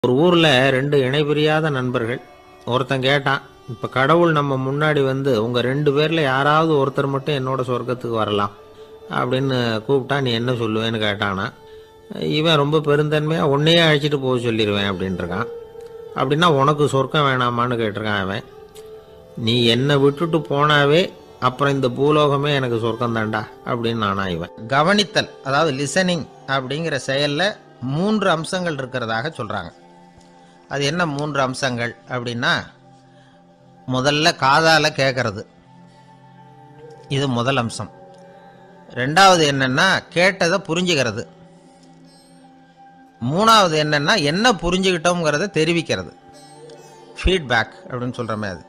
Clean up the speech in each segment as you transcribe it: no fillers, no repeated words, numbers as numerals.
ஒரு ஊரில் ரெண்டு இணைபிரியாத நண்பர்கள். ஒருத்தன் கேட்டான், இப்போ கடவுள் நம்ம முன்னாடி வந்து உங்கள் ரெண்டு பேரில் யாராவது ஒருத்தர் மட்டும் என்னோட சொர்க்கத்துக்கு வரலாம் அப்படின்னு கூப்பிட்டா நீ என்ன சொல்லுவேன்னு கேட்டானா. இவன் ரொம்ப பெருந்தன்மையாக உன்னையே அழைச்சிட்டு போக சொல்லிடுவேன் அப்படின்ட்டுருக்கான். அப்படின்னா உனக்கு சொர்க்கம் வேணாமான்னு கேட்டிருக்கான் அவன். நீ என்னை விட்டுட்டு போனாவே அப்புறம் இந்த பூலோகமே எனக்கு சொர்க்கம் தாண்டா அப்படின்னு நானா இவன். கவனித்தல், அதாவது லிசனிங் அப்படிங்கிற செயலில் 3 அம்சங்கள் இருக்கிறதாக சொல்கிறாங்க. அது என்ன 3 அம்சங்கள் அப்படின்னா, முதல்ல காதால் கேட்கறது, இது முதல் அம்சம். ரெண்டாவது என்னன்னா கேட்டதை புரிஞ்சுக்கிறது. மூணாவது என்னன்னா என்ன புரிஞ்சுக்கிட்டோங்கிறத தெரிவிக்கிறது, ஃபீட்பேக் அப்படின்னு சொல்கிற மாதிரி.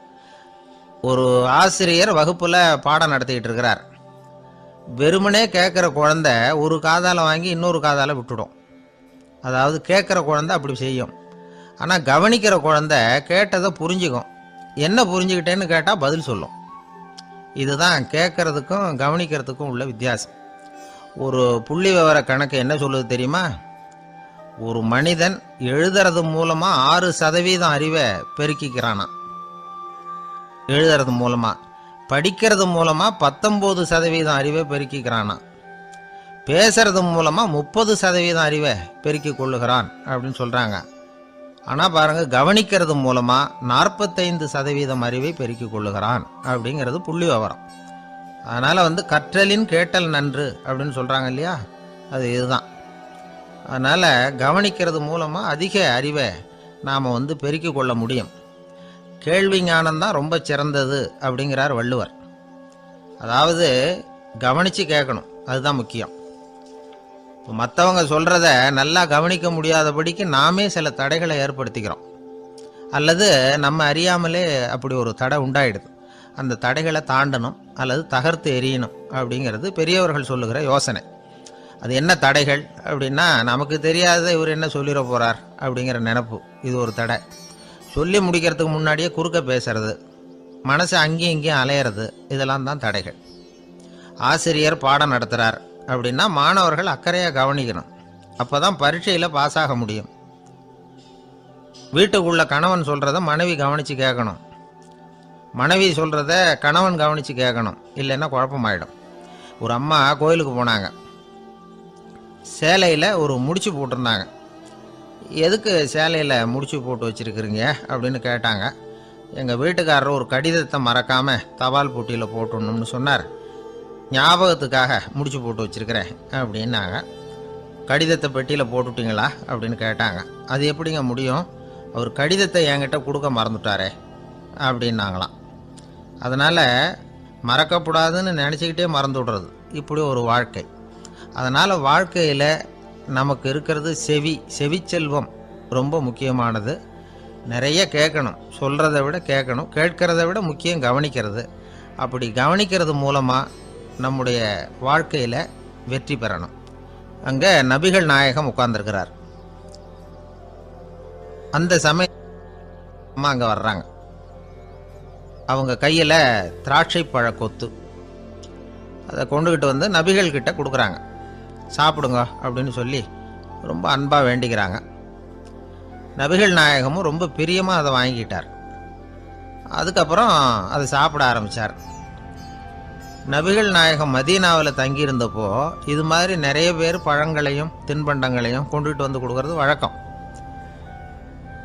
ஒரு ஆசிரியர் வகுப்பில் பாடம் நடத்திக்கிட்டு இருக்கிறார். வெறுமனே கேட்குற குழந்தை ஒரு காதால் வாங்கி இன்னொரு காதால் விட்டுடும். அதாவது கேட்குற குழந்தை அப்படி செய்யும். ஆனால் கவனிக்கிற குழந்தை கேட்டதை புரிஞ்சுக்கும். என்ன புரிஞ்சுக்கிட்டேன்னு கேட்டால் பதில் சொல்லும். இதுதான் கேட்கறதுக்கும் கவனிக்கிறதுக்கும் உள்ள வித்தியாசம். ஒரு புள்ளி விவர கணக்கு என்ன சொல்லுது தெரியுமா? ஒரு மனிதன் எழுதுறது மூலமாக 6% அறிவை பெருக்கிக்கிறானா. எழுதுறது மூலமாக. படிக்கிறது மூலமாக 19% அறிவை பெருக்கிக்கிறானா. பேசுறது மூலமாக 30% அறிவை பெருக்கி கொள்ளுகிறான் அப்படின்னு சொல்கிறாங்க. ஆனால் பாருங்கள், கவனிக்கிறது மூலமாக 45% அறிவை பெருக்கி கொள்ளுகிறான் அப்படிங்கிறது புள்ளி விவரம். அதனால் கற்றலின் கேட்டல் நன்று அப்படின்னு சொல்கிறாங்க இல்லையா, அது இதுதான். அதனால் கவனிக்கிறது மூலமாக அதிக அறிவை நாம் பெருக்கி கொள்ள முடியும். கேள்வி ஞானம்தான் ரொம்ப சிறந்தது அப்படிங்கிறார் வள்ளுவர். அதாவது கவனித்து கேட்கணும், அதுதான் முக்கியம். இப்போ மற்றவங்க சொல்கிறத நல்லா கவனிக்க முடியாதபடிக்கு நாமே சில தடைகளை ஏற்படுத்திக்கிறோம். அல்லது நம்ம அறியாமலே அப்படி ஒரு தடை உண்டாயிடுது. அந்த தடைகளை தாண்டணும் அல்லது தகர்த்து எறியணும் அப்படிங்கிறது பெரியவர்கள் சொல்லுகிற யோசனை. அது என்ன தடைகள் அப்படின்னா, நமக்கு தெரியாத இவர் என்ன சொல்லிட போகிறார் அப்படிங்கிற நினப்பு, இது ஒரு தடை. சொல்லி முடிக்கிறதுக்கு முன்னாடியே குறுக்க பேசுறது, மனசை அங்கேயும் இங்கேயும் அலையிறது, இதெல்லாம் தான் தடைகள். ஆசிரியர் பாடம் நடத்துகிறார் அப்படின்னா மாணவர்கள் அக்கறையாக கவனிக்கணும். அப்போ தான் பரீட்சையில் பாஸ் ஆக முடியும். வீட்டுக்குள்ள கணவன் சொல்கிறத மனைவி கவனித்து கேட்கணும். மனைவி சொல்கிறத கணவன் கவனித்து கேட்கணும், இல்லைன்னா குழப்பமாயிடும். ஒரு அம்மா கோயிலுக்கு போனாங்க. சேலையில் ஒரு முடிச்சு போட்டிருந்தாங்க. எதுக்கு சேலையில் முடிச்சு போட்டு வச்சுருக்குறீங்க அப்படின்னு கேட்டாங்க. எங்கள் வீட்டுக்காரர் ஒரு கடிதத்தை மறக்காமல் தபால் போட்டியில் போட்டுடணும்னு சொன்னார். ஞாபகத்துக்காக முடிச்சு போட்டு வச்சுருக்கிறேன் அப்படின்னாங்க. கடிதத்தை பெட்டியில் போட்டுட்டிங்களா அப்படின்னு கேட்டாங்க. அது எப்படிங்க முடியும், அவர் கடிதத்தை என்கிட்ட கொடுக்க மறந்துட்டாரே அப்படின்னாங்களாம். அதனால் மறக்கப்படாதுன்னு நினச்சிக்கிட்டே மறந்து விடுறது, இப்படி ஒரு வாழ்க்கை. அதனால் வாழ்க்கையில் நமக்கு இருக்கிறது செவிச்செல்வம் ரொம்ப முக்கியமானது. நிறைய கேட்கணும், சொல்கிறத விட கேட்கணும், கேட்கறத விட முக்கியம் கவனிக்கிறது. அப்படி கவனிக்கிறது மூலமாக நம்முடைய வாழ்க்கையில் வெற்றி பெறணும். அங்கே நபிகள் நாயகம் உட்கார்ந்துருக்கிறார். அந்த சமயம் அங்கே வர்றாங்க. அவங்க கையில் திராட்சை பழ கொத்து, அதை கொண்டுக்கிட்டு வந்து நபிகள் கிட்ட கொடுக்குறாங்க. சாப்பிடுங்க அப்படின்னு சொல்லி ரொம்ப அன்பாக வேண்டிக்கிறாங்க. நபிகள் நாயகமும் ரொம்ப பிரியமாக அதை வாங்கிக்கிட்டார். அதுக்கப்புறம் அதை சாப்பிட ஆரம்பித்தார். நபிகள் நாயகம் மதீனாவில் தங்கியிருந்தப்போ இது மாதிரி நிறைய பேர் பழங்களையும் தின்பண்டங்களையும் கொண்டுகிட்டு வந்து கொடுக்கறது வழக்கம்.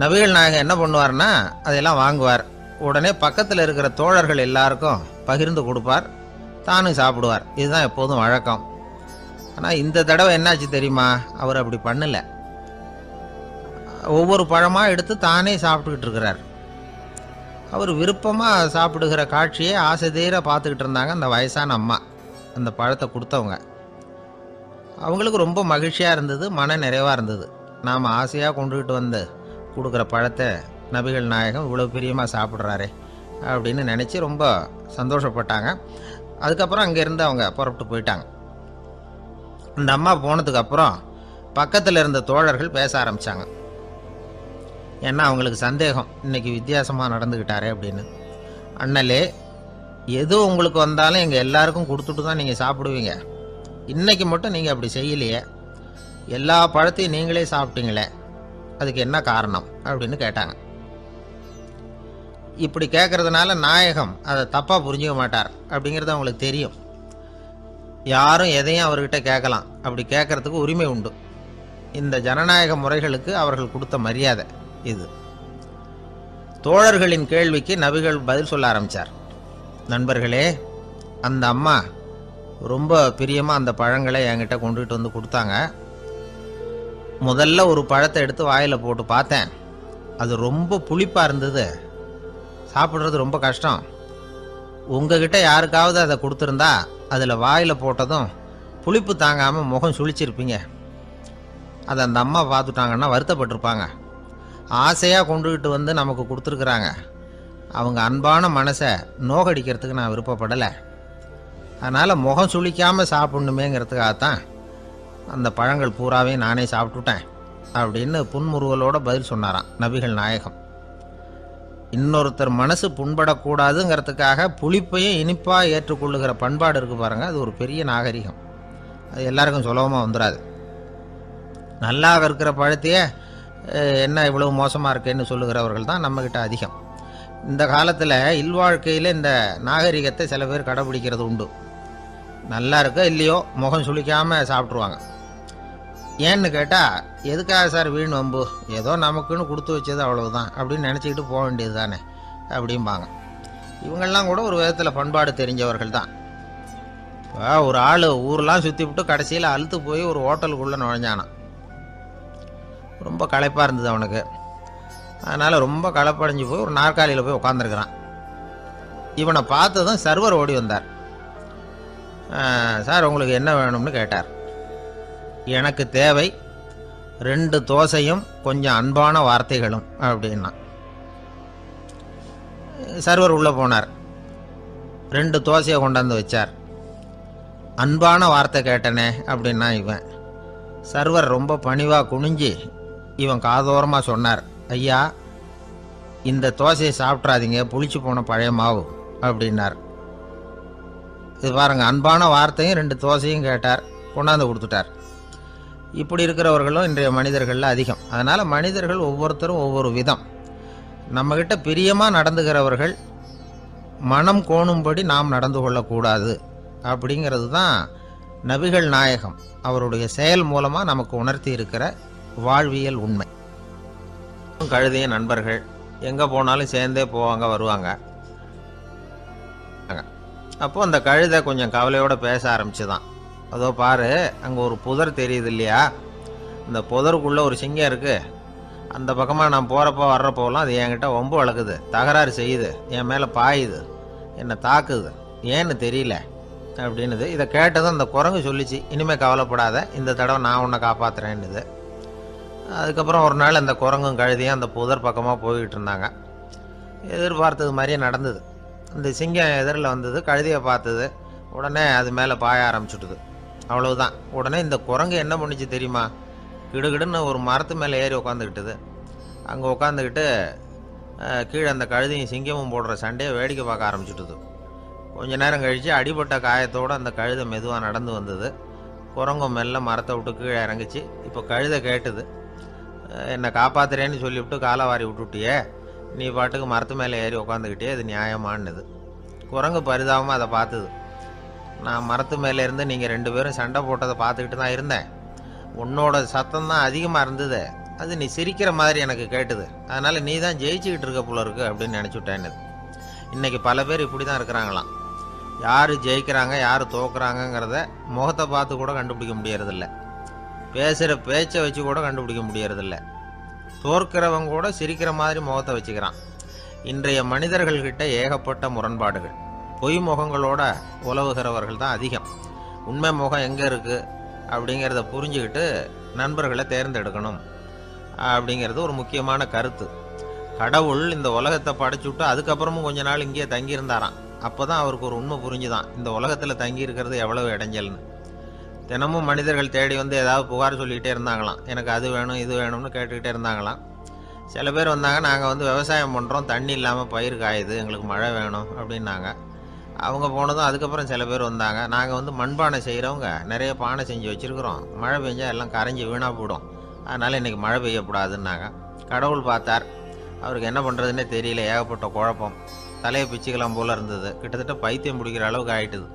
நபிகள் நாயகம் என்ன பண்ணுவார்னா, அதையெல்லாம் வாங்குவார். உடனே பக்கத்தில் இருக்கிற தோழர்கள் எல்லாருக்கும் பகிர்ந்து கொடுப்பார், தானும் சாப்பிடுவார். இதுதான் எப்போதும் வழக்கம். ஆனால் இந்த தடவை என்னாச்சு தெரியுமா, அவர் அப்படி பண்ணலை. ஒவ்வொரு பழமாக எடுத்து தானே சாப்பிட்டுக்கிட்டு இருக்கிறார். அவர் விருப்பமாக சாப்பிடுகிற காட்சியை ஆசை தீர பார்த்துக்கிட்டு இருந்தாங்க அந்த வயசான அம்மா, அந்த பழத்தை கொடுத்தவங்க. அவங்களுக்கு ரொம்ப மகிழ்ச்சியாக இருந்தது, மன நிறைவாக இருந்தது. நாம் ஆசையாக கொண்டுகிட்டு வந்து கொடுக்குற பழத்தை நபிகள் நாயகம் இவ்வளோ பிரியமாக சாப்பிட்றாரே அப்படின்னு நினச்சி ரொம்ப சந்தோஷப்பட்டாங்க. அதுக்கப்புறம் அங்கேருந்து அவங்க புறப்பட்டு போயிட்டாங்க. அந்த அம்மா போனதுக்கப்புறம் பக்கத்தில் இருந்த தோழர்கள் பேச ஆரம்பித்தாங்க. ஏன்னா அவங்களுக்கு சந்தேகம், இன்றைக்கி வித்தியாசமாக நடந்துக்கிட்டாரே அப்படின்னு. அண்ணலே, எது உங்களுக்கு வந்தாலும் எங்கள் எல்லாருக்கும் கொடுத்துட்டு தான் நீங்கள் சாப்பிடுவீங்க. இன்றைக்கி மட்டும் நீங்கள் அப்படி செய்யலையே, எல்லா பழத்தையும் நீங்களே சாப்பிட்டீங்களே, அதுக்கு என்ன காரணம் அப்படின்னு கேட்டாங்க. இப்படி கேட்கறதுனால நாயகம் அதை தப்பாக புரிஞ்சுக்க மாட்டார் அப்படிங்கிறது அவங்களுக்கு தெரியும். யாரும் எதையும் அவர்கிட்ட கேட்கலாம், அப்படி கேட்கறதுக்கு உரிமை உண்டு. இந்த ஜனநாயக முறைகளுக்கு அவர்கள் கொடுத்த மரியாதை இது. தோழர்களின் கேள்விக்கு நபிகள் பதில் சொல்ல ஆரம்பித்தார். நண்பர்களே, அந்த அம்மா ரொம்ப பிரியமாக அந்த பழங்களை என்கிட்ட கொண்டுகிட்டு வந்து கொடுத்தாங்க. முதல்ல ஒரு பழத்தை எடுத்து வாயில் போட்டு பார்த்தேன். அது ரொம்ப புளிப்பாக இருந்தது, சாப்பிட்றது ரொம்ப கஷ்டம். உங்ககிட்ட யாருக்காவது அதை கொடுத்துருந்தா அதில் வாயில் போட்டதும் புளிப்பு தாங்காமல் முகம் சுழிச்சிருப்பீங்க. அதை அந்த அம்மா பார்த்துட்டாங்கன்னா வருத்தப்பட்டிருப்பாங்க. ஆசையாக கொண்டுகிட்டு வந்து நமக்கு கொடுத்துருக்குறாங்க. அவங்க அன்பான மனசை நோகடிக்கிறதுக்கு நான் விருப்பப்படலை. அதனால் முகம் சுளிக்காமல் சாப்பிட்ணுமேங்கிறதுக்காகத்தான் அந்த பழங்கள் பூராவே நானே சாப்பிட்டுட்டேன் அப்படின்னு புன்முறுவலோட பதில் சொன்னாராம் நபிகள் நாயகம். இன்னொருத்தர் மனசு புண்படக்கூடாதுங்கிறதுக்காக புளிப்பையும் இனிப்பாக ஏற்றுக்கொள்ளுகிற பண்பாடு இருக்குது பாருங்கள், அது ஒரு பெரிய நாகரிகம். அது எல்லாருக்கும் சுலபமாக வந்துடாது. நல்லா இருக்கிற பழத்தையே என்ன இவ்வளவு மோசமாக இருக்கேன்னு சொல்லுகிறவர்கள் தான் நம்மக்கிட்ட அதிகம். இந்த காலத்தில் இல்வாழ்க்கையில் இந்த நாகரிகத்தை சில பேர் கடைபிடிக்கிறது உண்டு. நல்லா இருக்க இல்லையோ முகம் சுளிக்காமல் சாப்பிட்ருவாங்க. ஏன்னு கேட்டால், எதுக்காக சார் வீண் வம்பு, ஏதோ நமக்குன்னு கொடுத்து வச்சது அவ்வளவுதான் அப்படின்னு நினச்சிக்கிட்டு போக வேண்டியது தானே அப்படிம்பாங்க. இவங்கெல்லாம் கூட ஒரு விதத்தில் பண்பாடு தெரிஞ்சவர்கள் தான். இப்போ ஒரு ஆள் ஊரெலாம் சுற்றி விட்டு கடைசியில் அழுத்து போய் ஒரு ஹோட்டலுக்குள்ளே நுழைஞ்சானான். ரொம்ப களைப்பாக இருந்தது அவனுக்கு. அதனால் ரொம்ப களைப்படைஞ்சு போய் ஒரு நாற்காலியில் போய் உட்காந்துருக்கிறான். இவனை பார்த்ததும் சர்வர் ஓடி வந்தார். சார், உங்களுக்கு என்ன வேணும்னு கேட்டார். எனக்கு தேவை 2 தோசையும் கொஞ்சம் அன்பான வார்த்தைகளும் அப்படின்னா. சர்வர் உள்ளே போனார். 2 தோசையை கொண்டாந்து வச்சார். அன்பான வார்த்தை கேட்டனே அப்படின்னா இவன். சர்வர் ரொம்ப பணிவாக குனிஞ்சு இவன் காதோரமாக சொன்னார், ஐயா, இந்த தோசையை சாப்பிட்றாதீங்க, புளிச்சு போன பழைய மாவு அப்படின்னார். இது பாருங்க, அன்பான வார்த்தையும் 2 தோசையும் கேட்டார், கொண்டாந்து கொடுத்துட்டார். இப்படி இருக்கிறவர்களும் இன்றைய மனிதர்களில் அதிகம். அதனால் மனிதர்கள் ஒவ்வொருத்தரும் ஒவ்வொரு விதம். நம்மக்கிட்ட பிரியமாக நடந்துகிறவர்கள் மனம் கோணும்படி நாம் நடந்து கொள்ளக்கூடாது அப்படிங்கிறது தான் நபிகள் நாயகம் அவருடைய செயல் மூலமாக நமக்கு உணர்த்தி இருக்கிற வாழ்வியல் உண்மை. கழுதைய நண்பர்கள் எங்கே போனாலும் சேர்ந்தே போவாங்க வருவாங்க. அப்போது அந்த கழுதை கொஞ்சம் கவலையோடு பேச ஆரம்பிச்சுதான். அதோ பாரு, அங்கே ஒரு புதர் தெரியுது இல்லையா, இந்த புதருக்குள்ளே ஒரு சிங்கம் இருக்குது. அந்த பக்கமாக நான் போகிறப்போ வர்றப்போலாம் அது என்கிட்ட வம்பு வளர்க்குது, தகராறு செய்யுது, என் மேலே பாயுது, என்னை தாக்குது, ஏன்னு தெரியல அப்படின்னுது. இதை கேட்டதும் அந்த குரங்கு சொல்லிச்சு, இனிமேல் கவலைப்படாத, இந்த தடவை நான் உன்னை காப்பாற்றுறேன்னுது. அதுக்கப்புறம் ஒரு நாள் அந்த குரங்கும் கழுதியும் அந்த புதர் பக்கமாக போய்கிட்டு இருந்தாங்க. எதிர்பார்த்தது மாதிரியே நடந்தது. அந்த சிங்கம் எதிரில் வந்தது, கழுதியை பார்த்தது, உடனே அது மேலே பாய ஆரம்பிச்சுட்டுது. அவ்வளவுதான். உடனே இந்த குரங்கு என்ன பண்ணிச்சு தெரியுமா, கிடுகிடுன்னு ஒரு மரத்து மேலே ஏறி உட்காந்துக்கிட்டுது. அங்கே உட்காந்துக்கிட்டு கீழே அந்த கழுதியும் சிங்கமும் போடுற சண்டையை வேடிக்கை பார்க்க ஆரம்பிச்சுட்டுது. கொஞ்ச நேரம் கழித்து அடிபட்ட காயத்தோடு அந்த கழுதை மெதுவாக நடந்து வந்தது. குரங்கும் மெல்ல மரத்தை விட்டு கீழே இறங்குச்சு. இப்போ கழுதை கேட்டுது, என்னை காப்பாத்துறேன்னு சொல்லிவிட்டு காலை வாரி விட்டுட்டியே, நீ பாட்டுக்கு மரத்து மேலே ஏறி உட்காந்துக்கிட்டே, இது நியாயமானது. குரங்கு பரிதாபமாக அதை பார்த்துது. நான் மரத்து மேலே இருந்து நீங்கள் 2 பேரும் சண்டை போட்டதை பார்த்துக்கிட்டு தான் இருந்தேன். உன்னோட சத்தம் தான் அதிகமாக இருந்தது, அது நீ சிரிக்கிற மாதிரி எனக்கு கேட்டுது. அதனால் நீ தான் ஜெயிச்சுக்கிட்டு இருக்க போல இருக்கு அப்படின்னு நினச்சிவிட்டேன்னு. இன்றைக்கி பல பேர் இப்படி தான் இருக்கிறாங்களாம். யார் ஜெயிக்கிறாங்க யார் தோக்குறாங்கங்கிறத முகத்தை பார்த்து கூட கண்டுபிடிக்க முடியறதில்ல. பேசுகிற பேச்சை வச்சு கூட கண்டுபிடிக்க முடியறதில்ல. தோற்கிறவங்க கூட சிரிக்கிற மாதிரி முகத்தை வச்சுக்கிறான். இன்றைய மனிதர்கள்கிட்ட ஏகப்பட்ட முரண்பாடுகள். பொய் முகங்களோட உலவுகிறவர்கள் தான் அதிகம். உண்மை முகம் எங்கே இருக்குது அப்படிங்கிறத புரிஞ்சுக்கிட்டு நண்பர்களை தேர்ந்தெடுக்கணும் அப்படிங்கிறது ஒரு முக்கியமான கருத்து. கடவுள் இந்த உலகத்தை படைச்சுட்டு அதுக்கப்புறமும் கொஞ்ச நாள் இங்கேயே தங்கியிருந்தாராம். அப்போ தான் அவருக்கு ஒரு உண்மை புரிஞ்சுதான், இந்த உலகத்தில் தங்கி இருக்கிறது எவ்வளவு இடைஞ்சல்னு. தினமும் மனிதர்கள் தேடி வந்து ஏதாவது புகார் சொல்லிக்கிட்டே இருந்தாங்களாம். எனக்கு அது வேணும் இது வேணும்னு கேட்டுக்கிட்டே இருந்தாங்களாம். சில பேர் வந்தாங்க, நாங்கள் வந்து விவசாயம் பண்ணுறோம், தண்ணி இல்லாமல் பயிர் காயுது, எங்களுக்கு மழை வேணும் அப்படின்னாங்க. அவங்க போனதும் அதுக்கப்புறம் சில பேர் வந்தாங்க, நாங்கள் வந்து மண்பானை செய்கிறவங்க, நிறைய பானை செஞ்சு வச்சுருக்குறோம், மழை பெஞ்சால் எல்லாம் கரைஞ்சி வீணாக போயிடும், அதனால் இன்றைக்கி மழை பெய்யக்கூடாதுன்னாங்க. கடவுள் பார்த்தார், அவருக்கு என்ன பண்ணுறதுன்னே தெரியல, ஏகப்பட்ட குழப்பம், தலையை பிச்சுக்கலாம் போல் இருந்தது, கிட்டத்தட்ட பைத்தியம் பிடிக்கிற அளவுக்கு ஆயிட்டுது.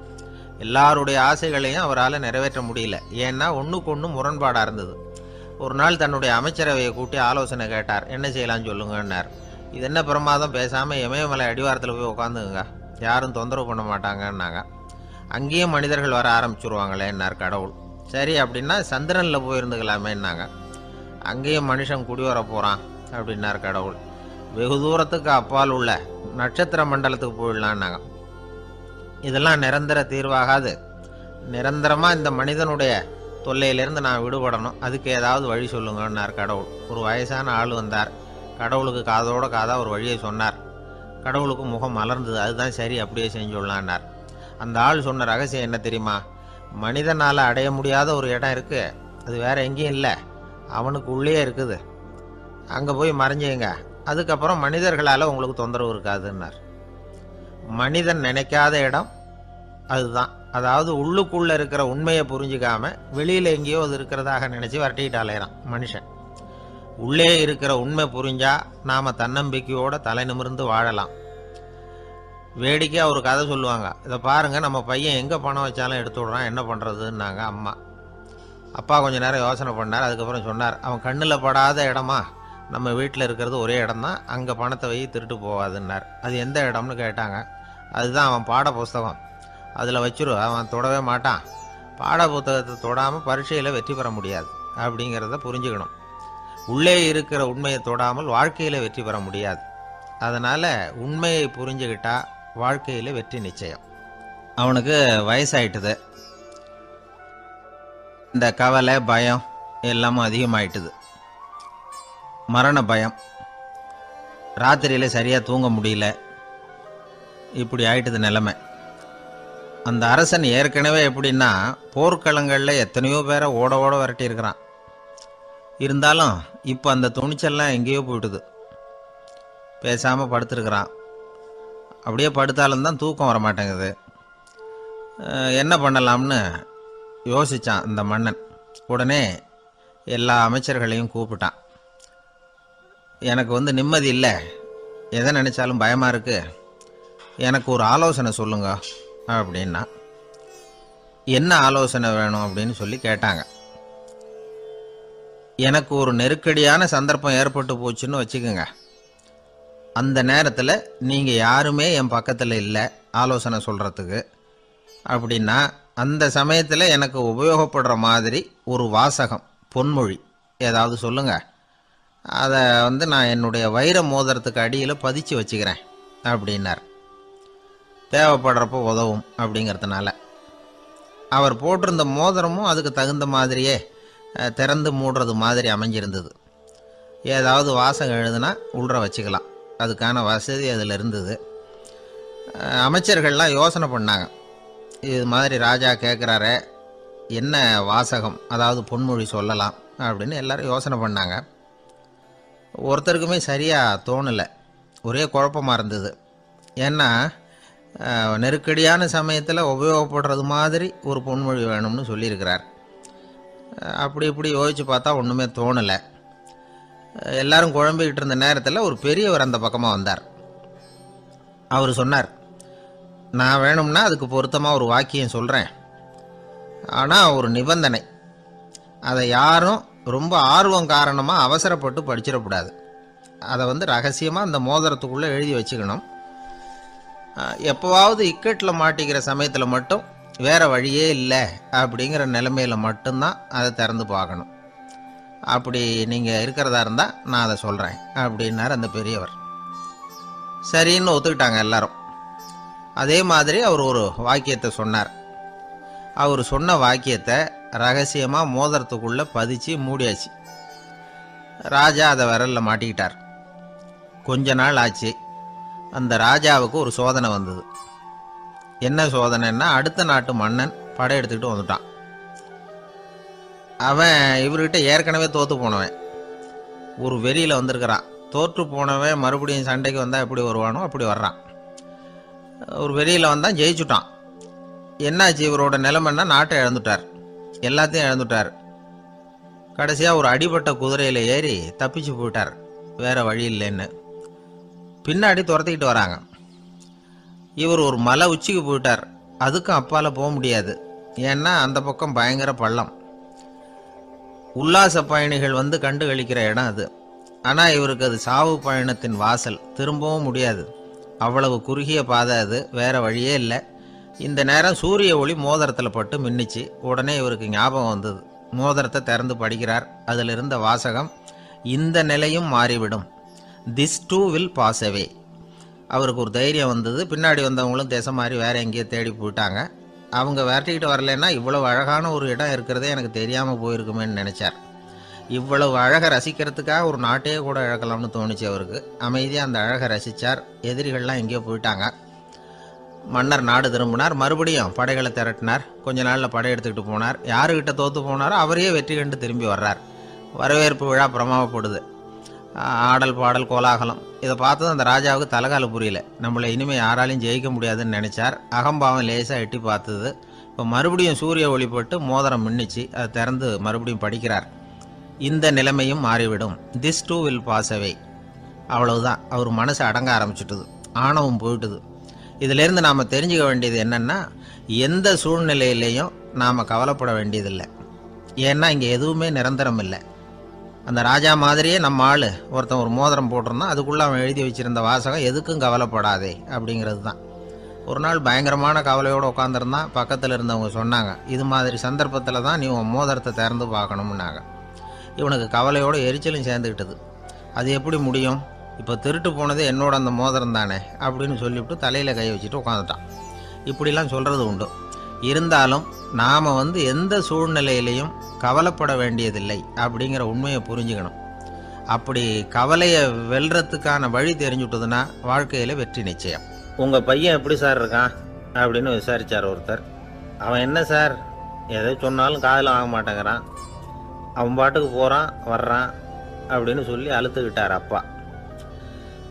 எல்லாருடைய ஆசைகளையும் அவரால் நிறைவேற்ற முடியல, ஏன்னா ஒன்றுக்கு ஒன்று முரண்பாடாக இருந்தது. ஒரு நாள் தன்னுடைய அமைச்சரவையை கூட்டி ஆலோசனை கேட்டார். என்ன செய்யலான்னு சொல்லுங்கன்னார். இது என்ன பிரமாதம், பேசாமல் இமயமலை அடிவாரத்தில் போய் உட்காந்துங்க, யாரும் தொந்தரவு பண்ண மாட்டாங்கன்னாங்க. அங்கேயும் மனிதர்கள் வர ஆரம்பிச்சுருவாங்களேன்னார் கடவுள். சரி அப்படின்னா சந்திரனில் போயிருந்துக்கலாமேன்னாங்க. அங்கேயும் மனுஷன் குடி வர போகிறான் அப்படின்னார் கடவுள். வெகு தூரத்துக்கு அப்பால் உள்ள நட்சத்திர மண்டலத்துக்கு போயிடலான்னாங்க. இதெல்லாம் நிரந்தர தீர்வாகாது, நிரந்தரமாக இந்த மனிதனுடைய தொல்லையிலேருந்து நான் விடுபடணும், அதுக்கு ஏதாவது வழி சொல்லுங்கன்னார் கடவுள். ஒரு வயசான ஆள் வந்தார். கடவுளுக்கு காதோட காதாக ஒரு வழியை சொன்னார். கடவுளுக்கு முகம் மலர்ந்தது. அதுதான் சரி, அப்படியே செஞ்சுடலான்னார். அந்த ஆள் சொன்ன ரகசியம் என்ன தெரியுமா? மனிதனால் அடைய முடியாத ஒரு இடம் இருக்குது, அது வேறு எங்கேயும் இல்லை, அவனுக்கு உள்ளே இருக்குது, அங்கே போய் மறைஞ்சிங்க, அதுக்கப்புறம் மனிதர்களால் உங்களுக்கு தொந்தரவு இருக்காதுன்னார். மனிதன் நினைக்காத இடம் அதுதான். அதாவது உள்ளுக்குள்ளே இருக்கிற உண்மையை புரிஞ்சிக்காம வெளியில் எங்கேயோ அது இருக்கிறதாக நினச்சி வரட்டிக்கிட்டு அலையிறான் மனுஷன். உள்ளே இருக்கிற உண்மை புரிஞ்சா நாம் தன்னம்பிக்கையோடு தலை நிமிர்ந்து வாழலாம். வேடிக்கையாக ஒரு கதை சொல்லுவாங்க. இதை பாருங்கள், நம்ம பையன் எங்கே பணம் வச்சாலும் எடுத்து விட்றான், என்ன பண்ணுறதுன்னாங்க அம்மா. அப்பா கொஞ்சம் நேரம் யோசனை பண்ணார். அதுக்கப்புறம் சொன்னார், அவன் கண்ணில் படாத இடமா நம்ம வீட்டில் இருக்கிறது ஒரே இடம் தான், அங்கே பணத்தை வை திருட்டு போகாதுன்னார். அது எந்த இடம்னு கேட்டாங்க. அதுதான் அவன் பாட புஸ்தகம், அதில் வச்சிரு, அவன் தொடவே மாட்டான், பாட புத்தகத்தை தொடாமல் பரீட்சையில் வெற்றி பெற முடியாது அப்படிங்கிறத புரிஞ்சுக்கணும். உள்ளே இருக்கிற உண்மையை தொடாமல் வாழ்க்கையில் வெற்றி பெற முடியாது. அதனால் உண்மையை புரிஞ்சுக்கிட்டா வாழ்க்கையில் வெற்றி நிச்சயம். அவனுக்கு வயசாயிட்டுது, இந்த கவலை பயம் எல்லாமும் அதிகமாயிட்டுது. மரண பயம், ராத்திரியில் சரியாக தூங்க முடியல, இப்படி ஆயிட்டுது நிலைமை. அந்த அரசன் ஏற்கனவே எப்படின்னா போர்க்களங்களில் எத்தனையோ பேரை ஓட ஓட விரட்டியிருக்கிறான். இருந்தாலும் இப்போ அந்த துணிச்சல்லாம் எங்கேயோ போயிட்டுது. பேசாமல் படுத்துருக்கிறான். அப்படியே படுத்தாலும் தான் தூக்கம் வர மாட்டேங்குது. என்ன பண்ணலாம்னு யோசித்தான் இந்த மன்னன். உடனே எல்லா அமைச்சர்களையும் கூப்பிட்டான். எனக்கு நிம்மதி இல்லை, எதை நினச்சாலும் பயமாக இருக்குது, எனக்கு ஒரு ஆலோசனை சொல்லுங்க அப்படின்னா. என்ன ஆலோசனை வேணும் அப்படின்னு சொல்லி கேட்டாங்க. எனக்கு ஒரு நெருக்கடியான சந்தர்ப்பம் ஏற்பட்டு போச்சுன்னு வச்சுக்கோங்க, அந்த நேரத்தில் நீங்கள் யாருமே என் பக்கத்தில் இல்லை ஆலோசனை சொல்கிறதுக்கு அப்படின்னா, அந்த சமயத்தில் எனக்கு உபயோகப்படுற மாதிரி ஒரு வாசகம், பொன்மொழி ஏதாவது சொல்லுங்கள், அதை நான் என்னுடைய வைர மோதிரத்துக்கு அடியில் பதிச்சு வச்சுக்கிறேன் அப்படின்னார். தேவைப்படுறப்போ உதவும் அப்படிங்கிறதுனால. அவர் போட்டிருந்த மோதிரமும் அதுக்கு தகுந்த மாதிரியே திறந்து மூடுறது மாதிரி அமைஞ்சிருந்தது. ஏதாவது வாசகம் எழுதுனா உள்ற வச்சுக்கலாம், அதுக்கான வசதி அதில் இருந்தது. அமைச்சர்கள்லாம் யோசனை பண்ணாங்க, இது மாதிரி ராஜா கேட்குறாரு, என்ன வாசகம் அதாவது பொன்மொழி சொல்லலாம் அப்படின்னு எல்லாரும் யோசனை பண்ணாங்க. ஒருத்தருக்குமே சரியாக தோணலை, ஒரே குழப்பமாக இருந்தது. ஏன்னா நெருக்கடியான சமயத்தில் உபயோகப்படுறது மாதிரி ஒரு பொன்மொழி வேணும்னு சொல்லியிருக்கிறார். அப்படி இப்படி யோசித்து பார்த்தா ஒன்றுமே தோணலை. எல்லாரும் குழம்பிக்கிட்டு இருந்த நேரத்தில் ஒரு பெரியவர் அந்த பக்கமாக வந்தார். அவர் சொன்னார், நான் வேணும்னா அதுக்கு பொருத்தமாக ஒரு வாக்கியம் சொல்கிறேன், ஆனால் ஒரு நிபந்தனை, அதை யாரும் ரொம்ப ஆர்வம் காரணமாக அவசரப்பட்டு படிச்சிடக்கூடாது, அதை ரகசியமாக அந்த மோதிரத்துக்குள்ளே எழுதி வச்சுக்கணும், எப்போவாவது இக்கட்டில் மாட்டிக்கிற சமயத்தில் மட்டும் வேறு வழியே இல்லை அப்படிங்கிற நிலைமையில் மட்டும்தான் அதை திறந்து பார்க்கணும், அப்படி நீங்கள் இருக்கிறதா இருந்தால் நான் அதை சொல்கிறேன் அப்படின்னார் அந்த பெரியவர். சரின்னு ஒத்துக்கிட்டாங்க எல்லாரும். அதே மாதிரி அவர் ஒரு வாக்கியத்தை சொன்னார். அவர் சொன்ன வாக்கியத்தை ரகசியமாக மோதிரத்துக்குள்ளே பதிச்சு மூடியாச்சு. ராஜா அதை விரலில் மாட்டிக்கிட்டார். கொஞ்ச நாள் ஆச்சு. அந்த ராஜாவுக்கு ஒரு சோதனை வந்தது. என்ன சோதனைன்னா, அடுத்த நாட்டு மன்னன் படையெடுத்துக்கிட்டு வந்துட்டான். அவன் இவர்கிட்ட ஏற்கனவே தோற்று போனவன், ஒரு வெறியில் வந்திருக்கிறான். தோற்று போனவன் மறுபடியும் சண்டைக்கு வந்தால் எப்படி வருவானோ அப்படி வர்றான். ஒரு வெறியில் வந்தான், ஜெயிச்சுட்டான். என்னாச்சு இவரோட நிலைமைன்னா, நாட்டை இழந்துட்டார், எல்லாத்தையும் இழந்துட்டார். கடைசியாக ஒரு அடிபட்ட குதிரையில் ஏறி தப்பிச்சு போயிட்டார், வேற வழி இல்லைன்னு. பின்னாடி துரத்திக்கிட்டு வராங்க. இவர் ஒரு மலை உச்சிக்கு போயிட்டார், அதுக்கும் அப்பால் போக முடியாது, ஏன்னா அந்த பக்கம் பயங்கர பள்ளம். உல்லாச பயணிகள் வந்து கண்டு கழிக்கிற இடம் அது. ஆனால் இவருக்கு அது சாவு பயணத்தின் வாசல், திரும்பவும் முடியாது. அவ்வளவு குறுகிய பாதை அது, வேற வழியே இல்லை. இந்த நேரம் சூரிய ஒளி மோதிரத்தில் பட்டு மின்னிச்சு. உடனே இவருக்கு ஞாபகம் வந்தது. மோதிரத்தை திறந்து படிக்கிறார். அதில் இருந்த வாசகம், இந்த நிலையும் மாறிவிடும், this too will pass away. அவருக்கு ஒரு தைரியம் வந்தது. பின்னாடி வந்தவங்களும் திசை மாதிரி வேற எங்கேயோ தேடி போயிட்டாங்க. அவங்க விரட்டிக்கிட்டு வரலன்னா இவ்வளவு அழகான ஒரு இடம் இருக்கிறதே எனக்கு தெரியாமல் போயிருக்குமேன்னு நினச்சார். இவ்வளவு அழகை ரசிக்கிறதுக்காக ஒரு நாட்டையே கூட இழக்கலாம்னு தோணுச்சு அவருக்கு. அமைதியாக அந்த அழகை ரசித்தார். எதிரிகள்லாம் எங்கேயோ போயிட்டாங்க. மன்னர் நாடு திரும்பினார். மறுபடியும் படைகளை திரட்டினார். கொஞ்ச நாளில் படை எடுத்துக்கிட்டு போனார். யாருக்கிட்ட தோற்று போனாரோ அவரையே வெற்றி கண்டு திரும்பி வர்றார். வரவேற்பு விழா பிரமாவப்படுது. ஆடல் பாடல் கோலாகலம். இதை பார்த்ததும் அந்த ராஜாவுக்கு தலைகால புரியல. நம்மளை இனிமேல் யாராலையும் ஜெயிக்க முடியாதுன்னு நினச்சார். அகம்பாவம் லேசாக எட்டி பார்த்தது. இப்போ மறுபடியும் சூரிய ஒளிப்பட்டு மோதிரம் மின்னிச்சு. அதை திறந்து மறுபடியும் படிக்கிறார். இந்த நிலைமையும் மாறிவிடும், this too will pass away. அவ்வளவுதான். அவர் மனசு அடங்க ஆரம்பிச்சுட்டுது, ஆணவம் போயிட்டுது. இதிலேருந்து நாம் தெரிஞ்சுக்க வேண்டியது என்னென்னா, எந்த சூழ்நிலையிலையும் நாம் கவலைப்பட வேண்டியதில்லை. ஏன்னா இங்கே எதுவுமே நிரந்தரம் இல்லை. அந்த ராஜா மாதிரியே நம்ம ஆள் ஒருத்தன் ஒரு மோதிரம் போட்டிருந்தான். அதுக்குள்ளே அவன் எழுதி வச்சுருந்த வாசகம், எதுக்கும் கவலைப்படாதே அப்படிங்கிறது தான். ஒரு நாள் பயங்கரமான கவலையோடு உட்காந்துருந்தான். பக்கத்தில் இருந்தவங்க சொன்னாங்க, இது மாதிரி சந்தர்ப்பத்தில் தான் நீ உன் மோதிரத்தை திறந்து பார்க்கணும்னாங்க. இவனுக்கு கவலையோடு எரிச்சலும் சேர்ந்துக்கிட்டது. அது எப்படி முடியும், இப்போ திருட்டு போனது என்னோட அந்த மோதிரம் தானே அப்படின்னு சொல்லிவிட்டு தலையில் கை வச்சுட்டு உட்காந்துட்டான். இப்படிலாம் சொல்கிறது உண்டு. இருந்தாலும் நாம் எந்த சூழ்நிலையிலையும் கவலைப்பட வேண்டியதில்லை அப்படிங்கிற உண்மையை புரிஞ்சுக்கணும். அப்படி கவலையை வெல்றதுக்கான வழி தெரிஞ்சுட்டதுன்னா வாழ்க்கையில் வெற்றி நிச்சயம். உங்கள் பையன் எப்படி சார் இருக்கான் அப்படின்னு விசாரித்தார் ஒருத்தர். அவன் என்ன சார், எதை சொன்னாலும் காதில் வாங்க மாட்டேங்கிறான், அவன் பாட்டுக்கு போகிறான் வர்றான் அப்படின்னு சொல்லி அழுத்துக்கிட்டார் அப்பா.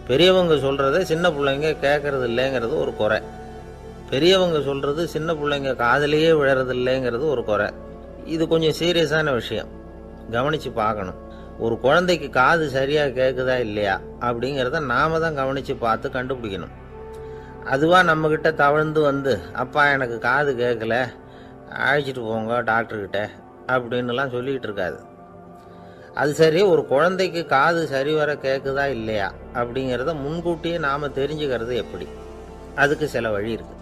பெரியவங்க சொல்கிறத சின்ன பிள்ளைங்க கேட்கறது இல்லைங்கிறது ஒரு குறை. பெரியவங்க சொல்கிறது சின்ன பிள்ளைங்க காதலையே விழறது இல்லைங்கிறது ஒரு குறை. இது கொஞ்சம் சீரியஸான விஷயம், கவனித்து பார்க்கணும். ஒரு குழந்தைக்கு காது சரியாக கேட்குதா இல்லையா அப்படிங்கிறத நாம தான் கவனித்து பார்த்து கண்டுபிடிக்கணும். அதுவாக நம்மக்கிட்ட தவழ்ந்து அப்பா எனக்கு காது கேட்கல, அழைச்சிட்டு போங்க டாக்டர்கிட்ட அப்படின்னுலாம் சொல்லிக்கிட்டு இருக்காது. அது சரி, ஒரு குழந்தைக்கு காது சரிவர கேட்குதா இல்லையா அப்படிங்கிறத முன்கூட்டியே நாம் தெரிஞ்சுக்கிறது எப்படி? அதுக்கு சில வழி இருக்குது.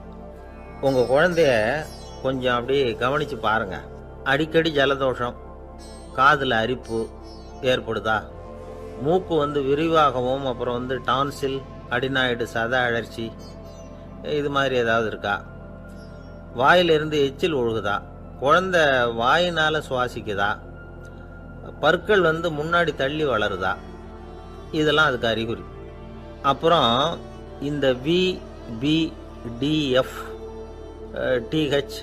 உங்கள் குழந்தைய கொஞ்சம் அப்படியே கவனித்து பாருங்கள். அடிக்கடி ஜலதோஷம், காதில் அரிப்பு ஏற்படுதா, மூக்கு விரிவாகவும், அப்புறம் டான்சில், அடினாய்டு, சத அழற்சி, இது மாதிரி ஏதாவது இருக்கா, வாயிலிருந்து எச்சில் ஒழுகுதா, குழந்தை வாயினால் சுவாசிக்குதா, பற்கள் முன்னாடி தள்ளி வளருதா, இதெல்லாம் அதுக்கு அறிகுறி. அப்புறம் இந்த VBDF TH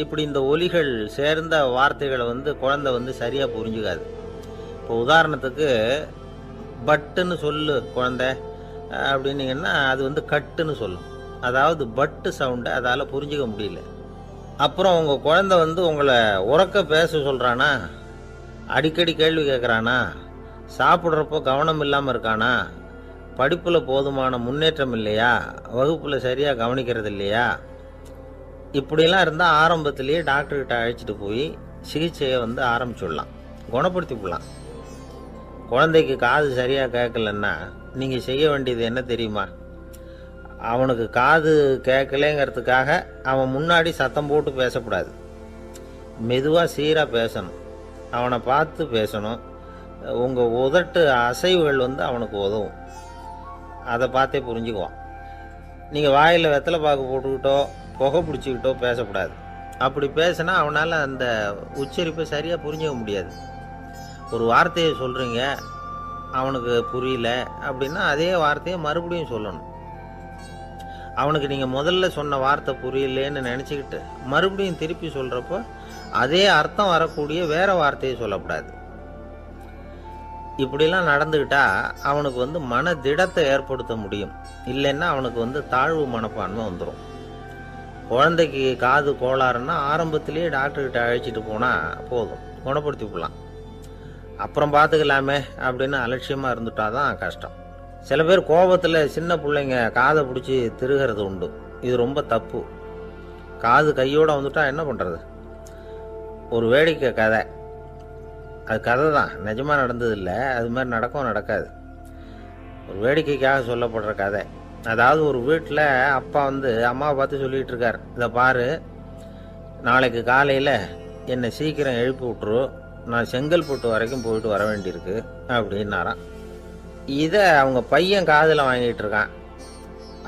இப்படி இந்த ஒலிகள் சேர்ந்த வார்த்தைகளை குழந்தை சரியாக புரிஞ்சுக்காது. இப்போ உதாரணத்துக்கு பட்டுன்னு சொல்லு குழந்தை அப்படின்னீங்கன்னா அது கட்டுன்னு சொல்லும். அதாவது பட்டு சவுண்டை அதால் புரிஞ்சிக்க முடியல. அப்புறம் உங்கள் குழந்தை உங்களை உறக்க பேச சொல்கிறானா, அடிக்கடி கேள்வி கேட்குறானா, சாப்பிட்றப்போ கவனம் இல்லாமல் இருக்கானா, படிப்பில் போதுமான முன்னேற்றம் இல்லையா, வகுப்பில் சரியாக கவனிக்கிறது இல்லையா, இப்படிலாம் இருந்தால் ஆரம்பத்திலேயே டாக்டர்கிட்ட அழைச்சிட்டு போய் சிகிச்சையை ஆரம்பிச்சுடலாம், குணப்படுத்தி விடலாம். குழந்தைக்கு காது சரியாக கேட்கலன்னா நீங்கள் செய்ய வேண்டியது என்ன தெரியுமா? அவனுக்கு காது கேட்கலேங்கிறதுக்காக அவன் முன்னாடி சத்தம் போட்டு பேசக்கூடாது. மெதுவாக சீராக பேசணும், அவனை பார்த்து பேசணும். உங்கள் உதட்டு அசைவுகள் அவனுக்கு உதவும், அதை பார்த்தே புரிஞ்சுக்குவான். நீங்கள் வாயில் வெத்தலை பாக்கு போட்டுக்கிட்டோ புகை பிடிச்சிக்கிட்டோ பேசக்கூடாது. அப்படி பேசினா அவனால் அந்த உச்சரிப்பை சரியாக புரிஞ்சிக்க முடியாது. ஒரு வார்த்தையை சொல்கிறீங்க, அவனுக்கு புரியல அப்படின்னா அதே வார்த்தையை மறுபடியும் சொல்லணும். அவனுக்கு நீங்கள் முதல்ல சொன்ன வார்த்தை புரியலேன்னு நினச்சிக்கிட்டு மறுபடியும் திருப்பி சொல்கிறப்போ அதே அர்த்தம் வரக்கூடிய வேற வார்த்தையை சொல்லக்கூடாது. இப்படிலாம் நடந்துக்கிட்டா அவனுக்கு மன திடத்தை ஏற்படுத்த முடியும். இல்லைன்னா அவனுக்கு தாழ்வு மனப்பான்மை வந்துடும். குழந்தைக்கு காது கோளாறுன்னா ஆரம்பத்திலேயே டாக்டர்கிட்ட அழைச்சிட்டு போனால் போதும், குணப்படுத்தி விடலாம். அப்புறம் பார்த்துக்கலாமே அப்படின்னு அலட்சியமாக இருந்துட்டாதான் கஷ்டம். சில பேர் கோபத்தில் சின்ன பிள்ளைங்க காதை பிடிச்சி திருகிறது உண்டு. இது ரொம்ப தப்பு. காது கையோடு வந்துட்டா என்ன பண்ணுறது? ஒரு வேடிக்கை கதை, அது கதை தான், நிஜமாக நடந்ததில்லை. அது மாதிரி நடக்காது. ஒரு வேடிக்கைக்காக சொல்லப்படுற கதை. அதாவது ஒரு வீட்டில் அப்பா அம்மாவை பார்த்து சொல்லிகிட்டு இருக்கார், இதை பாரு, நாளைக்கு காலையில் என்னை சீக்கிரம் எழுப்பி விட்டுரு, நான் செங்கல்பட்டு வரைக்கும் போயிட்டு வர வேண்டியிருக்கு அப்படின்னாராம். இதை அவங்க பையன் காதில் வாங்கிட்டு இருக்கான்.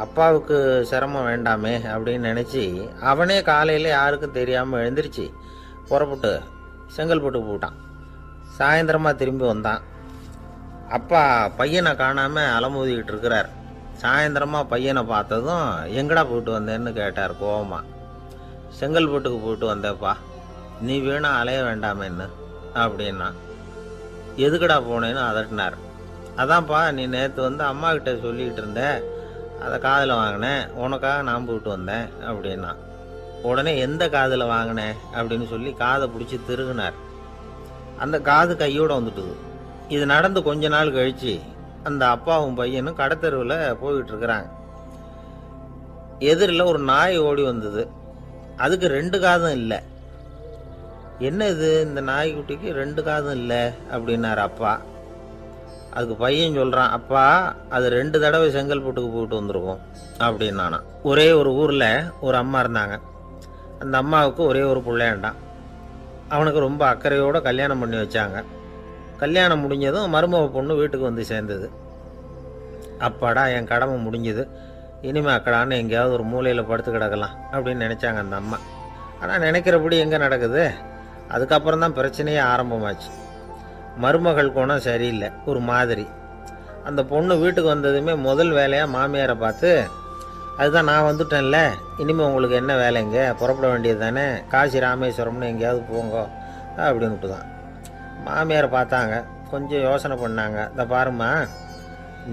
அப்பாவுக்கு சிரமம் வேண்டாமே அப்படின்னு நினச்சி அவனே காலையில் யாருக்கும் தெரியாமல் எழுந்திரிச்சு புறப்பட்டு செங்கல்பட்டுக்கு போட்டான். சாயந்தரமாக திரும்பி வந்தான். அப்பா பையனை காணாமல் அலமோதிக்கிட்டு இருக்கிறார். சாயந்தரமாக பையனை பார்த்ததும் எங்கடா போயிட்டு வந்தேன்னு கேட்டார் கோவமா. செங்கல்பட்டுக்கு போயிட்டு வந்தேப்பா, நீ வீணா அலைய வேண்டாமேன்னு அப்படின்னா. எதுக்கடா போனேன்னு அதட்டினார். அதான்ப்பா, நீ நேற்று அம்மா கிட்ட சொல்லிக்கிட்டு இருந்த, அதை காதில் வாங்கினேன், உனக்காக நான் போயிட்டு வந்தேன் அப்படின்னா. உடனே எந்த காதில் வாங்கினேன் அப்படின்னு சொல்லி காதை பிடிச்சி திருகுனார். அந்த காது கையோடு வந்துட்டுது. இது நடந்து கொஞ்ச நாள் கழித்து அந்த அப்பாவும் பையனும் கடத்தெருவில் போய்கிட்டு இருக்கிறாங்க. எதிரில் ஒரு நாய் ஓடி வந்தது. அதுக்கு 2 காதும் இல்லை. என்ன இது, இந்த நாய்க்குட்டிக்கு 2 காதும் இல்லை அப்படின்னார் அப்பா. அதுக்கு பையன் சொல்கிறான், அப்பா அது 2 தடவை செங்கல்பட்டுக்கு போயிட்டு வந்துருக்கும் அப்படின்னானா. ஒரே ஒரு ஊரில் ஒரு அம்மா இருந்தாங்க. அந்த அம்மாவுக்கு ஒரே ஒரு பிள்ளையாண்டான். அவனுக்கு ரொம்ப அக்கறையோடு கல்யாணம் பண்ணி வச்சாங்க. கல்யாணம் முடிஞ்சதும் மருமக பொண்ணு வீட்டுக்கு வந்து சேர்ந்தது. அப்பாடா, என் கடமை முடிஞ்சது, இனிமேல் அக்கடான்னு எங்கேயாவது ஒரு மூலையில் படுத்து கிடக்கலாம் அப்படின்னு நினச்சாங்க அந்த அம்மா. ஆனால் நினைக்கிறபடி எங்கே நடக்குது? அதுக்கப்புறம் தான் பிரச்சனையே ஆரம்பமாச்சு. மருமகள் குணம் சரியில்லை, ஒரு மாதிரி. அந்த பொண்ணு வீட்டுக்கு வந்ததுமே முதல் வேலையாக மாமியாரை பார்த்து, அதுதான் நான் வந்துட்டேன்ல, இனிமேல் உங்களுக்கு என்ன வேலைங்க, புறப்பட வேண்டியது தானே, காசி ராமேஸ்வரம்னு எங்கேயாவது போங்க அப்படின்ட்டு தான். மாமியாரை பார்த்தாங்க, கொஞ்சம் யோசனை பண்ணாங்க. இதை பாருமா,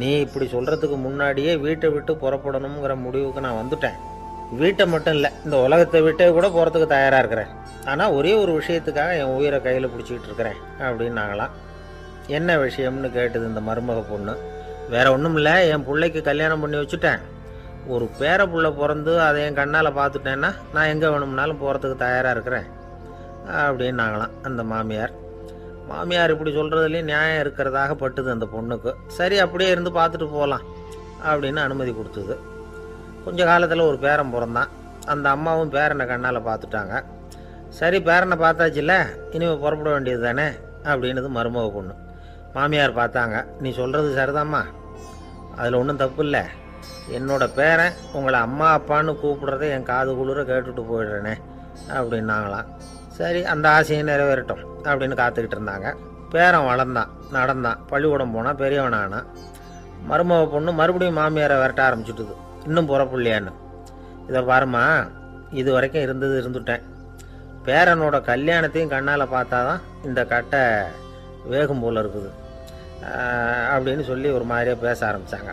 நீ இப்படி சொல்கிறதுக்கு முன்னாடியே வீட்டை விட்டு புறப்படணுங்கிற முடிவுக்கு நான் வந்துட்டேன். வீட்டை மட்டும் இல்லை, இந்த உலகத்தை விட்டே கூட போகிறதுக்கு தயாராக இருக்கிறேன். ஆனால் ஒரே ஒரு விஷயத்துக்காக என் உயிரை கையில் பிடிச்சிக்கிட்டு இருக்கிறேன் அப்படின்னாங்களாம். என்ன விஷயம்னு கேட்டது இந்த மருமக பொண்ணு. வேற ஒன்றும் இல்லை, என் பிள்ளைக்கு கல்யாணம் பண்ணி வச்சுட்டேன். ஒரு பேர பிள்ளை பிறந்து அதை என் கண்ணால் பார்த்துட்டேன்னா நான் எங்கே வேணும்னாலும் போகிறதுக்கு தயாராக இருக்கிறேன் அப்படின்னாங்களாம் அந்த மாமியார். மாமியார் இப்படி சொல்கிறதுலேயும் நியாயம் இருக்கிறதாக பட்டுது அந்த பொண்ணுக்கு. சரி, அப்படியே இருந்து பார்த்துட்டு போகலாம் அப்படின்னு அனுமதி கொடுத்தது. கொஞ்ச காலத்தில் ஒரு பேரன் பிறந்தான். அந்த அம்மாவும் பேரனை கண்ணால் பார்த்துட்டாங்க. சரி, பேரனை பார்த்தாச்சுல்ல, இனிமேல் புறப்பட வேண்டியது தானே அப்படின்னது மருமக பொண்ணு. மாமியார் பார்த்தாங்க, நீ சொல்கிறது சரிதாம்மா, அதில் ஒன்றும் தப்பு இல்லை. என்னோட பேரன் உங்களை அம்மா அப்பான்னு கூப்பிடுறத என் காது குளிர கேட்டுட்டு போயிடுறேனே அப்படின்னாங்களாம். சரி, அந்த ஆசையை நிறைவேறட்டும் அப்படின்னு காத்துக்கிட்டு இருந்தாங்க. பேரன் வளர்ந்தான், நடந்தான், பள்ளிக்கூடம் போனால் பெரியவனானா. மருமக பொண்ணு மறுபடியும் மாமியாரை விரட்ட ஆரம்பிச்சுட்டுது, இன்னும் புறப்புள்ளையான்னு. இதை பாருமா, இது வரைக்கும் இருந்துட்டேன். பேரனோட கல்யாணத்தையும் கண்ணால் பார்த்தா தான் இந்த கட்டை வேகும் போல் இருக்குது அப்படின்னு சொல்லி ஒரு மாதிரியாக பேச ஆரம்பித்தாங்க.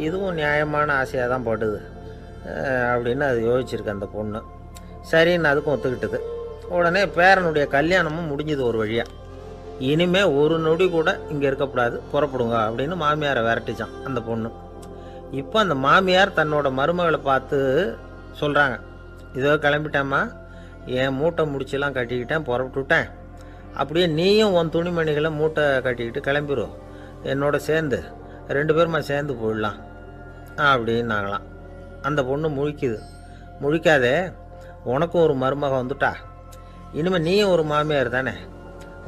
இதுவும் நியாயமான ஆசையாக தான் படுது அப்படின்னு அது யோசிச்சிருக்கு அந்த பொண்ணு. சரின்னு அதுக்கும் ஒத்துக்கிட்டது. உடனே பேரனுடைய கல்யாணமும் முடிஞ்சது ஒரு வழியாக. இனிமே ஒரு நொடி கூட இங்கே இருக்கக்கூடாது, புறப்படுங்க அப்படின்னு மாமியாரை விரட்டிச்சான் அந்த பொண்ணு. இப்போ அந்த மாமியார் தன்னோட மருமகளை பார்த்து சொல்கிறாங்க, இதோ கிளம்பிட்டேம்மா, என் மூட்டை முடிச்செல்லாம் கட்டிக்கிட்டேன், புறப்பட்டுவிட்டேன். அப்படியே நீயும் உன் துணிமணிகளை மூட்டை கட்டிக்கிட்டு கிளம்பிடும், என்னோட சேர்ந்து 2 பேருமா சேர்ந்து போயிடலாம் அப்படின்னாங்களாம். அந்த பொண்ணு முழிக்குது. முழிக்காதே, உனக்கும் ஒரு மருமக வந்துட்டா, இனிமேல் நீயும் ஒரு மாமியார் தானே,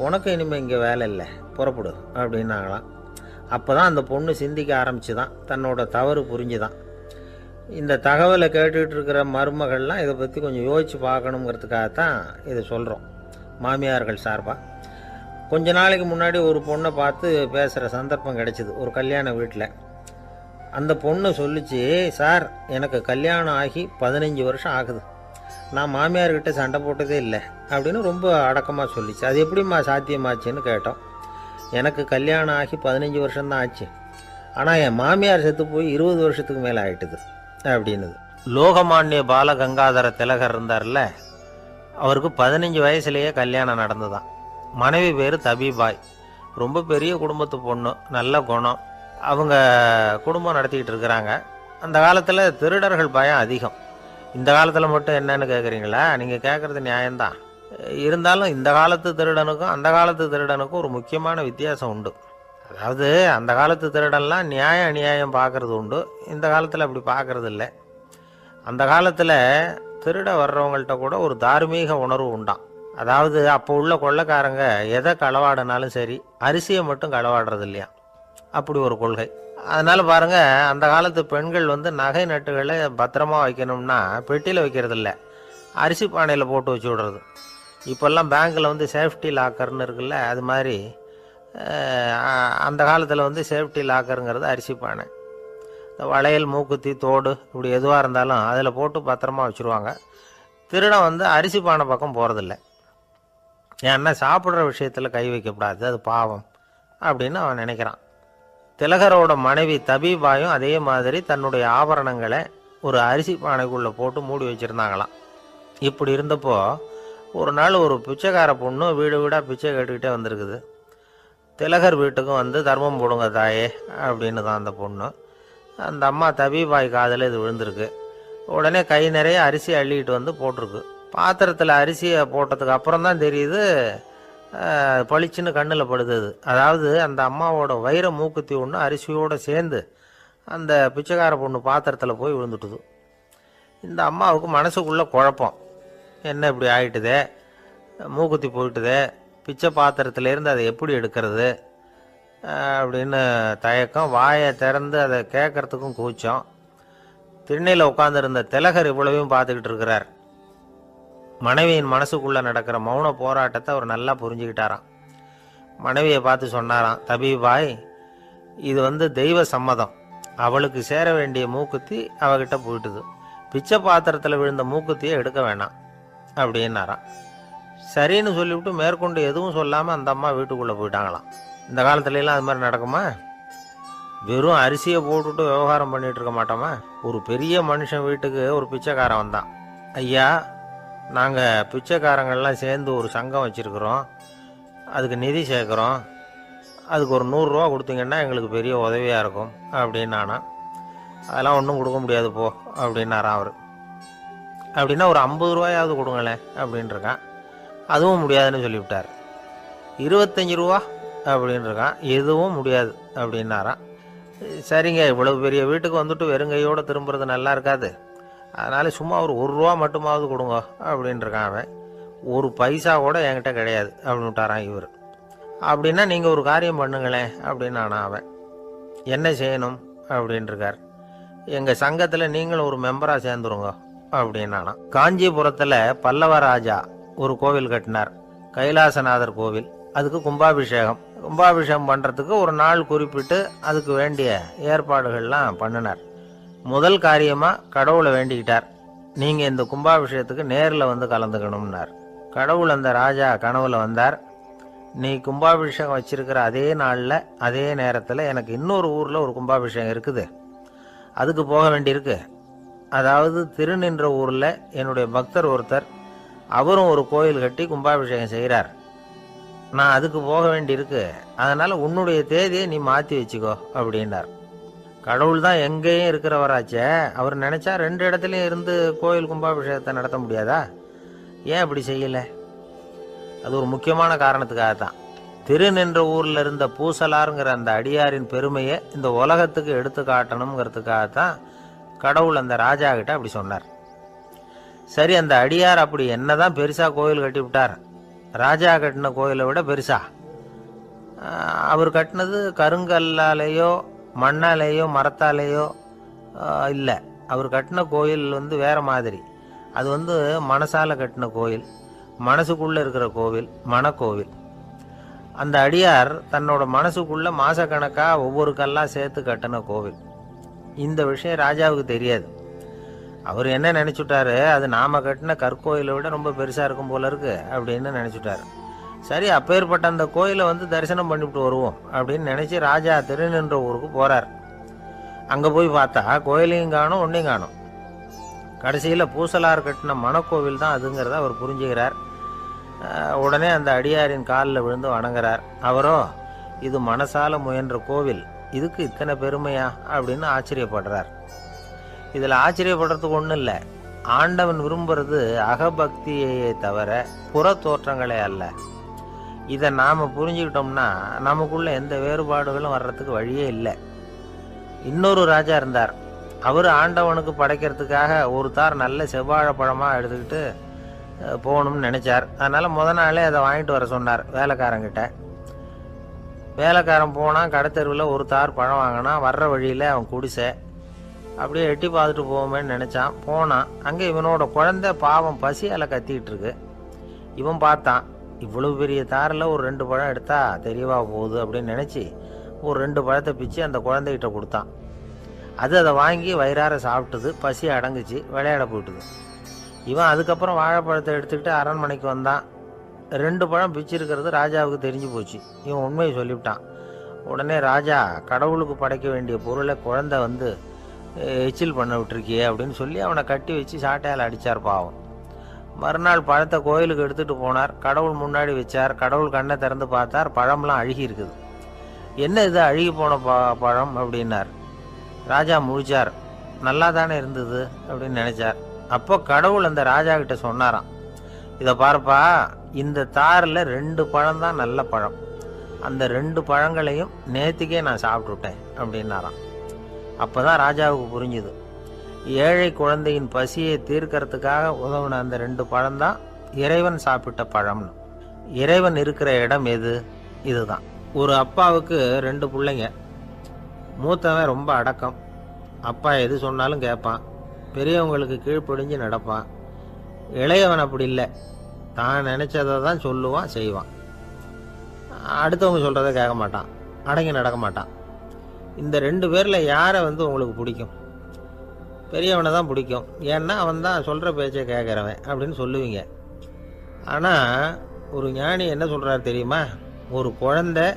உனக்கும் இனிமேல் இங்கே வேலை இல்லை, புறப்படு அப்படின்னாங்களாம். அப்போ தான் அந்த பொண்ணு சிந்திக்க ஆரம்பிச்சுதான், தன்னோட தவறு புரிஞ்சுதான். இந்த தகவலை கேட்டுக்கிட்டு இருக்கிற மருமகள்லாம் இதை பற்றி கொஞ்சம் யோசித்து பார்க்கணுங்கிறதுக்காகத்தான் இதை சொல்கிறோம் மாமியார்கள் சார்பாக. கொஞ்ச நாளைக்கு முன்னாடி ஒரு பொண்ணை பார்த்து பேசுகிற சந்தர்ப்பம் கிடைச்சிது ஒரு கல்யாண வீட்டில். அந்த பொண்ணு சொல்லிச்சு, சார் எனக்கு கல்யாணம் ஆகி 15 வருஷம் ஆகுது, நான் மாமியார்கிட்ட சண்டை போட்டதே இல்லை அப்படின்னு ரொம்ப அடக்கமாக சொல்லிச்சு. அது எப்படிம்மா சாத்தியமாச்சுன்னு கேட்டோம். எனக்கு கல்யாணம் ஆகி 15 வருஷம்தான் ஆச்சு, ஆனால் என் மாமியார் செத்து போய் 20 வருஷத்துக்கு மேலே ஆயிட்டுது அப்படின்னுது. லோகமானிய பாலகங்காதர திலகர் இருந்தார்ல, அவருக்கு 15 வயசுலேயே கல்யாணம் நடந்துதான். மனைவி பேர் தபிபாய். ரொம்ப பெரிய குடும்பத்து பொண்ணு, நல்ல குணம். அவங்க குடும்பம் நடத்திக்கிட்டு இருக்கிறாங்க. அந்த காலத்தில் திருடர்கள் பயம் அதிகம். இந்த காலத்தில் மட்டும் என்னன்னு கேட்குறீங்களா? நீங்கள் கேட்குறது நியாயம்தான். இருந்தாலும் இந்த காலத்து திருடனுக்கும் அந்த காலத்து திருடனுக்கும் ஒரு முக்கியமான வித்தியாசம் உண்டு. அதாவது அந்த காலத்து திருடன்லாம் நியாயம் அநியாயம் பார்க்கறது உண்டு, இந்த காலத்தில் அப்படி பார்க்கறது இல்லை. அந்த காலத்தில் திருட வர்றவங்கள்ட்ட கூட ஒரு தார்மீக உணர்வு உண்டாம். அதாவது அப்போ உள்ள கொள்ளைக்காரங்க எதை களவாடினாலும் சரி, அரிசியை மட்டும் களவாடுறது இல்லையா, அப்படி ஒரு கொள்கை. அதனால் பாருங்கள், அந்த காலத்து பெண்கள் நகை நட்டுகளை பத்திரமா வைக்கணும்னா பெட்டியில் வைக்கிறது இல்லை, அரிசி பானையில் போட்டு வச்சு விடுறது. இப்போல்லாம் பேங்க்கில் சேஃப்டி லாக்கர்னு இருக்குல்ல, அது மாதிரி அந்த காலத்தில் சேஃப்டி லாக்கருங்கிறது அரிசி பானை. வளையல், மூக்குத்தி, தோடு இப்படி எதுவாக இருந்தாலும் அதில் போட்டு பத்திரமா வச்சுருவாங்க. திருடன் அரிசி பானை பக்கம் போகிறதில்ல. ஏன்னா சாப்பிட்ற விஷயத்தில் கை வைக்கக்கூடாது, அது பாவம் அப்படின்னு அவன் நினைக்கிறான். திலகரோட மனைவி தபீபாயும் அதே மாதிரி தன்னுடைய ஆபரணங்களை ஒரு அரிசி பானைக்குள்ளே போட்டு மூடி வச்சுருந்தாங்களாம். இப்படி இருந்தப்போ ஒரு நாள் ஒரு பிச்சைக்கார பொண்ணு வீடு வீடாக பிச்சை கேட்டுக்கிட்டே வந்திருக்குது. திலகர் வீட்டுக்கும் தர்மம் போடுங்க தாயே அப்படின்னு தான் அந்த பொண்ணு. அந்த அம்மா தபீபாய் காதில் இது விழுந்திருக்கு. உடனே கை நிறைய அரிசி அள்ளிக்கிட்டு போட்டிருக்கு. பாத்திரத்தில் அரிசியை போட்டதுக்கு அப்புறம் தான் தெரியுது, பளிச்சுன்னு கண்ணில் படுது. அதாவது அந்த அம்மாவோட வைர மூக்குத்தி ஒன்று அரிசியோடு சேர்ந்து அந்த பிச்சைக்கார பொண்ணு பாத்திரத்தில் போய் விழுந்துட்டுது. இந்த அம்மாவுக்கு மனசுக்குள்ளே குழப்பம், என்ன இப்படி ஆகிட்டுதே, மூக்குத்தி போயிட்டுதே, பிச்சை பாத்திரத்துலேருந்து அதை எப்படி எடுக்கிறது அப்படின்னு தயக்கம். வாயை திறந்து அதை கேட்கறதுக்கும் கூச்சம். திண்ணையில் உட்காந்துருந்த திலகர் இவ்வளவையும் பார்த்துக்கிட்டு இருக்கிறார். மனைவியின் மனசுக்குள்ளே நடக்கிற மௌன போராட்டத்தை அவர் நல்லா புரிஞ்சுக்கிட்டாராம். மனைவியை பார்த்து சொன்னாராம், தபீபாய், இது தெய்வ சம்மதம், அவளுக்கு சேர வேண்டிய மூக்குத்தி அவகிட்ட போயிட்டுது, பிச்சை பாத்திரத்தில் விழுந்த மூக்குத்தியை எடுக்க வேணாம் அப்படின்னாராம். சரின்னு சொல்லிவிட்டு மேற்கொண்டு எதுவும் சொல்லாமல் அந்த அம்மா வீட்டுக்குள்ளே போயிட்டாங்களாம். இந்த காலத்துலலாம் அது மாதிரி நடக்குமா? வெறும் அரிசியை போட்டுட்டு விவகாரம் பண்ணிகிட்டு இருக்க மாட்டோமா? ஒரு பெரிய மனுஷன் வீட்டுக்கு ஒரு பிச்சைக்காரன் வந்தான். ஐயா, நாங்கள் பிச்சைக்காரங்கள்லாம் சேர்ந்து ஒரு சங்கம் வச்சுருக்குறோம், அதுக்கு நிதி சேர்க்குறோம், அதுக்கு ஒரு 100 ரூபா கொடுத்தீங்கன்னா எங்களுக்கு பெரிய உதவியாக இருக்கும் அப்படின்னானா. அதெல்லாம் ஒன்றும் கொடுக்க முடியாது போ அப்படின்னாரான் அவர். அப்படின்னா ஒரு 50 ரூபாயாவது கொடுங்களேன் அப்படின்ட்டுருக்கான். அதுவும் முடியாதுன்னு சொல்லிவிட்டார். 25 ரூபா அப்படின்ட்டுருக்கான். எதுவும் முடியாது அப்படின்னாரான். சரிங்க, இவ்வளவு பெரிய வீட்டுக்கு வெறுங்கையோடு திரும்புறது நல்லா இருக்காது, அதனால் சும்மா ஒரு 1 ரூபா மட்டுமாவது கொடுங்க அப்படின்ட்டுருக்கான் அவன். ஒரு பைசா கூட என்கிட்ட கிடையாது அப்படின்னு விட்டாரான் இவர். அப்படின்னா நீங்கள் ஒரு காரியம் பண்ணுங்களேன் அப்படின்னானா அவன். என்ன செய்யணும் அப்படின்ட்டுருக்கார். எங்கள் சங்கத்தில் நீங்களும் ஒரு மெம்பராக சேர்ந்துருங்க அப்படின்னானா. காஞ்சிபுரத்தில் பல்லவ ராஜா ஒரு கோவில் கட்டினார், கைலாசநாதர் கோவில். அதுக்கு கும்பாபிஷேகம் பண்ணுறதுக்கு ஒரு நாள் குறிப்பிட்டு அதுக்கு வேண்டிய ஏற்பாடுகள்லாம் பண்ணினார். முதல் காரியமாக கடவுளை வேண்டிக்கிட்டார், நீங்கள் இந்த கும்பாபிஷேகத்துக்கு நேரில் கலந்துக்கணும்னார். கடவுள் அந்த ராஜா கனவுல வந்தார். நீ கும்பாபிஷேகம் வச்சிருக்கிற அதே நாளில் அதே நேரத்தில் எனக்கு இன்னொரு ஊரில் ஒரு கும்பாபிஷேகம் இருக்குது, அதுக்கு போக வேண்டியிருக்கு. அதாவது திருநின்ற ஊரில் என்னுடைய பக்தர் ஒருத்தர், அவரும் ஒரு கோயில் கட்டி கும்பாபிஷேகம் செய்கிறார், நான் அதுக்கு போக வேண்டியிருக்கு, அதனால் உன்னுடைய தேதியை நீ மாற்றி வச்சுக்கோ அப்படின்னார். கடவுள் தான் எங்கேயும் இருக்கிறவராச்சே, அவர் நினச்சா 2 இடத்துலையும் இருந்து கோயில் கும்பாபிஷேகத்தை நடத்த முடியாதா? ஏன் அப்படி செய்யலை? அது ஒரு முக்கியமான காரணத்துக்காகத்தான். திருநின்ற ஊரில் இருந்த பூசலாருங்கிற அந்த அடியாரின் பெருமையை இந்த உலகத்துக்கு எடுத்து காட்டணுங்கிறதுக்காகத்தான் கடவுள் அந்த ராஜா கிட்ட அப்படி சொன்னார். சரி, அந்த அடியார் அப்படி என்னதான் பெருசாக கோயில் கட்டி விட்டார்? ராஜா கட்டின கோயிலை விட பெருசா? அவர் கட்டினது கருங்கல்லாலேயோ மண்ணாலேயோ மரத்தாலேயோ இல்லை. அவர் கட்டின கோயில் வேறு மாதிரி. அது மனசால கட்டின கோயில், மனசுக்குள்ளே இருக்கிற கோவில், மனக்கோவில். அந்த அடியார் தன்னோட மனசுக்குள்ளே மாசக்கணக்காக ஒவ்வொரு கல்லாக சேர்த்து கட்டின கோவில். இந்த விஷயம் ராஜாவுக்கு தெரியாது. அவர் என்ன நினச்சுட்டாரு, அது நாம் கட்டின கற்கோயிலை விட ரொம்ப பெருசாக இருக்கும் போல இருக்கு அப்படின்னு நினச்சிட்டாரு. சரி, அப்பேற்பட்ட அந்த கோயிலை தரிசனம் பண்ணிவிட்டு வருவோம் அப்படின்னு நினச்சி ராஜா திருநின்ற ஊருக்கு போகிறார். அங்கே போய் பார்த்தா கோயிலையும் காணும், ஒன்றையும் காணும். கடைசியில் பூசலார் கட்டின மணக்கோவில் தான் அதுங்கிறத அவர் புரிஞ்சுக்கிறார். உடனே அந்த அடியாரின் காலில் விழுந்து வணங்குறார். அவரோ, இது மனசால முயன்ற கோவில், இதுக்கு இத்தனை பெருமையா அப்படின்னு ஆச்சரியப்படுறார். இதில் ஆச்சரியப்படுறதுக்கு ஒன்றும் இல்லை. ஆண்டவன் விரும்புறது அகபக்தியையே தவிர புற தோற்றங்களே அல்ல. இதை நாம் புரிஞ்சுக்கிட்டோம்னா நமக்குள்ள எந்த வேறுபாடுகளும் வர்றதுக்கு வழியே இல்லை. இன்னொரு ராஜா இருந்தார். அவர் ஆண்டவனுக்கு படைக்கிறதுக்காக ஒரு தார் நல்ல செவ்வாழைப்பழமாக எடுத்துக்கிட்டு போகணும்னு நினச்சார். அதனால் முத நாளே அதை வாங்கிட்டு வர சொன்னார் வேலைக்காரங்கிட்ட. வேலைக்காரன் போனால் கடைத்தெருவில் ஒரு தார் பழம் வாங்கினான். வர்ற வழியில் அவன் குடிசை. அப்படியே எட்டி பார்த்துட்டு போவோமேன்னு நினச்சான். போனான். அங்கே இவனோட குழந்தை பாவம் பசியால் கத்திக்கிட்டு இருக்கு. இவன் பார்த்தான், இவ்வளவு பெரிய தாரில் ஒரு 2 பழம் எடுத்தா தெரியவா போகுது அப்படின்னு நினச்சி ஒரு 2 பழத்தை பிச்சு அந்த குழந்தைகிட்ட கொடுத்தான். அது அதை வாங்கி வயிறார சாப்பிட்டுது. பசி அடங்குச்சு. விளையாட போயிட்டுது. இவன் அதுக்கப்புறம் வாழைப்பழத்தை எடுத்துக்கிட்டு அரண்மனைக்கு வந்தான். 2 பழம் பிச்சிருக்கிறது ராஜாவுக்கு தெரிஞ்சு போச்சு. இவன் உண்மையை சொல்லிவிட்டான். உடனே ராஜா, கடவுளுக்கு படைக்க வேண்டிய பொருளை குழந்தை வந்து எச்சில் பண்ண விட்டுருக்கியே அப்படின்னு சொல்லி அவனை கட்டி வச்சு சாட்டையால் அடித்தார் பாவம். மறுநாள் பழத்தை கோயிலுக்கு எடுத்துகிட்டு போனார். கடவுள் முன்னாடி வச்சார். கடவுள் கண்ணை திறந்து பார்த்தார். பழம்லாம் அழுகி இருக்குது. என்ன இது அழுகி போன பழம் அப்படின்னார். ராஜா முழிச்சார். நல்லா தானே இருந்தது அப்படின்னு நினைச்சார். அப்போ கடவுள் அந்த ராஜா கிட்ட சொன்னாராம், இதை பாருப்பா, இந்த தாரில் 2 பழம் தான் நல்ல பழம். அந்த 2 பழங்களையும் நேற்றுக்கே நான் சாப்பிட்டுட்டேன் அப்படின்னாராம். அப்போதான் ராஜாவுக்கு புரிஞ்சுது, ஏழை குழந்தையின் பசியை தீர்க்கறதுக்காக உதவுன அந்த 2 பழம்தான் இறைவன் சாப்பிட்ட பழம்னு. இறைவன் இருக்கிற இடம் எது? இதுதான். ஒரு அப்பாவுக்கு 2 பிள்ளைங்க. மூத்தவன் ரொம்ப அடக்கம். அப்பா எது சொன்னாலும் கேட்பான். பெரியவங்களுக்கு கீழ்ப்படிஞ்சு நடப்பான். இளையவன் அப்படி இல்லை. தான் நினைச்சதை தான் சொல்லுவான், செய்வான். அடுத்தவங்க சொல்கிறத கேட்க மாட்டான். அடங்கி நடக்க மாட்டான். இந்த 2 பேரில் யாரை வந்து உங்களுக்கு பிடிக்கும்? பெரியவனை தான் பிடிக்கும். ஏன்னா அவன் தான் சொல்கிற பேச்சை கேட்குறவன் அப்படின்னு சொல்லுவீங்க. ஆனால் ஒரு ஞானி என்ன சொல்கிறார் தெரியுமா? ஒரு குழந்தை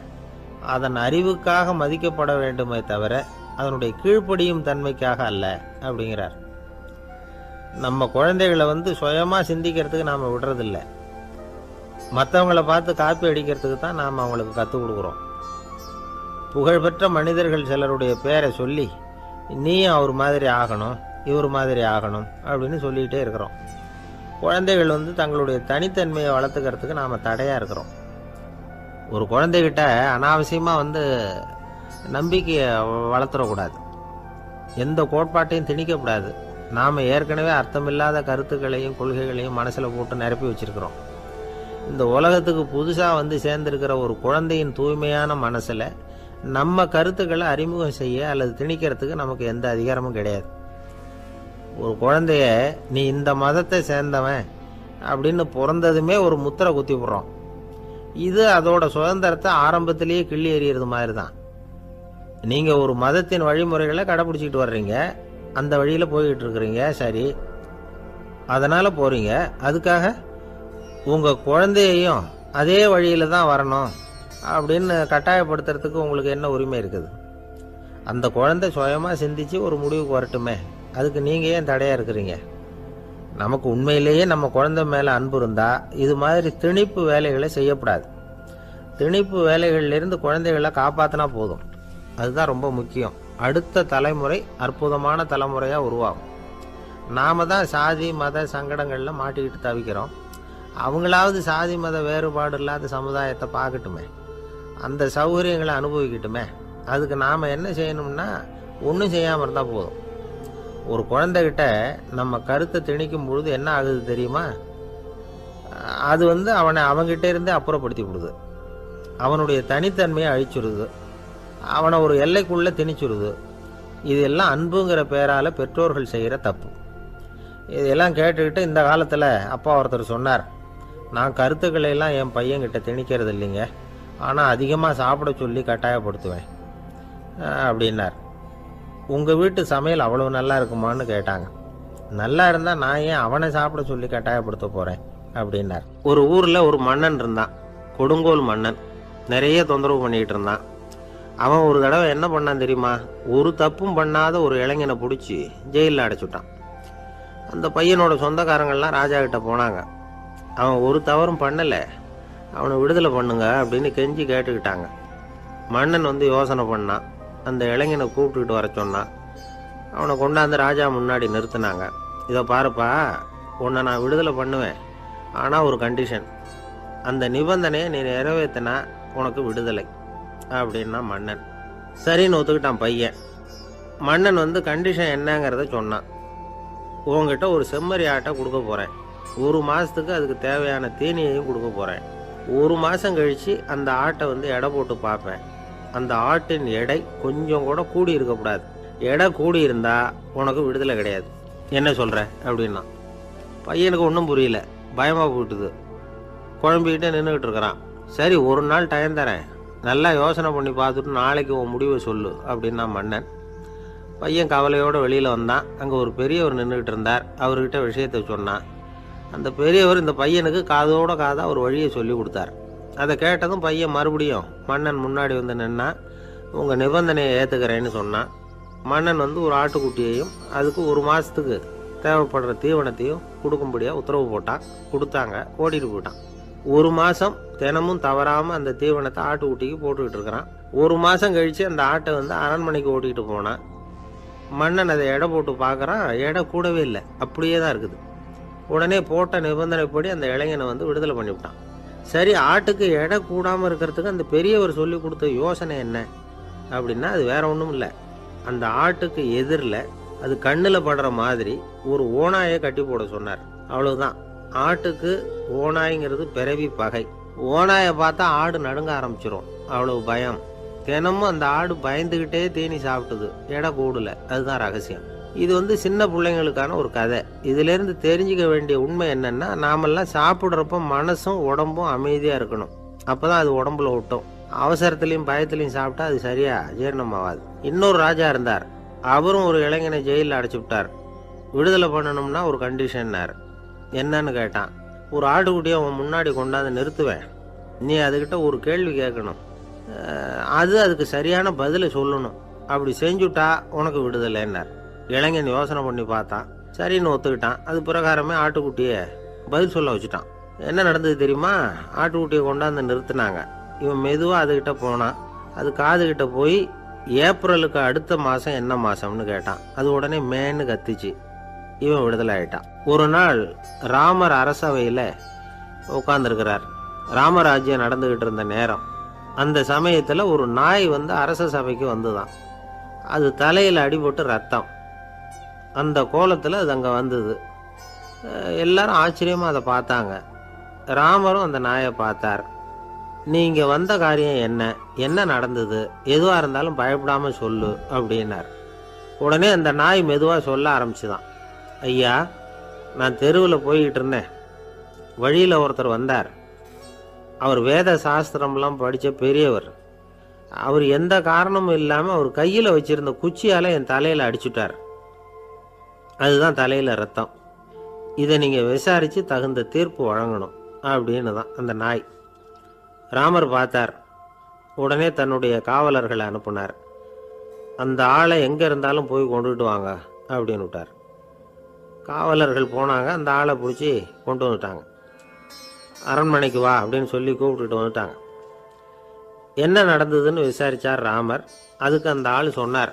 அதன் அறிவுக்காக மதிக்கப்பட வேண்டுமே தவிர அதனுடைய கீழ்ப்படியும் தன்மைக்காக அல்ல அப்படிங்கிறார். நம்ம குழந்தைகளை வந்து சுயமாக சிந்திக்கிறதுக்கு நாம் விடுறதில்லை. மற்றவங்கள பார்த்து காப்பி அடிக்கிறதுக்கு தான் நாம் அவங்களுக்கு கற்றுக் கொடுக்குறோம். புகழ்பெற்ற மனிதர்கள் சிலருடைய பேரை சொல்லி நீயும் அவர் மாதிரி ஆகணும், இவர் மாதிரி ஆகணும் அப்படின்னு சொல்லிகிட்டே இருக்கிறோம். குழந்தைகள் வந்து தங்களுடைய தனித்தன்மையை வளர்த்துக்கிறதுக்கு நாம் தடையாக இருக்கிறோம். ஒரு குழந்தைகிட்ட அனாவசியமாக வந்து நம்பிக்கையை வளர்த்துடக்கூடாது. எந்த கோட்பாட்டையும் திணிக்கக்கூடாது. நாம் ஏற்கனவே அர்த்தமில்லாத கருத்துக்களையும் கொள்கைகளையும் மனசில் போட்டு நிரப்பி வச்சுருக்கிறோம். இந்த உலகத்துக்கு புதுசாக வந்து சேர்ந்திருக்கிற ஒரு குழந்தையின் தூய்மையான மனசில் நம்ம கருத்துக்களை அறிமுகம் செய்ய அல்லது திணிக்கிறதுக்கு நமக்கு எந்த அதிகாரமும் கிடையாது. ஒரு குழந்தைய நீ இந்த மதத்தை சேர்ந்தவன் அப்படின்னு பிறந்ததுமே ஒரு முத்திரை குத்தி விடுறோம். இது அதோட சுதந்திரத்தை ஆரம்பத்திலேயே கிள்ளி எறிகிறது மாதிரி தான். நீங்கள் ஒரு மதத்தின் வழிமுறைகளை கடைப்பிடிச்சிக்கிட்டு வர்றீங்க, அந்த வழியில் போய்கிட்டு இருக்கிறீங்க, சரி, அதனால் போகிறீங்க. அதுக்காக உங்கள் குழந்தையையும் அதே வழியில் தான் வரணும் அப்படின்னு கட்டாயப்படுத்துறதுக்கு உங்களுக்கு என்ன உரிமை இருக்குது? அந்த குழந்தை சுயமாக சிந்திச்சு ஒரு முடிவுக்கு வரட்டுமே, அதுக்கு நீங்கள் ஏன் தடையாக இருக்கிறீங்க? நமக்கு உண்மையிலேயே நம்ம குழந்தை மேலே அன்பு இருந்தால் இது மாதிரி திணிப்பு வேலைகளை செய்யக்கூடாது. திணிப்பு வேலைகளிலிருந்து குழந்தைகளை காப்பாற்றினா போதும். அதுதான் ரொம்ப முக்கியம். அடுத்த தலைமுறை அற்புதமான தலைமுறையாக உருவாகும். நாம் தான் சாதி மத சங்கடங்களில் மாட்டிக்கிட்டு தவிக்கிறோம். அவங்களாவது சாதி மத வேறுபாடு இல்லாத சமுதாயத்தை பார்க்கட்டுமே, அந்த சௌகரியங்களை அனுபவிக்கட்டுமே. அதுக்கு நாம் என்ன செய்யணும்னா ஒன்றும் செய்யாமல் இருந்தால் போதும். ஒரு குழந்தைகிட்ட நம்ம கருத்தை திணிக்கும் பொழுது என்ன ஆகுது தெரியுமா? அது வந்து அவனை அவங்ககிட்ட இருந்தே அப்புறப்படுத்தி விடுது. அவனுடைய தனித்தன்மையை அழிச்சுடுது. அவனை ஒரு எல்லைக்குள்ளே திணிச்சுடுது. இதெல்லாம் அன்புங்கிற பேரால் பெற்றோர்கள் செய்கிற தப்பு. இதெல்லாம் கேட்டுக்கிட்டு இந்த காலத்தில் அப்பா ஒருத்தர் சொன்னார், நான் கருத்துக்களை எல்லாம் என் பையன்கிட்ட திணிக்கிறது இல்லைங்க, ஆனால் அதிகமாக சாப்பிட சொல்லி கட்டாயப்படுத்துவேன் அப்படின்னார். உங்கள் வீட்டு சமையல் அவ்வளோ நல்லா இருக்குமான்னு கேட்டாங்க. நல்லா இருந்தால் நான் ஏன் அவனை சாப்பிட சொல்லி கட்டாயப்படுத்த போகிறேன் அப்படின்னார். ஒரு ஊரில் ஒரு மன்னன் இருந்தான், கொடுங்கோல் மன்னன். நிறைய தொந்தரவு பண்ணிக்கிட்டு இருந்தான். அவன் ஒரு தடவை என்ன பண்ணான் தெரியுமா? ஒரு தப்பும் பண்ணாத ஒரு இளைஞனை பிடிச்சி ஜெயிலில் அடைச்சுட்டான். அந்த பையனோட சொந்தக்காரங்கள்லாம் ராஜா கிட்ட போனாங்க. அவன் ஒரு தவறும் பண்ணலை, அவனை விடுதலை பண்ணுங்க அப்படின்னு கெஞ்சி கேட்டுக்கிட்டாங்க. மன்னன் வந்து யோசனை பண்ணான். அந்த இளைஞனை கூப்பிட்டுக்கிட்டு வர சொன்னான். அவனை கொண்டாந்து ராஜா முன்னாடி நிறுத்தினாங்க. இதை பாருப்பா, உன்னை நான் விடுதலை பண்ணுவேன், ஆனால் ஒரு கண்டிஷன். அந்த நிபந்தனையை நீ நிறைவேற்றினா உனக்கு விடுதலை அப்படின்னா மன்னன். சரின்னு ஒத்துக்கிட்டான் பையன். மன்னன் வந்து கண்டிஷன் என்னங்கிறத சொன்னான். உங்ககிட்ட ஒரு செம்மறி ஆட்டை கொடுக்க போகிறேன். 1 மாதத்துக்கு அதுக்கு தேவையான தீனியையும் கொடுக்க போகிறேன். 1 மாதம் கழித்து அந்த ஆட்டை வந்து எடை போட்டு பார்ப்பேன். அந்த ஆட்டின் எடை கொஞ்சம் கூட கூடி இருக்கக்கூடாது. எடை கூடி இருந்தால் உனக்கு விடுதலை கிடையாது. என்ன சொல்கிற அப்படின்னா. பையனுக்கு ஒன்றும் புரியல, பயமாக போயிட்டுது. குழம்பிக்கிட்டே நின்றுக்கிட்டு இருக்கிறான். சரி, 1 நாள் டைம் தரேன், நல்லா யோசனை பண்ணி பார்த்துட்டு நாளைக்கு உன் முடிவை சொல்லு அப்படின்னா மன்னன். பையன் கவலையோடு வெளியில் வந்தான். அங்கே ஒரு பெரியவர் நின்றுக்கிட்டு இருந்தார். அவர்கிட்ட விஷயத்தை சொன்னான். அந்த பெரியவர் இந்த பையனுக்கு காதோட காதாக ஒரு வழியை சொல்லி கொடுத்தார். அதை கேட்டதும் பையன் மறுபடியும் மன்னன் முன்னாடி வந்து நின்னா, உங்கள் நிபந்தனையை ஏற்றுக்கிறேன்னு சொன்னான். மன்னன் வந்து ஒரு ஆட்டுக்குட்டியையும் அதுக்கு 1 மாதத்துக்கு தேவைப்படுற தீவனத்தையும் கொடுக்கும்படியாக உத்தரவு போட்டான். கொடுத்தாங்க. ஓடிட்டு போயிட்டான். 1 மாதம் தினமும் தவறாமல் அந்த தீவனத்தை ஆட்டுக்குட்டிக்கு போட்டுக்கிட்டு இருக்கிறான். 1 மாதம் கழித்து அந்த ஆட்டை வந்து அரண்மனைக்கு ஓட்டிகிட்டு போனான். மன்னன் அதை எடை போட்டு பார்க்குறான். எடை கூடவே இல்லை, அப்படியே தான் இருக்குது. உடனே போட்ட நிபந்தனைப்படி அந்த இளைஞனை வந்து விடுதலை பண்ணிவிட்டான். சரி, ஆட்டுக்கு எடை கூடாமல் இருக்கிறதுக்கு அந்த பெரியவர் சொல்லி கொடுத்த யோசனை என்ன அப்படின்னா, அது வேற ஒன்றும் இல்லை. அந்த ஆட்டுக்கு எதிரில் அது கண்ணில் படுற மாதிரி ஒரு ஓநாயை கட்டி போட சொன்னார். அவ்வளவுதான். ஆட்டுக்கு ஓநாய்ங்கிறது பிறவி பகை. ஓநாயை பார்த்தா ஆடு நடுங்க ஆரம்பிச்சிரும், அவ்வளவு பயம். தினமும் அந்த ஆடு பயந்துக்கிட்டே தீனி சாப்பிட்டுது, எடை கூடல. அதுதான் ரகசியம். இது வந்து சின்ன பிள்ளைங்களுக்கான ஒரு கதை. இதிலேருந்து தெரிஞ்சுக்க வேண்டிய உண்மை என்னன்னா, நாமெல்லாம் சாப்பிட்றப்ப மனசும் உடம்பும் அமைதியாக இருக்கணும். அப்போ தான் அது உடம்புல விட்டும். அவசரத்துலையும் பயத்துலையும் சாப்பிட்டா அது சரியா ஜீரணமாகாது. இன்னொரு ராஜா இருந்தார். அவரும் ஒரு இளைஞனை ஜெயிலில் அடைச்சி விட்டார். விடுதலை பண்ணணும்னா ஒரு கண்டிஷன்னார். என்னன்னு கேட்டான். ஒரு ஆட்டுக்குட்டியை அவன் முன்னாடி கொண்டாந்து நிறுத்துவேன், நீ அதுக்கிட்ட ஒரு கேள்வி கேட்கணும், அதுக்கு சரியான பதிலை சொல்லணும். அப்படி செஞ்சுட்டா உனக்கு விடுதலைன்னார். இளைஞன் யோசனை பண்ணி பார்த்தான். சரின்னு ஒத்துக்கிட்டான். அது பிரகாரமே ஆட்டுக்குட்டியை பதில் சொல்ல வச்சுட்டான். என்ன நடந்தது தெரியுமா? ஆட்டுக்குட்டியை கொண்டாந்து நிறுத்தினாங்க. இவன் மெதுவாக அதுக்கிட்ட போனான். அது காதுகிட்ட போய் ஏப்ரலுக்கு அடுத்த மாதம் என்ன மாதம்னு கேட்டான். அது உடனே மேன்னு கத்திச்சு. இவன் விடுதலை ஆயிட்டான். ஒரு நாள் ராமர் அரசவையில் உட்கார்ந்துருக்கிறார். ராமராஜ்யம் நடந்துக்கிட்டு இருந்த நேரம். அந்த சமயத்தில் ஒரு நாய் வந்து அரச சபைக்கு வந்துதான். அது தலையில் அடிபட்டு ரத்தம். அந்த கோலத்தில் அது அங்கே வந்தது. எல்லாரும் ஆச்சரியமாக அதை பார்த்தாங்க. ராமரும் அந்த நாயை பார்த்தார். நீங்கள் வந்த காரியம் என்ன, என்ன நடந்தது, எதுவாக இருந்தாலும் பயப்படாமல் சொல்லு அப்படின்னார். உடனே அந்த நாய் மெதுவாக சொல்ல ஆரம்பிச்சுதான். ஐயா, நான் தெருவில் போய்கிட்டு இருந்தேன். வழியில் ஒருத்தர் வந்தார். அவர் வேத சாஸ்திரம்லாம் படித்த பெரியவர். அவர் எந்த காரணமும் இல்லாமல் அவர் கையில் வச்சிருந்த குச்சியால் என் தலையில் அடிச்சுட்டார். அதுதான் தலையில் ரத்தம். இதை நீங்கள் விசாரித்து தகுந்த தீர்ப்பு வழங்கணும் அப்படின்னு தான் அந்த நாய். ராமர் பார்த்தார். உடனே தன்னுடைய காவலர்களை அனுப்புனார். அந்த ஆளை எங்கே இருந்தாலும் போய் கொண்டுகிட்டு வாங்க அப்படின்னு விட்டார். காவலர்கள் போனாங்க. அந்த ஆளை பிடிச்சி கொண்டு வந்துட்டாங்க. அரண்மனைக்கு வா அப்படின்னு சொல்லி கூப்பிட்டுட்டு வந்துட்டாங்க. என்ன நடந்ததுன்னு விசாரித்தார் ராமர். அதுக்கு அந்த ஆள் சொன்னார்,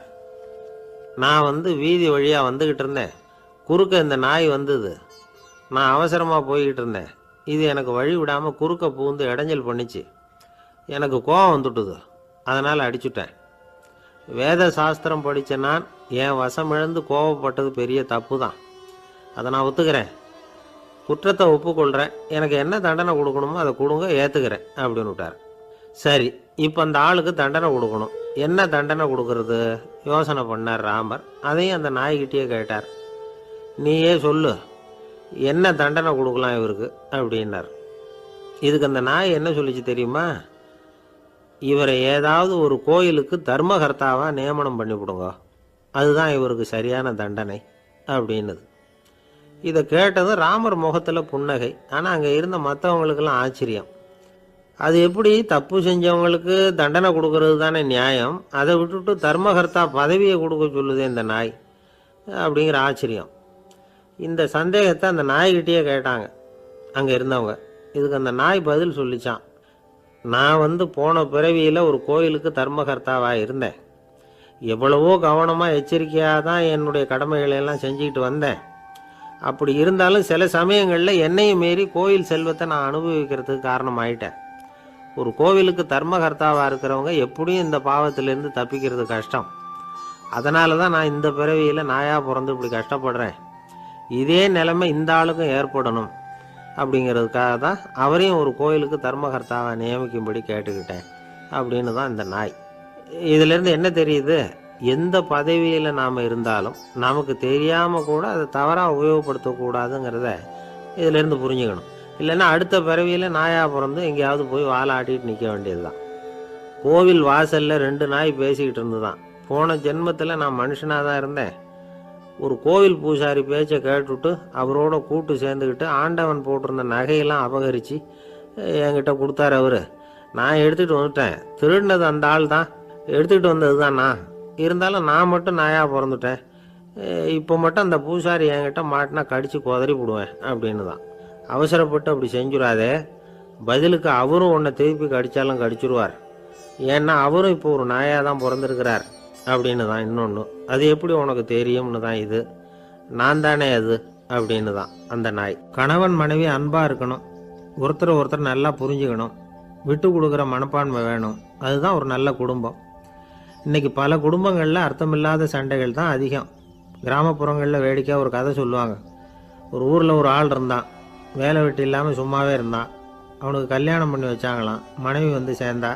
நான் வந்து வீதி வழியாக வந்துக்கிட்டு இருந்தேன். குறுக்க இந்த நாய் வந்தது. நான் அவசரமாக போய்கிட்டு இருந்தேன். இது எனக்கு வழி விடாமல் குறுக்க பூந்து இடைஞ்சல் பண்ணிச்சு. எனக்கு கோபம் வந்துட்டுது, அதனால் அடிச்சுட்டேன். வேத சாஸ்திரம் படித்த நான் என் வசம் இழந்து கோபப்பட்டது பெரிய தப்பு தான். அதை நான் ஒத்துக்கிறேன், குற்றத்தை ஒப்புக்கொள்கிறேன். எனக்கு என்ன தண்டனை கொடுக்கணுமோ அதை கொடுங்க, ஏற்றுக்கிறேன் அப்படின்னு விட்டார். சரி, இப்போ அந்த ஆளுக்கு தண்டனை கொடுக்கணும். என்ன தண்டனை கொடுக்கறது யோசனை பண்ணார் ராமர். அதையும் அந்த நாய்கிட்டே கேட்டார். நீயே சொல்லு, என்ன தண்டனை கொடுக்கலாம் இவருக்கு அப்படின்னார். இதுக்கு அந்த நாய் என்ன சொல்லிச்சு தெரியுமா? இவரை ஏதாவது ஒரு கோயிலுக்கு தர்மகர்த்தாவாக நியமனம் பண்ணிவிடுங்க, அதுதான் இவருக்கு சரியான தண்டனை அப்படின்னுது. இதை கேட்டதும் ராமர் முகத்தில் புன்னகை. ஆனால் அங்கே இருந்த மற்றவங்களுக்கெல்லாம் ஆச்சரியம். அது எப்படி, தப்பு செஞ்சவங்களுக்கு தண்டனை கொடுக்கறது தானே நியாயம், அதை விட்டுட்டு தர்மகர்த்தா பதவியை கொடுக்க சொல்லுதே இந்த நாய் அப்படிங்கிற ஆச்சரியம். இந்த சந்தேகத்தை அந்த நாய்கிட்டேயே கேட்டாங்க அங்கே இருந்தவங்க. இதுக்கு அந்த நாய் பதில் சொல்லிச்சான். நான் போன பிறவியில் ஒரு கோயிலுக்கு தர்மகர்த்தாவாக இருந்தேன். எவ்வளவோ கவனமாக எச்சரிக்கையாக தான் என்னுடைய கடமைகளை எல்லாம் செஞ்சுக்கிட்டு வந்தேன். அப்படி இருந்தாலும் சில சமயங்களில் என்னையும் மீறி கோயில் செல்வத்தை நான் அனுபவிக்கிறதுக்கு காரணமாயிட்டேன். ஒரு கோவிலுக்கு தர்மகர்த்தாவாக இருக்கிறவங்க எப்படியும் இந்த பாவத்திலேருந்து தப்பிக்கிறது கஷ்டம். அதனால தான் நான் இந்த பிறவியில் நாயாக பிறந்து இப்படி கஷ்டப்படுறேன். இதே நிலைமை இந்த ஆளுக்கும் ஏற்படணும் அப்படிங்கிறதுக்காக தான் அவரையும் ஒரு கோயிலுக்கு தர்மகர்த்தாவை நியமிக்கும்படி கேட்டுக்கிட்டேன் அப்படின்னு தான் இந்த நாய். இதிலேருந்து என்ன தெரியுது? எந்த பதவியில் நாம் இருந்தாலும் நமக்கு தெரியாமல் கூட அதை தவறாக உபயோகப்படுத்தக்கூடாதுங்கிறத இதிலேருந்து புரிஞ்சுக்கணும். இல்லைன்னா அடுத்த பிறவியில் நாயாக பிறந்து எங்கேயாவது போய் வாழை ஆட்டிகிட்டு நிற்க வேண்டியது தான். கோவில் வாசலில் 2 நாய் பேசிக்கிட்டு இருந்து தான், போன ஜென்மத்தில் நான் மனுஷனாக தான் இருந்தேன். ஒரு கோவில் பூசாரி பேச்சை கேட்டுவிட்டு அவரோட கூட்டு சேர்ந்துக்கிட்டு ஆண்டவன் போட்டிருந்த நகையெல்லாம் அபகரித்து என்கிட்ட கொடுத்தாரு அவர். நான் எடுத்துகிட்டு வந்துட்டேன். திருடினது அந்த ஆள் தான், எடுத்துக்கிட்டு வந்தது தான் நான். இருந்தாலும் நான் மட்டும் நாயாக பிறந்துட்டேன். இப்போ மட்டும் அந்த பூசாரி என்கிட்ட மாட்டினா கடித்து குதறி விடுவேன் அப்படின்னு தான். அவசரப்பட்டு அப்படி செஞ்சுடாதே. பதிலுக்கு அவரும் உன்னை திருப்பி கடித்தாலும் கடிச்சிருவார். ஏன்னா அவரும் இப்போ ஒரு நாயாக தான் பிறந்திருக்கிறார் அப்படின்னு தான் இன்னொன்று. அது எப்படி உனக்கு தெரியும்னு தான் இது. நான் தானே அது அப்படின்னு தான் அந்த நாய். கணவன் மனைவி அன்பாக இருக்கணும், ஒருத்தர் நல்லா புரிஞ்சுக்கணும், விட்டு கொடுக்குற மனப்பான்மை வேணும். அதுதான் ஒரு நல்ல குடும்பம். இன்றைக்கி பல குடும்பங்களில் அர்த்தமில்லாத சண்டைகள் தான் அதிகம். கிராமப்புறங்களில் வேடிக்கையாக ஒரு கதை சொல்லுவாங்க. ஒரு ஊரில் ஒரு ஆள் இருந்தான். வேலை வெட்டி இல்லாமல் சும்மாவே இருந்தான். அவனுக்கு கல்யாணம் பண்ணி வச்சாங்களாம். மனைவி சேர்ந்தா.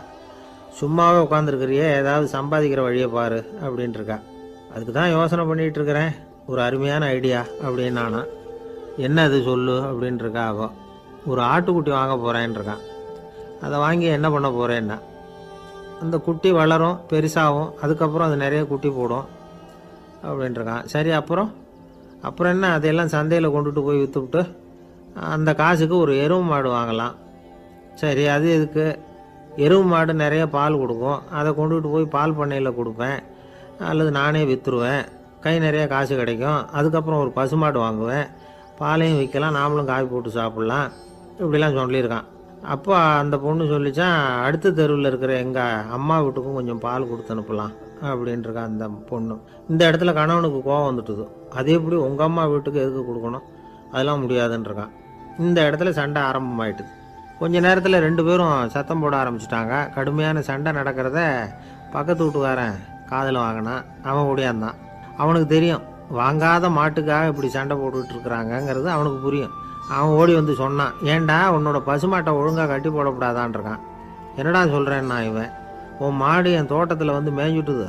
சும்மாவே உட்காந்துருக்கிறியே, ஏதாவது சம்பாதிக்கிற வழியை பாரு அப்படின்ட்டு இருக்கா. அதுக்கு தான் யோசனை பண்ணிகிட்டு இருக்கிறேன், ஒரு அருமையான ஐடியா அப்படின்னு நானா. என்ன அது சொல்லு அப்படின்ட்டுருக்கா அவன். ஒரு ஆட்டுக்குட்டி வாங்க போகிறேன்னு இருக்கான். அதை வாங்கி என்ன பண்ண போகிறேன்னா, அந்த குட்டி வளரும், பெருசாகும், அதுக்கப்புறம் அது நிறைய குட்டி போடும் அப்படின்ட்டுருக்கான். சரி, அப்புறம் என்ன, அதையெல்லாம் சந்தையில் கொண்டுட்டு போய் விற்றுவிட்டு அந்த காசுக்கு ஒரு எருவு மாடு வாங்கலாம். சரி, அது எதுக்கு? எருவு மாடு நிறைய பால் கொடுக்கும், அதை கொண்டுகிட்டு போய் பால் பண்ணையில் கொடுப்பேன், அல்லது நானே விற்றுருவேன், கை நிறைய காசு கிடைக்கும். அதுக்கப்புறம் ஒரு பசுமாடு வாங்குவேன், பாலையும் விற்கலாம், நாமளும் காய் போட்டு சாப்பிட்லாம் இப்படிலாம் சொல்லியிருக்கான். அப்போ அந்த பொண்ணு சொல்லிச்சான், அடுத்த தெருவில் இருக்கிற எங்கள் அம்மா வீட்டுக்கும் கொஞ்சம் பால் கொடுத்து அனுப்பலாம் அப்படின்ட்டுருக்கான் அந்த பொண்ணு. இந்த இடத்துல கணவனுக்கு கோவம் வந்துட்டுது. அது எப்படி உங்கள் அம்மா வீட்டுக்கு எதுக்கு கொடுக்கணும், அதெல்லாம் முடியாதுன்றிருக்கான். இந்த இடத்துல சண்டை ஆரம்பமாயிட்டுது. கொஞ்ச நேரத்தில் 2 பேரும் சத்தம் போட ஆரம்பிச்சிட்டாங்க. கடுமையான சண்டை நடக்கிறத பக்கத்து வீட்டுக்காரன் காதில் வாங்கினான். அவன் ஓடியாந்தான். அவனுக்கு தெரியும், வாங்காத மாட்டுக்காக இப்படி சண்டை போட்டுக்கிட்டு இருக்கிறாங்கங்கிறது அவனுக்கு புரியும். அவன் ஓடி சொன்னான், ஏண்டா உன்னோட பசுமாட்டை ஒழுங்காக கட்டி போடக்கூடாதான்ருக்கான். என்னடா சொல்கிறேன்னா இவன், உன் மாடு என் தோட்டத்தில் மேய்ஞ்சுட்டுது,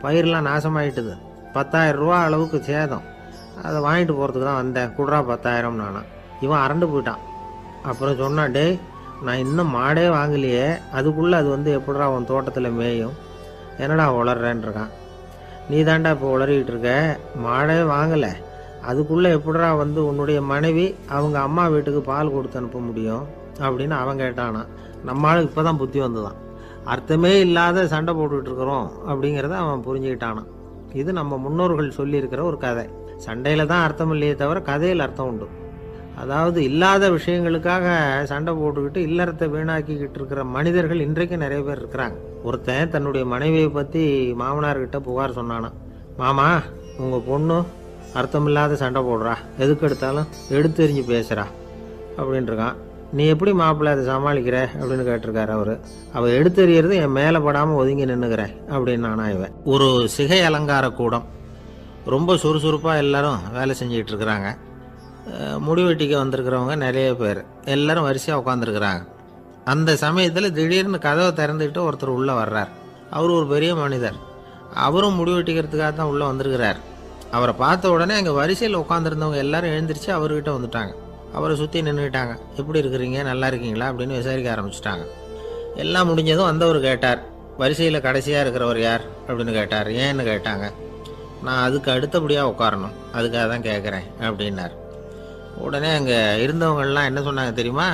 பயிரெலாம் நாசமாயிட்டுது, 10,000 ரூபா அளவுக்கு சேதம், அதை வாங்கிட்டு போகிறதுக்கு தான் வந்தேன், குடுறா 10,000 நானா. இவன் அரண்டு போயிட்டான். அப்புறம் சொன்னான், டே நான் இன்னும் மாடே வாங்கலையே, அதுக்குள்ளே அது எப்படிடா உன் தோட்டத்தில் மேயும், என்னடா உளர்றேன்ருக்கான். நீ தாண்டா இப்போ உளறிக்கிட்டு இருக்க, மாடே வாங்கலை, அதுக்குள்ளே எப்படிடா உன்னுடைய மனைவி அவங்க அம்மா வீட்டுக்கு பால் கொடுத்து அனுப்ப முடியும் அப்படின்னு அவன் கேட்டானா. நம்மளுக்கு இப்போ தான் புத்தி வந்துதான். அர்த்தமே இல்லாத சண்டை போட்டுக்கிட்டு இருக்கிறோம் அப்படிங்கிறத அவன் புரிஞ்சுக்கிட்டானான். இது நம்ம முன்னோர்கள் சொல்லியிருக்கிற ஒரு கதை. சண்டையில் தான் அர்த்தம் இல்லையே தவிர கதையில் அர்த்தம் உண்டு. அதாவது இல்லாத விஷயங்களுக்காக சண்டை போட்டுக்கிட்டு இல்லறத்தை வீணாக்கிக்கிட்டு இருக்கிற மனிதர்கள் இன்றைக்கு நிறைய பேர் இருக்கிறாங்க. ஒருத்தன் தன்னுடைய மனைவியை பற்றி மாமனார்கிட்ட புகார் சொன்னானா, மாமா உங்கள் பொண்ணு அர்த்தமில்லாத சண்டை போடுறா, எதுக்கு எடுத்தாலும் எடுத்தெறிஞ்சு பேசுகிறா அப்படின்ட்டுருக்கான். நீ எப்படி மாப்பிள்ளை அதை சமாளிக்கிற அப்படின்னு கேட்டிருக்காரு அவர். அவள் எடுத்தெறியறது என் மேலே படாமல் ஒதுங்கி நின்றுக்கிறேன் அப்படின்னு நானா இவன். ஒரு சிகை அலங்கார கூடம், ரொம்ப சுறுசுறுப்பாக எல்லாரும் வேலை செஞ்சுக்கிட்டு இருக்கிறாங்க. முடிவெட்டிக்க வந்திருக்கிறவங்க நிறைய பேர், எல்லோரும் வரிசையாக உட்காந்துருக்குறாங்க. அந்த சமயத்தில் திடீர்னு கதவை திறந்துக்கிட்டு ஒருத்தர் உள்ளே வர்றார். அவர் ஒரு பெரிய மனிதர். அவரும் முடிவெட்டிக்கிறதுக்காக தான் உள்ளே வந்திருக்கிறார். அவரை பார்த்த உடனே அங்கே வரிசையில் உட்காந்துருந்தவங்க எல்லாரும் எழுந்திரிச்சு அவர்கிட்ட வந்துட்டாங்க. அவரை சுற்றி நின்றுக்கிட்டாங்க. எப்படி இருக்கிறீங்க, நல்லா இருக்கீங்களா அப்படின்னு விசாரிக்க ஆரம்பிச்சிட்டாங்க. எல்லாம் முடிஞ்சதும் வந்தவர் கேட்டார், வரிசையில் கடைசியாக இருக்கிறவர் யார் அப்படின்னு கேட்டார். ஏன்னு கேட்டாங்க. நான் அதுக்கு அடுத்தபடியாக உட்காரணும், அதுக்காக தான் கேட்குறேன் அப்படின்னார். உடனே அங்கே இருந்தவங்கள்லாம் என்ன சொன்னாங்க தெரியுமா,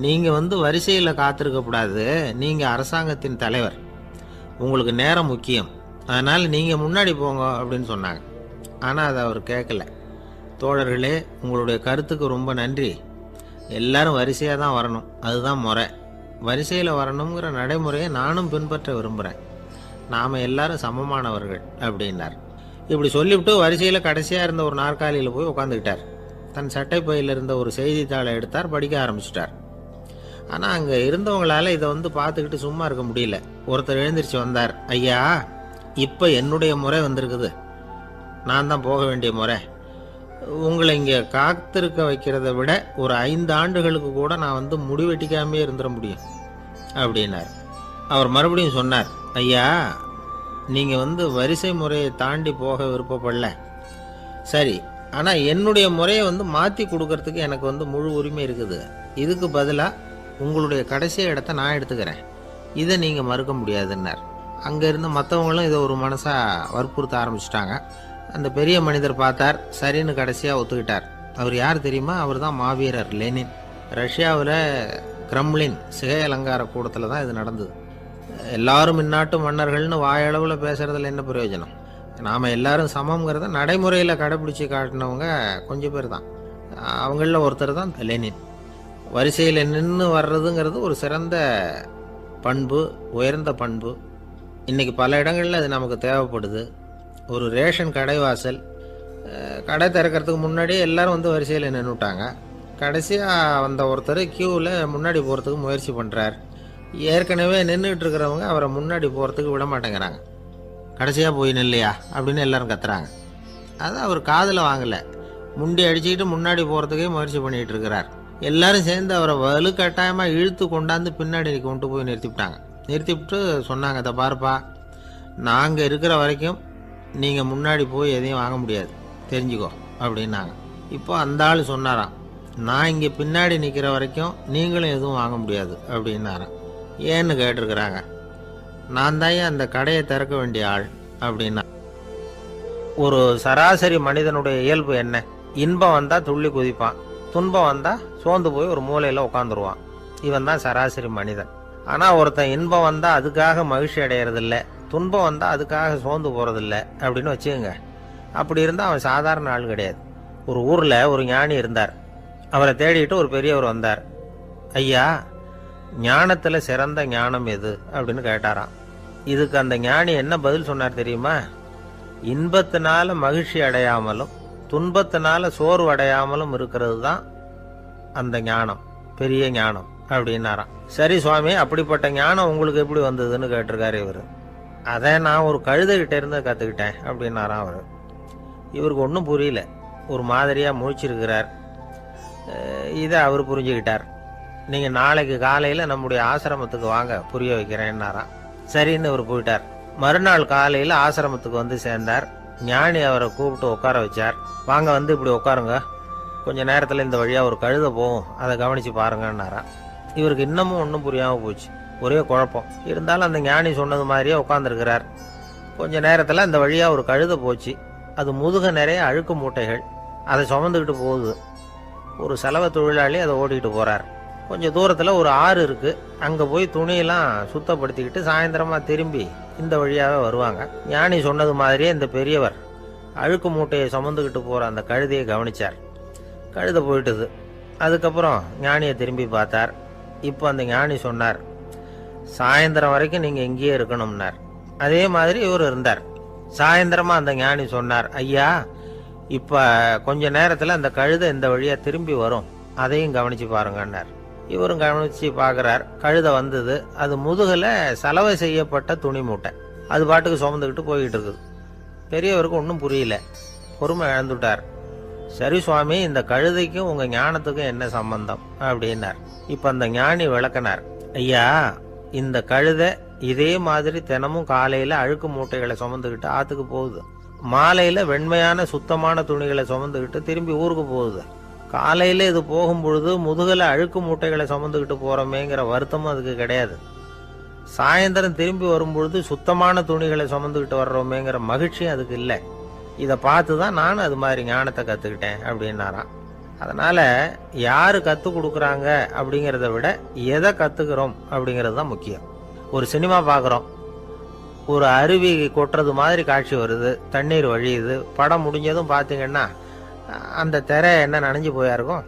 நீங்கள் வரிசையில் காத்திருக்கக்கூடாது, நீங்கள் அரசாங்கத்தின் தலைவர், உங்களுக்கு நேரம் முக்கியம், அதனால் நீங்கள் முன்னாடி போங்க அப்படின்னு சொன்னாங்க. ஆனால் அதை அவர் கேட்கல. தோழர்களே, உங்களுடைய கருத்துக்கு ரொம்ப நன்றி, எல்லாரும் வரிசையாக தான் வரணும், அதுதான் முறை. வரிசையில் வரணுங்கிற நடைமுறையை நானும் பின்பற்ற விரும்புகிறேன். நாம் எல்லாரும் சமமானவர்கள் அப்படின்னார். இப்படி சொல்லிவிட்டு வரிசையில் கடைசியாக இருந்த ஒரு நாற்காலியில் போய் உட்காந்துக்கிட்டார். தன் சட்டை பையில் இருந்த ஒரு செய்தித்தாளை எடுத்தார், படிக்க ஆரம்பிச்சிட்டார். ஆனால் அங்கே இருந்தவங்களால இதை பார்த்துக்கிட்டு சும்மா இருக்க முடியல. ஒருத்தர் எழுந்திரிச்சு வந்தார். ஐயா, இப்போ என்னுடைய முறை வந்திருக்குது, நான் தான் போக வேண்டிய முறை. உங்களை இங்கே காத்திருக்க வைக்கிறத விட ஒரு 5 ஆண்டுகளுக்கு கூட நான் முடிவெட்டிக்காமே இருந்துட முடியும் அப்படின்னார். அவர் மறுபடியும் சொன்னார், ஐயா, நீங்கள் வரிசை முறையை தாண்டி போக விருப்பப்படல, சரி, ஆனால் என்னுடைய முறையை மாற்றி கொடுக்கறதுக்கு எனக்கு முழு உரிமை இருக்குது. இதுக்கு பதிலாக உங்களுடைய கடைசி இடத்த நான் எடுத்துக்கிறேன், இதை நீங்கள் மறுக்க முடியாதுன்னார். அங்கே இருந்த மற்றவங்களும் இதை ஒரு மனசாக வற்புறுத்த ஆரம்பிச்சிட்டாங்க. அந்த பெரிய மனிதர் பார்த்தார், சரின்னு கடைசியாக ஒத்துக்கிட்டார். அவர் யார் தெரியுமா? அவர் தான் மாவீரர் லெனின். ரஷ்யாவில் கிரெம்ளின் சிகை அலங்கார கூடத்தில் தான் இது நடந்தது. எல்லாரும் இந்நாட்டு மன்னர்கள்னு வாயளவில் பேசுகிறதுல என்ன பிரயோஜனம்? நாம் எல்லாரும் சமங்கிறத நடைமுறையில் கடைப்பிடிச்சி காட்டினவங்க கொஞ்சம் பேர் தான். அவங்களில் ஒருத்தர் தான் லெனின். வரிசையில் நின்று வர்றதுங்கிறது ஒரு சிறந்த பண்பு, உயர்ந்த பண்பு. இன்றைக்கி பல இடங்களில் அது நமக்கு தேவைப்படுது. ஒரு ரேஷன் கடைவாசல், கடை திறக்கிறதுக்கு முன்னாடியே எல்லோரும் வரிசையில் நின்றுட்டாங்க. கடைசியாக வந்த ஒருத்தர் க்யூவில் முன்னாடி போகிறதுக்கு முயற்சி பண்ணுறார். ஏற்கனவே நின்றுட்டு இருக்கிறவங்க அவரை முன்னாடி போகிறதுக்கு விட மாட்டேங்கிறாங்க. கடைசியாக போய் நில்லையா அப்படின்னு எல்லோரும் கத்துறாங்க. அது அவர் காதில் வாங்கலை. முண்டி அடிச்சுக்கிட்டு முன்னாடி போகிறதுக்கே முயற்சி பண்ணிகிட்டு இருக்கிறார். எல்லாரும் சேர்ந்து அவரை வலுக்கட்டாயமாக இழுத்து கொண்டாந்து பின்னாடி கொண்டு போய் நிறுத்திவிட்டாங்க. நிறுத்திவிட்டு சொன்னாங்க, இதை பாருப்பா, நாங்கள் இருக்கிற வரைக்கும் நீங்கள் முன்னாடி போய் எதையும் வாங்க முடியாது, தெரிஞ்சுக்கோ அப்படின்னாங்க. இப்போ அந்த ஆள் சொன்னாராம், நான் இங்கே பின்னாடி நிற்கிற வரைக்கும் நீங்களும் எதுவும் வாங்க முடியாது அப்படின்னாராம். ஏன்னு கேட்டிருக்கிறாங்க. நான் தான் அந்த கடையை திறக்க வேண்டிய ஆள் அப்படின்னா. ஒரு சராசரி மனிதனுடைய இயல்பு என்ன? இன்பம் வந்தால் துள்ளி குதிப்பான், துன்பம் வந்தால் சோர்ந்து போய் ஒரு மூலையில் உட்காந்துருவான். இவன் தான் சராசரி மனிதன். ஆனால் ஒருத்தன் இன்பம் வந்தால் அதுக்காக மகிழ்ச்சி அடையிறதில்ல, துன்பம் வந்தால் அதுக்காக சோர்ந்து போகிறதில்ல அப்படின்னு வச்சுக்கோங்க. அப்படி இருந்தால் அவன் சாதாரண ஆள் கிடையாது. ஒரு ஊரில் ஒரு ஞானி இருந்தார். அவரை தேடிட்டு ஒரு பெரியவர் வந்தார். ஐயா, ஞானத்தில் சிறந்த ஞானம் எது அப்படின்னு கேட்டாராம். இதுக்கு அந்த ஞானி என்ன பதில் சொன்னார் தெரியுமா? இன்பத்தினால மகிழ்ச்சி அடையாமலும் துன்பத்தினால சோர்வு அடையாமலும் இருக்கிறது தான் அந்த ஞானம், பெரிய ஞானம் அப்படின்னாராம். சரி சுவாமி, அப்படிப்பட்ட ஞானம் உங்களுக்கு எப்படி வந்ததுன்னு கேட்டிருக்காரு இவர். அதை நான் ஒரு கழுதைகிட்ட இருந்து கற்றுக்கிட்டேன் அப்படின்னாராம் அவர். இவருக்கு ஒன்றும் புரியல, ஒரு மாதிரியாக முழிச்சிருக்கிறார். இதை அவர் புரிஞ்சுக்கிட்டார். நீங்கள் நாளைக்கு காலையில் நம்முடைய ஆசிரமத்துக்கு வாங்க, புரிய வைக்கிறேன்னாராம். சரின்னு அவர் போயிட்டார். மறுநாள் காலையில் ஆசிரமத்துக்கு சேர்ந்தார். ஞானி அவரை கூப்பிட்டு உட்கார வச்சார். வாங்க, இப்படி உட்காருங்க, கொஞ்ச நேரத்தில் இந்த வழியாக ஒரு கழுதை போகும், அதை கவனித்து பாருங்கன்னாராம். இவருக்கு இன்னமும் ஒன்றும் புரியாமல் போச்சு, ஒரே குழப்பம். இருந்தாலும் அந்த ஞானி சொன்னது மாதிரியே உட்காந்துருக்கிறார். கொஞ்ச நேரத்தில் அந்த வழியாக ஒரு கழுதை போச்சு. அது முதுக நிறைய அழுக்கு மூட்டைகள், அதை சுமந்துக்கிட்டு போகுது. ஒரு சலவை தொழிலாளி அதை ஓட்டிக்கிட்டு போகிறார். கொஞ்சம் தூரத்தில் ஒரு ஆறு இருக்குது. அங்கே போய் துணியெல்லாம் சுத்தப்படுத்திக்கிட்டு சாயந்தரமாக திரும்பி இந்த வழியாகவே வருவாங்க. ஞானி சொன்னது மாதிரியே இந்த பெரியவர் அழுக்கு மூட்டையை சுமந்துக்கிட்டு போகிற அந்த கழுதையை கவனித்தார். கழுதை போயிட்டுது. அதுக்கப்புறம் ஞானியை திரும்பி பார்த்தார். இப்போ அந்த ஞானி சொன்னார், சாயந்தரம் வரைக்கும் நீங்கள் இங்கேயே இருக்கணும்னார். அதே மாதிரி இவர் இருந்தார். சாயந்தரமாக அந்த ஞானி சொன்னார், ஐயா, இப்போ கொஞ்ச நேரத்தில் அந்த கழுதை இந்த வழியாக திரும்பி வரும், அதையும் கவனித்து பாருங்கன்னார். இவரும் கவனித்து பார்க்குறார். கழுதை வந்தது. அது முதுகில் சலவை செய்யப்பட்ட துணி மூட்டை, அது பாட்டுக்கு சுமந்துக்கிட்டு போய்கிட்டு இருக்குது. பெரியவருக்கு ஒன்றும் புரியல, பொறுமை இழந்துட்டார். சரி சுவாமி, இந்த கழுதைக்கும் உங்கள் ஞானத்துக்கும் என்ன சம்பந்தம் அப்படின்னார். இப்போ அந்த ஞானி விளக்கினார். ஐயா, இந்த கழுதை இதே மாதிரி தினமும் காலையில் அழுக்கு மூட்டைகளை சுமந்துக்கிட்டு ஆற்றுக்கு போகுது, மாலையில் வெண்மையான சுத்தமான துணிகளை சுமந்துக்கிட்டு திரும்பி ஊருக்கு போகுது. காலையில் இது போகும்பொழுது முதுகில் அழுக்கு மூட்டைகளை சுமந்துக்கிட்டு போகிறோமேங்கிற வருத்தமும் அதுக்கு கிடையாது. சாயந்தரம் திரும்பி வரும்பொழுது சுத்தமான துணிகளை சுமந்துக்கிட்டு வர்றோமேங்கிற மகிழ்ச்சியும் அதுக்கு இல்லை. இதை பார்த்து தான் நான் அது மாதிரி ஞானத்தை கற்றுக்கிட்டேன் அப்படின்னாராம். அதனால் யார் கற்றுக் கொடுக்குறாங்க அப்படிங்கிறத விட எதை கற்றுக்கிறோம் அப்படிங்கிறது தான் முக்கியம். ஒரு சினிமா பார்க்குறோம், ஒரு அருவி கொட்டுறது மாதிரி காட்சி வருது, தண்ணீர் வழியுது. படம் முடிஞ்சதும் பார்த்தீங்கன்னா அந்த திரை என்ன நனைஞ்சு போயா இருக்கும்.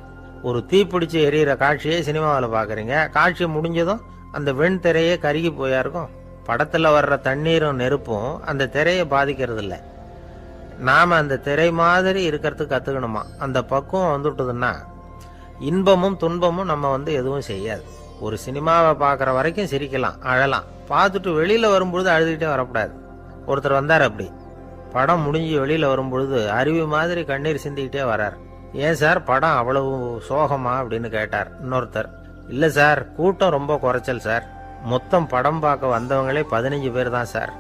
ஒரு தீப்பிடிச்சு எரியிற காட்சியை சினிமாவில் பார்க்குறீங்க, காட்சி முடிஞ்சதும் அந்த வெண் திரையே கருகி போயா இருக்கும். படத்தில் வர்ற தண்ணீரும் நெருப்பும் அந்த திரையை பாதிக்கிறது இல்லை. நாம் அந்த திரை மாதிரி இருக்கிறதுக்கு கற்றுக்கணுமா. அந்த பக்குவம் வந்துட்டுதுன்னா இன்பமும் துன்பமும் நம்ம எதுவும் செய்யாது. ஒரு சினிமாவை பார்க்குற வரைக்கும் சிரிக்கலாம், அழலாம். பார்த்துட்டு வெளியில் வரும்பொழுது அழுதுகிட்டே வரக்கூடாது. ஒருத்தர் வந்தார், அப்படி படம் முடிஞ்சு வெளியில் வரும்பொழுது அருவி மாதிரி கண்ணீர் சிந்திக்கிட்டே வரார். ஏன் சார் படம் அவ்வளவு சோகமா அப்படின்னு கேட்டார். இன்னொருத்தர், இல்லை சார் கூட்டம் ரொம்ப குறைச்சல் சார், மொத்தம் படம் பார்க்க வந்தவங்களே 15 பேர் தான் சார்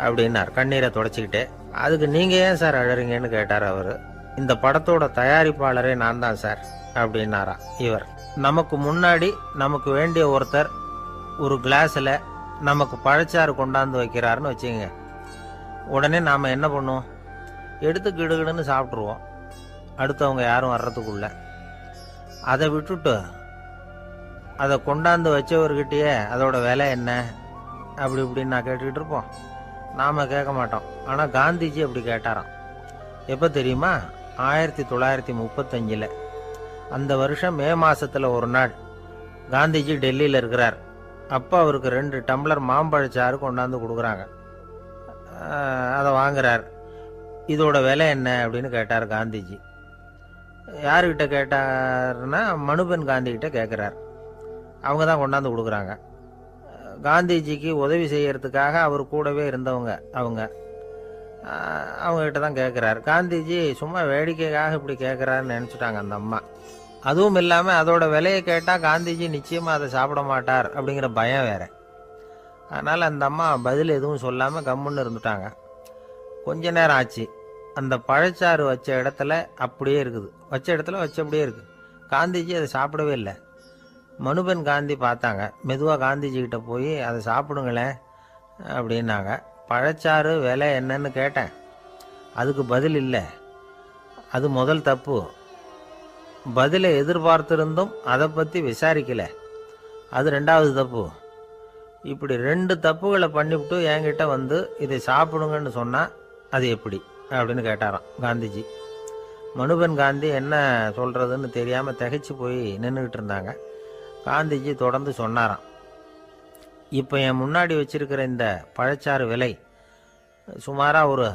அப்படின்னார் கண்ணீரை தொடச்சிக்கிட்டே. அதுக்கு நீங்கள் ஏன் சார் அழறீங்கன்னு கேட்டார் அவர். இந்த படத்தோட தயாரிப்பாளரே நான் தான் சார் அப்படின்னாரா இவர். நமக்கு முன்னாடி நமக்கு வேண்டிய ஒருத்தர் ஒரு கிளாஸில் நமக்கு பழச்சாறு கொண்டாந்து வைக்கிறாருன்னு வச்சுக்கோங்க. உடனே நாம் என்ன பண்ணுவோம்? எடுத்து கிடுகிடுன்னு சாப்பிட்ருவோம், அடுத்தவங்க யாரும் வர்றதுக்குள்ள. அதை விட்டுட்டு அதை கொண்டாந்து வச்சவர்கிட்டயே அதோட விலை என்ன அப்படி இப்படின்னு நான் கேட்டுக்கிட்டு இருப்போம். நாம் கேட்க மாட்டோம். ஆனால் காந்திஜி அப்படி கேட்டாராம். எப்போ தெரியுமா? 1935. அந்த வருஷம் மே மாதத்தில் ஒரு நாள் காந்திஜி டெல்லியில் இருக்கிறார். அப்போ அவருக்கு 2 டம்ளர் மாம்பழச்சாறு கொண்டாந்து கொடுக்குறாங்க. அதை வாங்குறார். இதோட விலை என்ன அப்படின்னு கேட்டார் காந்திஜி. யாருக்கிட்ட கேட்டார்னா மனுபென் காந்திகிட்ட கேட்குறார். அவங்க தான் கொண்டாந்து கொடுக்குறாங்க. காந்திஜிக்கு உதவி செய்யறதுக்காக அவர் கூடவே இருந்தவங்க அவங்ககிட்ட தான் கேட்குறார். காந்திஜி சும்மா வேடிக்கைக்காக இப்படி கேட்குறாருன்னு நினச்சிட்டாங்க அந்த அம்மா. அதுவும் இல்லாமல் அதோட விலையை கேட்டால் காந்திஜி நிச்சயமாக அதை சாப்பிட மாட்டார் அப்படிங்கிற பயம் வேற. அதனால் அந்த அம்மா பதில் எதுவும் சொல்லாமல் கம்முன்னு இருந்துட்டாங்க. கொஞ்ச நேரம் ஆச்சு. அந்த பழச்சாறு வச்ச இடத்துல அப்படியே இருக்குது. வச்ச இடத்துல வச்சபடியே இருக்குது. காந்திஜி அதை சாப்பிடவே இல்லை. மனுபென் காந்தி பார்த்தாங்க. மெதுவாக காந்திஜிக்கிட்ட போய் அதை சாப்பிடுங்களேன் அப்படின்னாங்க. பழச்சாறு விலை என்னன்னு கேட்டேன். அதுக்கு பதில் இல்லை. அது முதல் தப்பு. பதிலை எதிர்பார்த்திருந்தும் அதை பற்றி விசாரிக்கலை. அது 2வது தப்பு. இப்படி 2 தப்புகளை பண்ணிவிட்டு என்கிட்ட இதை சாப்பிடுங்கன்னு சொன்னால் அது எப்படி அப்படின்னு கேட்டாராம் காந்திஜி. மனுபென் காந்தி என்ன சொல்கிறதுன்னு தெரியாமல் திகைச்சு போய் நின்றுக்கிட்டு இருந்தாங்க. காந்திஜி தொடர்ந்து சொன்னாராம். இப்போ என் முன்னாடி வச்சிருக்கிற இந்த பழச்சாறு விலை சுமாராக ஒரு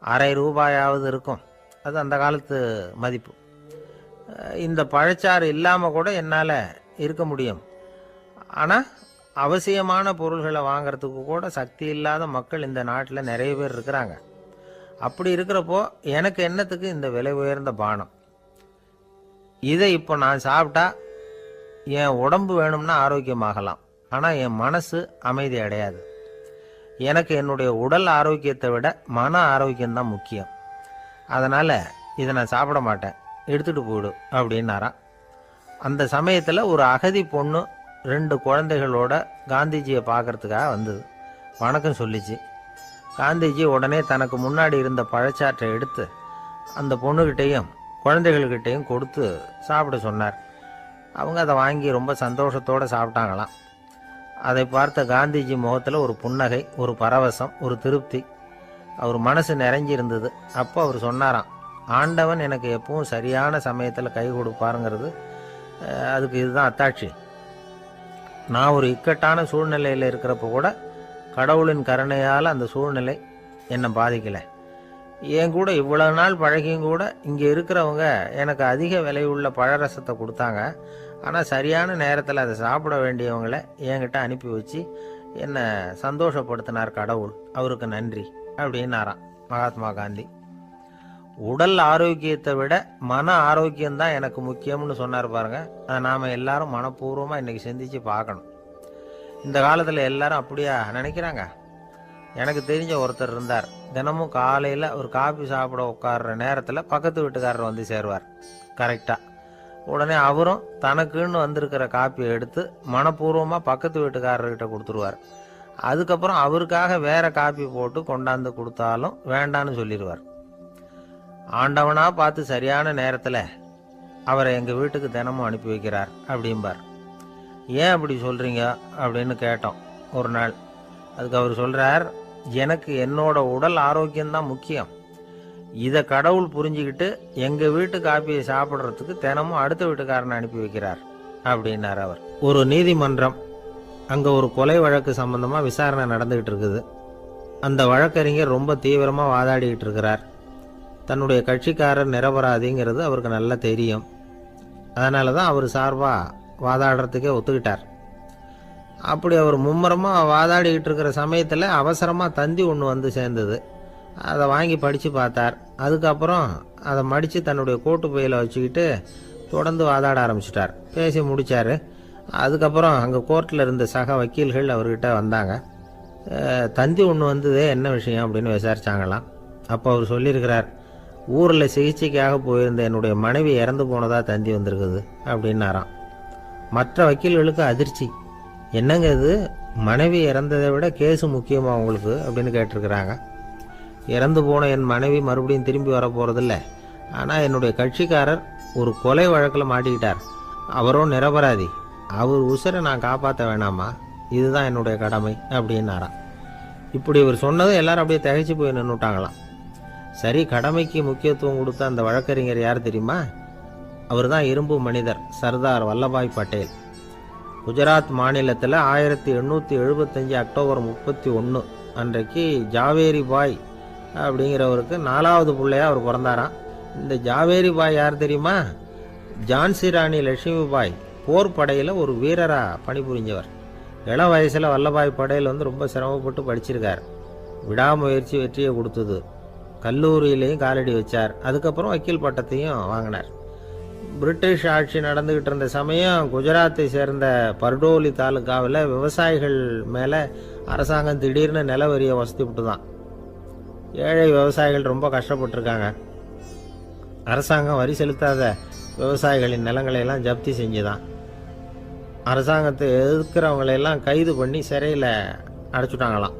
அரை ரூபாயாவது இருக்கும். அது அந்த காலத்து மதிப்பு. இந்த பழச்சாறு இல்லாமல் கூட என்னால் இருக்க முடியும். ஆனால் அவசியமான பொருள்களை வாங்கிறதுக்கு கூட சக்தி இல்லாத மக்கள் இந்த நாட்டில் நிறைய பேர் இருக்கிறாங்க. அப்படி இருக்கிறப்போ எனக்கு என்னத்துக்கு இந்த விலை உயர்ந்த பானம்? இதை இப்போ நான் சாப்பிட்டா என் உடம்பு வேணும்னா ஆரோக்கியமாகலாம், ஆனால் என் மனசு அமைதி அடையாது. எனக்கு என்னுடைய உடல் ஆரோக்கியத்தை விட மன ஆரோக்கியம்தான் முக்கியம். அதனால் இதை நான் சாப்பிட மாட்டேன், எடுத்துகிட்டு போயிடு அப்படின்னாராம். அந்த சமயத்தில் ஒரு அகதி பொண்ணு 2 குழந்தைகளோட காந்திஜியை பார்க்கறதுக்காக வந்தது. வணக்கம் சொல்லிச்சு. காந்திஜி உடனே தனக்கு முன்னாடி இருந்த பழச்சாற்றை எடுத்து அந்த பொண்ணுக்கிட்டையும் குழந்தைகள்கிட்டையும் கொடுத்து சாப்பிட சொன்னார். அவங்க அதை வாங்கி ரொம்ப சந்தோஷத்தோடு சாப்பிட்டாங்களாம். அதை பார்த்த காந்திஜி முகத்தில் ஒரு புன்னகை, ஒரு பரவசம், ஒரு திருப்தி. அவர் மனசு நிறைஞ்சி இருந்தது. அப்போ அவர் சொன்னாராம், ஆண்டவன் எனக்கு எப்பவும் சரியான சமயத்தில் கை கொடுப்பாருங்கிறது அதுக்கு இதுதான் அத்தாட்சி. நான் ஒரு இக்கட்டான சூழ்நிலையில் இருக்கிறப்ப கூட கடவுளின் கருணையால் அந்த சூழ்நிலை என்னை பாதிக்கலை. என் கூட இவ்வளவு நாள் பழகியும் கூட இங்கே இருக்கிறவங்க எனக்கு அதிக விலையுள்ள பழரசத்தை கொடுத்தாங்க. ஆனால் சரியான நேரத்தில் அதை சாப்பிட வேண்டியவங்களை என்கிட்ட அனுப்பி வச்சு என்னை சந்தோஷப்படுத்தினார் கடவுள், அவருக்கு நன்றி அப்படின்னாராம் மகாத்மா காந்தி. உடல் ஆரோக்கியத்தை விட மன ஆரோக்கியம்தான் எனக்கு முக்கியம்னு சொன்னார் பாருங்க. அதை நாம் எல்லாரும் மனப்பூர்வமாக இன்றைக்கி சிந்திச்சு பார்க்கணும். இந்த காலத்தில் எல்லாரும் அப்படியா நினைக்கிறாங்க? எனக்கு தெரிஞ்ச ஒருத்தர் இருந்தார். தினமும் காலையில் ஒரு காபி சாப்பிட உட்கார்ற நேரத்தில் பக்கத்து வீட்டுக்காரர் வந்து சேருவார் கரெக்டாக. உடனே அவரும் தனக்குன்னு வந்திருக்கிற காப்பியை எடுத்து மனப்பூர்வமாக பக்கத்து வீட்டுக்காரர்கிட்ட கொடுத்துருவார். அதுக்கப்புறம் அவருக்காக வேற காப்பி போட்டு கொண்டாந்து கொடுத்தாலும் வேண்டான்னு சொல்லிடுவார். ஆண்டவனாக பார்த்து சரியான நேரத்தில் அவரை எங்கள் வீட்டுக்கு தினமும் அனுப்பி வைக்கிறார் அப்படிம்பார். ஏன் அப்படி சொல்கிறீங்க அப்படின்னு கேட்டோம் ஒரு நாள். அதுக்கு அவர் சொல்கிறார், எனக்கு என்னோட உடல் ஆரோக்கியம்தான் முக்கியம். இதை கடவுள் புரிஞ்சுக்கிட்டு எங்கள் வீட்டு காப்பியை சாப்பிட்றதுக்கு தினமும் அடுத்த வீட்டுக்காரனை அனுப்பி வைக்கிறார் அப்படின்னார் அவர். ஒரு நீதிமன்றம் அங்கே ஒரு கொலை வழக்கு சம்பந்தமாக விசாரணை நடந்துக்கிட்டு இருக்குது. அந்த வழக்கறிஞர் ரொம்ப தீவிரமாக வாதாடிக்கிட்டு இருக்கிறார். தன்னுடைய கட்சிக்காரர் நிரபராதிங்கிறது அவருக்கு நல்லா தெரியும். அதனால தான் அவர் சார்பாக வாதாடுறதுக்கே ஒத்துக்கிட்டார். அப்படி அவர் மும்முரமாக வாதாடிக்கிட்டு இருக்கிற சமயத்தில் அவசரமாக தந்தி ஒன்று வந்து சேர்ந்தது. அதை வாங்கி படித்து பார்த்தார். அதுக்கப்புறம் அதை மடித்து தன்னுடைய கோட்டு பையில் வச்சுக்கிட்டு தொடர்ந்து வாதாட ஆரம்பிச்சிட்டார். பேசி முடித்தார். அதுக்கப்புறம் அங்கே கோர்ட்டில் இருந்த சக வக்கீல்கள் அவர்கிட்ட வந்தாங்க. தந்தி ஒன்று வந்ததே, என்ன விஷயம் அப்படின்னு விசாரிச்சாங்களாம். அப்போ அவர் சொல்லியிருக்கிறார், ஊரில் சிகிச்சைக்காக போயிருந்த என்னுடைய மனைவி இறந்து போனதாக தந்தி வந்திருக்குது அப்படின்னாராம். மற்ற வக்கீல்களுக்கு அதிர்ச்சி. என்னங்க இது, மனைவி இறந்ததை விட கேஸு முக்கியமாக உங்களுக்கு அப்படின்னு கேட்டிருக்கிறாங்க. இறந்து போன என் மனைவி மறுபடியும் திரும்பி வர போகிறதில்ல. ஆனால் என்னுடைய கட்சிக்காரர் ஒரு கொலை வழக்கில் மாட்டிக்கிட்டார். அவரும் நிரபராதி. அவர் உசுரை நான் காப்பாற்ற வேணாமா? இதுதான் என்னுடைய கடமை அப்படின்னாராம். இப்படி இவர் சொன்னதும் எல்லாரும் அப்படியே திகைச்சு போய் நின்றுட்டாங்களாம். சரி, கடமைக்கு முக்கியத்துவம் கொடுத்த அந்த வழக்கறிஞர் யார் தெரியுமா? அவர் தான் இரும்பு மனிதர் சர்தார் வல்லபாய் பட்டேல். குஜராத் மாநிலத்தில் 1875 அக்டோபர் 31 அன்றைக்கு ஜாவேரி பாய் அப்படிங்கிறவருக்கு 4வது பிள்ளையா அவர் பிறந்தாராம். இந்த ஜாவேரி பாய் யார் தெரியுமா? ஜான்சி ராணி லட்சுமி பாய் போர் படையில் ஒரு வீரராக பணிபுரிஞ்சவர். இளம் வயசில் வல்லபாய் படேல் ரொம்ப சிரமப்பட்டு படிச்சிருக்கார். விடாமுயற்சி வெற்றியை கொடுத்தது. கல்லூரியிலையும் காலடி வச்சார். அதுக்கப்புறம் வக்கீல் பட்டத்தையும் வாங்கினார். பிரிட்டிஷ் ஆட்சி நடந்துக்கிட்டு இருந்த சமயம் குஜராத்தை சேர்ந்த பர்டோலி தாலுகாவில் விவசாயிகள் மேலே அரசாங்கம் திடீர்னு நில வரியை வசதி விட்டு தான். ஏழை விவசாயிகள் ரொம்ப கஷ்டப்பட்டுருக்காங்க. அரசாங்கம் வரி செலுத்தாத விவசாயிகளின் நிலங்களையெல்லாம் ஜப்தி செஞ்சுதான். அரசாங்கத்தை எதிர்க்கிறவங்களையெல்லாம் கைது பண்ணி சிறையில் அடைச்சுட்டாங்களாம்.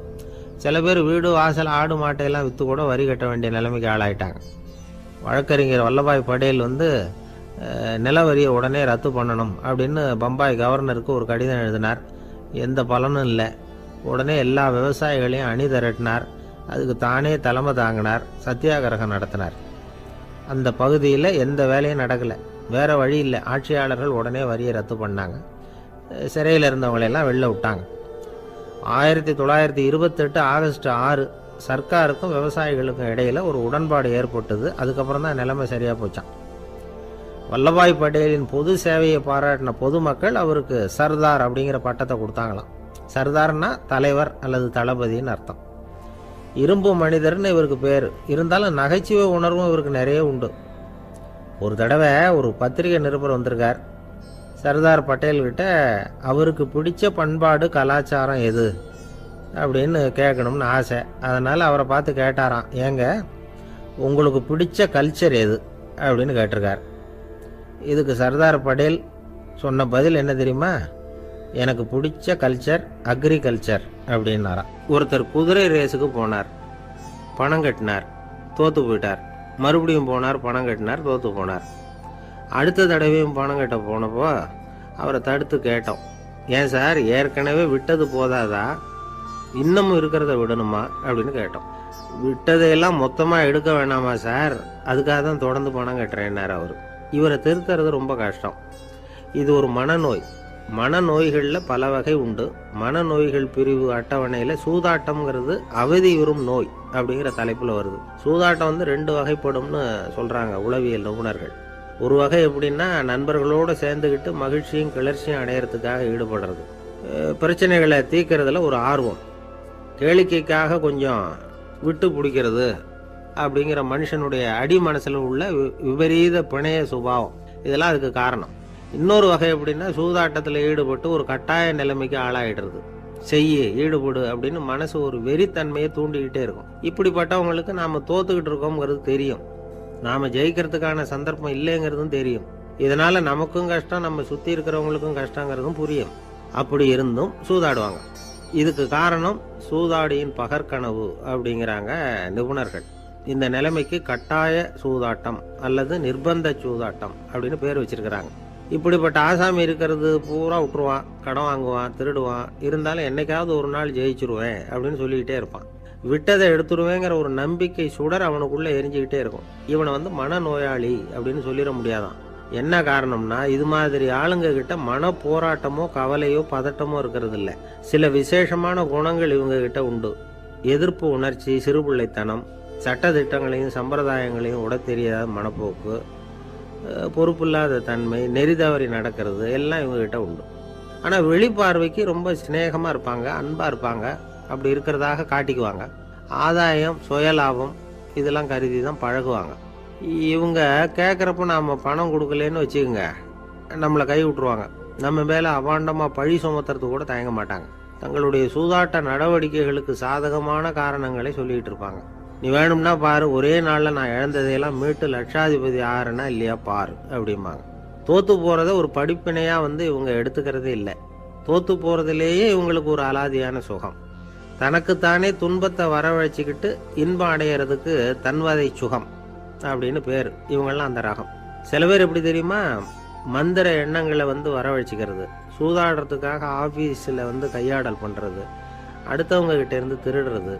சில பேர் வீடு வாசல் ஆடு மாட்டையெல்லாம் விற்று கூட வரி கட்ட வேண்டிய நிலைமைக்கு ஆளாயிட்டாங்க. வழக்கறிஞர் வல்லபாய் படேல் நில வரியை உடனே ரத்து பண்ணணும் அப்படின்னு பம்பாய் கவர்னருக்கு ஒரு கடிதம் எழுதினார். எந்த பலனும் இல்லை. உடனே எல்லா விவசாயிகளையும் அணி திரட்டினார். அதுக்கு தானே தலைமை தாங்கினார். சத்தியாகிரகம் நடத்தினார். அந்த பகுதியில் எந்த வேலையும் நடக்கலை. வேறு வழி இல்லை. ஆட்சியாளர்கள் உடனே வரியை ரத்து பண்ணாங்க. சிறையில் இருந்தவங்களெல்லாம் வெளில விட்டாங்க. 1928 ஆகஸ்ட் 6 சர்க்காருக்கும் விவசாயிகளுக்கும் இடையில் ஒரு உடன்பாடு ஏற்பட்டது. அதுக்கப்புறம் தான் நிலைமை சரியாக போச்சான். வல்லபாய் பட்டேலின் பொது சேவையை பாராட்டின பொதுமக்கள் அவருக்கு சர்தார் அப்படிங்கிற பட்டத்தை கொடுத்தாங்களாம். சர்தார்னா தலைவர் அல்லது தளபதின்னு அர்த்தம். இரும்பு மனிதர்னு இவருக்கு பேர். இருந்தாலும் நகைச்சுவை உணர்வும் இவருக்கு நிறைய உண்டு. ஒரு தடவை ஒரு பத்திரிகை நிருபர் வந்திருக்கார். சர்தார் பட்டேல்கிட்ட அவருக்கு பிடிச்ச பண்பாடு கலாச்சாரம் எது அப்படின்னு கேட்கணும்னு ஆசை. அதனால் அவரை பார்த்து கேட்டாராம், ஏங்க உங்களுக்கு பிடிச்ச கல்ச்சர் எது அப்படின்னு கேட்டிருக்கார். இதுக்கு சர்தார் பட்டேல் சொன்ன பதில் என்ன தெரியுமா? எனக்கு பிடிச்ச கல்ச்சர் அக்ரிகல்ச்சர் அப்படின்னாராம். ஒருத்தர் குதிரை ரேஸுக்கு போனார். பணம் கட்டினார், தோற்று போயிட்டார். மறுபடியும் போனார், பணம் கட்டினார், தோற்று போனார். அடுத்த தடவையும் பணம் கட்ட போனப்போ அவரை தடுத்து கேட்டோம், ஏன் சார் ஏற்கனவே விட்டது போதாதா, இன்னமும் இருக்கிறத விடணுமா அப்படின்னு கேட்டோம். விட்டதையெல்லாம் மொத்தமாக எடுக்க வேணாமா சார், அதுக்காக தான் தொடர்ந்து பணம் கட்டுறேன்னார் அவர். இவரை திருத்துறது ரொம்ப கஷ்டம். இது ஒரு மனநோய். மனநோய்களில் பல வகை உண்டு. மனநோய்கள் பிரிவு அட்டவணையில் சூதாட்டம்ங்கிறது அவதி வரும் நோய் அப்படிங்கிற தலைப்பில் வருது. சூதாட்டம் 2 வகைப்படும்னு சொல்கிறாங்க உளவியல் நிபுணர்கள். ஒரு வகை எப்படின்னா, நண்பர்களோடு சேர்ந்துக்கிட்டு மகிழ்ச்சியும் கிளர்ச்சியும் அடையிறதுக்காக ஈடுபடுறது. பிரச்சனைகளை தீர்க்கறதுல ஒரு ஆர்வம். கேளிக்கைக்காக கொஞ்சம் விட்டு பிடிக்கிறது அப்படிங்கிற மனுஷனுடைய அடி மனசில் உள்ள விபரீத பிணைய சுபாவம், இதெல்லாம் அதுக்கு காரணம். இன்னொரு வகை எப்படின்னா, சூதாட்டத்தில் ஈடுபட்டு ஒரு கட்டாய நிலைமைக்கு ஆளாயிடுறது. ஈடுபடு அப்படின்னு மனசு ஒரு வெறித்தன்மையை தூண்டிக்கிட்டே இருக்கும். இப்படிப்பட்டவங்களுக்கு நாம் தோத்துக்கிட்டு இருக்கோங்கிறது தெரியும். நாம் ஜெயிக்கிறதுக்கான சந்தர்ப்பம் இல்லைங்கிறதும் தெரியும். இதனால் நமக்கும் கஷ்டம், நம்ம சுற்றி இருக்கிறவங்களுக்கும் கஷ்டங்கிறதும் புரியும். அப்படி இருந்தும் சூதாடுவாங்க. இதுக்கு காரணம் சூதாடியின் பகற்கனவு அப்படிங்கிறாங்க நிபுணர்கள். இந்த நிலைமைக்கு கட்டாய சூதாட்டம் அல்லது நிர்பந்த சூதாட்டம் அப்படின்னு பேர் வச்சிருக்கிறாங்க. இப்படிப்பட்ட ஆசாமி இருக்கிறது பூரா விட்டுருவான், கடன் வாங்குவான், திருடுவான். இருந்தாலும் என்னைக்காவது ஒரு நாள் ஜெயிச்சிருவேன் அப்படின்னு சொல்லிக்கிட்டே இருப்பான். விட்டதை எடுத்துருவேங்கிற ஒரு நம்பிக்கை சுடர் அவனுக்குள்ளே எரிஞ்சுக்கிட்டே இருக்கும். இவனை மனநோயாளி அப்படின்னு சொல்லிட முடியாதான். என்ன காரணம்னா, இது மாதிரி ஆளுங்க கிட்ட மன போராட்டமோ கவலையோ பதட்டமோ இருக்கிறது இல்ல. சில விசேஷமான குணங்கள் இவங்க கிட்ட உண்டு. எதிர்ப்பு உணர்ச்சி, சிறுபிள்ளைத்தனம், சட்ட திட்டங்களையும் சம்பிரதாயங்களையும் உட தெரியாத மனப்போக்கு, பொறுப்பில்லாத தன்மை, நெறி தவறி நடக்கிறது எல்லாம் இவங்க கிட்ட உண்டு. ஆனால் வெளிப்பார்வைக்கு ரொம்ப சிநேகமாக இருப்பாங்க, அன்பாக இருப்பாங்க, அப்படி இருக்கிறதாக காட்டிக்குவாங்க. ஆதாயம், சுயலாபம் இதெல்லாம் கருதி தான் பழகுவாங்க. இவங்க கேட்குறப்ப நாம் பணம் கொடுக்கலன்னு வச்சுக்கோங்க, நம்மளை கை விட்டுருவாங்க. நம்ம மேலே அபாண்டமாக பழி சுமத்துறது கூட தயங்க மாட்டாங்க. தங்களுடைய சூதாட்ட நடவடிக்கைகளுக்கு சாதகமான காரணங்களை சொல்லிகிட்டு இருப்பாங்க. நீ வேணும்னா பாரு, ஒரே நாளில் நான் இழந்ததையெல்லாம் மீட்டு லட்சாதிபதி ஆறேன்னா இல்லையா பாரு அப்படிம்பாங்க. தோற்று போகிறத ஒரு படிப்பினையாக இவங்க எடுத்துக்கிறதே இல்லை. தோற்று போகிறதுலேயே இவங்களுக்கு ஒரு அலாதியான சுகம். தனக்குத்தானே துன்பத்தை வரவழைச்சிக்கிட்டு இன்பம் அடையிறதுக்கு தன்வதை சுகம் அப்படின்னு பேர். இவங்கெல்லாம் அந்த ரகம். சில பேர் எப்படி தெரியுமா, மந்திர எண்ணங்களை வரவழைச்சிக்கிறது, சூதாடுறதுக்காக ஆஃபீஸில் கையாடல் பண்ணுறது, அடுத்தவங்க கிட்ட இருந்து திருடுறது.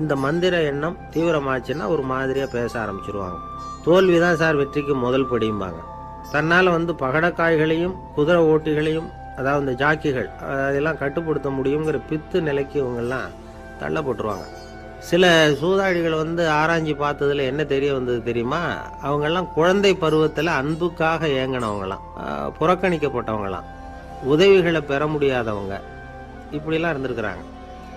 இந்த மந்திர எண்ணம் தீவிரமாச்சுன்னா ஒரு மாதிரியாக பேச ஆரம்பிச்சிருவாங்க. தோல்வி தான் சார் வெற்றிக்கு முதல் படியும்பாங்க. தன்னால் பகடக்காய்களையும் குதிரை ஓட்டிகளையும், அதாவது இந்த ஜாக்கிகள், அதெல்லாம் கட்டுப்படுத்த முடியுங்கிற பித்து நிலைக்கு இவங்கெல்லாம் தள்ளப்பட்டுருவாங்க. சில சூதாடிகள் ஆராய்ச்சி பார்த்ததுல என்ன தெரிய வந்தது தெரியுமா, அவங்கெல்லாம் குழந்தை பருவத்தில் அன்புக்காக ஏங்கினவங்களாம், புறக்கணிக்கப்பட்டவங்களாம், உதவிகளை பெற முடியாதவங்க, இப்படிலாம் இருந்திருக்கிறாங்க.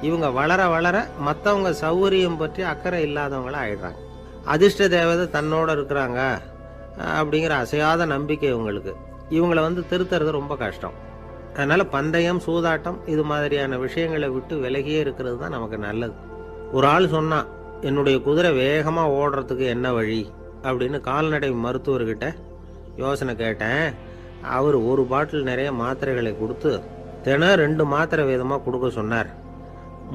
இவங்க வளர வளர மற்றவங்க சௌகரியம் பற்றி அக்கறை இல்லாதவங்களா ஆயிடுறாங்க. அதிர்ஷ்ட தேவதை தன்னோட இருக்கிறாங்க அப்படிங்கிற அசையாத நம்பிக்கை இவங்களுக்கு. இவங்களை திருத்துறது ரொம்ப கஷ்டம். அதனால பந்தயம், சூதாட்டம் இது மாதிரியான விஷயங்களை விட்டு விலகியே இருக்கிறது தான் நமக்கு நல்லது. ஒரு ஆள் சொன்னான், என்னுடைய குதிரை வேகமாக ஓடுறதுக்கு என்ன வழி அப்படின்னு கால்நடை மருத்துவர்கிட்ட யோசனை கேட்டேன். அவர் ஒரு பாட்டில் நிறைய மாத்திரைகளை கொடுத்து தினம் 2 மாத்திரை வேதமாக கொடுக்க சொன்னார்.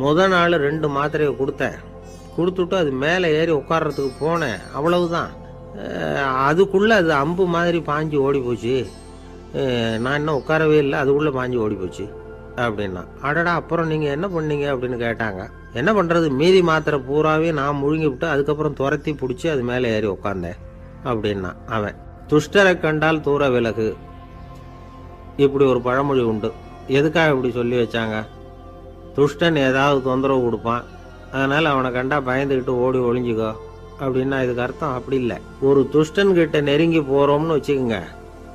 முதல் நாள் 2 மாத்திரையை கொடுத்துட்டு அது மேலே ஏறி உட்கார்றதுக்கு போனேன். அவ்வளவுதான். அதுக்குள்ளே அது அம்பு மாதிரி பாஞ்சு ஓடி போச்சு. நான் இன்னும் உட்காரவே இல்லை, அதுக்குள்ளே பாஞ்சு ஓடி போச்சு அப்படின்னா. அடடா, அப்புறம் நீங்கள் என்ன பண்ணீங்க அப்படின்னு கேட்டாங்க. என்ன பண்ணுறது, மீதி மாத்திரை பூராவே நான் முழுங்கி விட்டு அதுக்கப்புறம் துரத்தி பிடிச்சி அது மேலே ஏறி உட்காந்தேன் அப்படின்னா அவன். துஷ்டரை கண்டால் தூர விலகு, இப்படி ஒரு பழமொழி உண்டு. எதுக்காக இப்படி சொல்லி வச்சாங்க? துஷ்டன் ஏதாவது தொந்தரவு கொடுப்பான், அதனால் அவனை கண்டா பயந்துக்கிட்டு ஓடி ஒளிஞ்சிக்கோ அப்படின்னா இதுக்கு அர்த்தம் அப்படி இல்லை. ஒரு துஷ்டன்கிட்ட நெருங்கி போகிறோம்னு வச்சுக்கோங்க,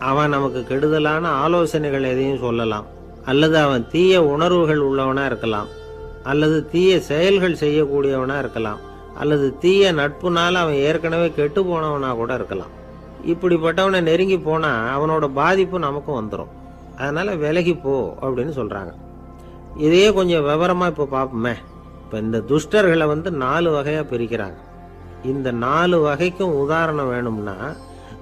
அவன் நமக்கு கெடுதலான ஆலோசனைகள் எதையும் சொல்லலாம், அல்லது அவன் தீய உணர்வுகள் உள்ளவனா இருக்கலாம், அல்லது தீய செயல்கள் செய்யக்கூடியவனா இருக்கலாம், அல்லது தீய நட்புனால அவன் ஏற்கனவே கெட்டு போனவனா கூட இருக்கலாம். இப்படிப்பட்டவனை நெருங்கி போனா அவனோட பாதிப்பு நமக்கும் வந்துடும். அதனால விலகி போ அப்படின்னு சொல்றாங்க. இதையே கொஞ்சம் விவரமா இப்போ பார்ப்போமே. இப்போ இந்த துஷ்டர்களை 4 வகையா பிரிக்கிறாங்க. இந்த 4 வகைக்கும் உதாரணம் வேணும்னா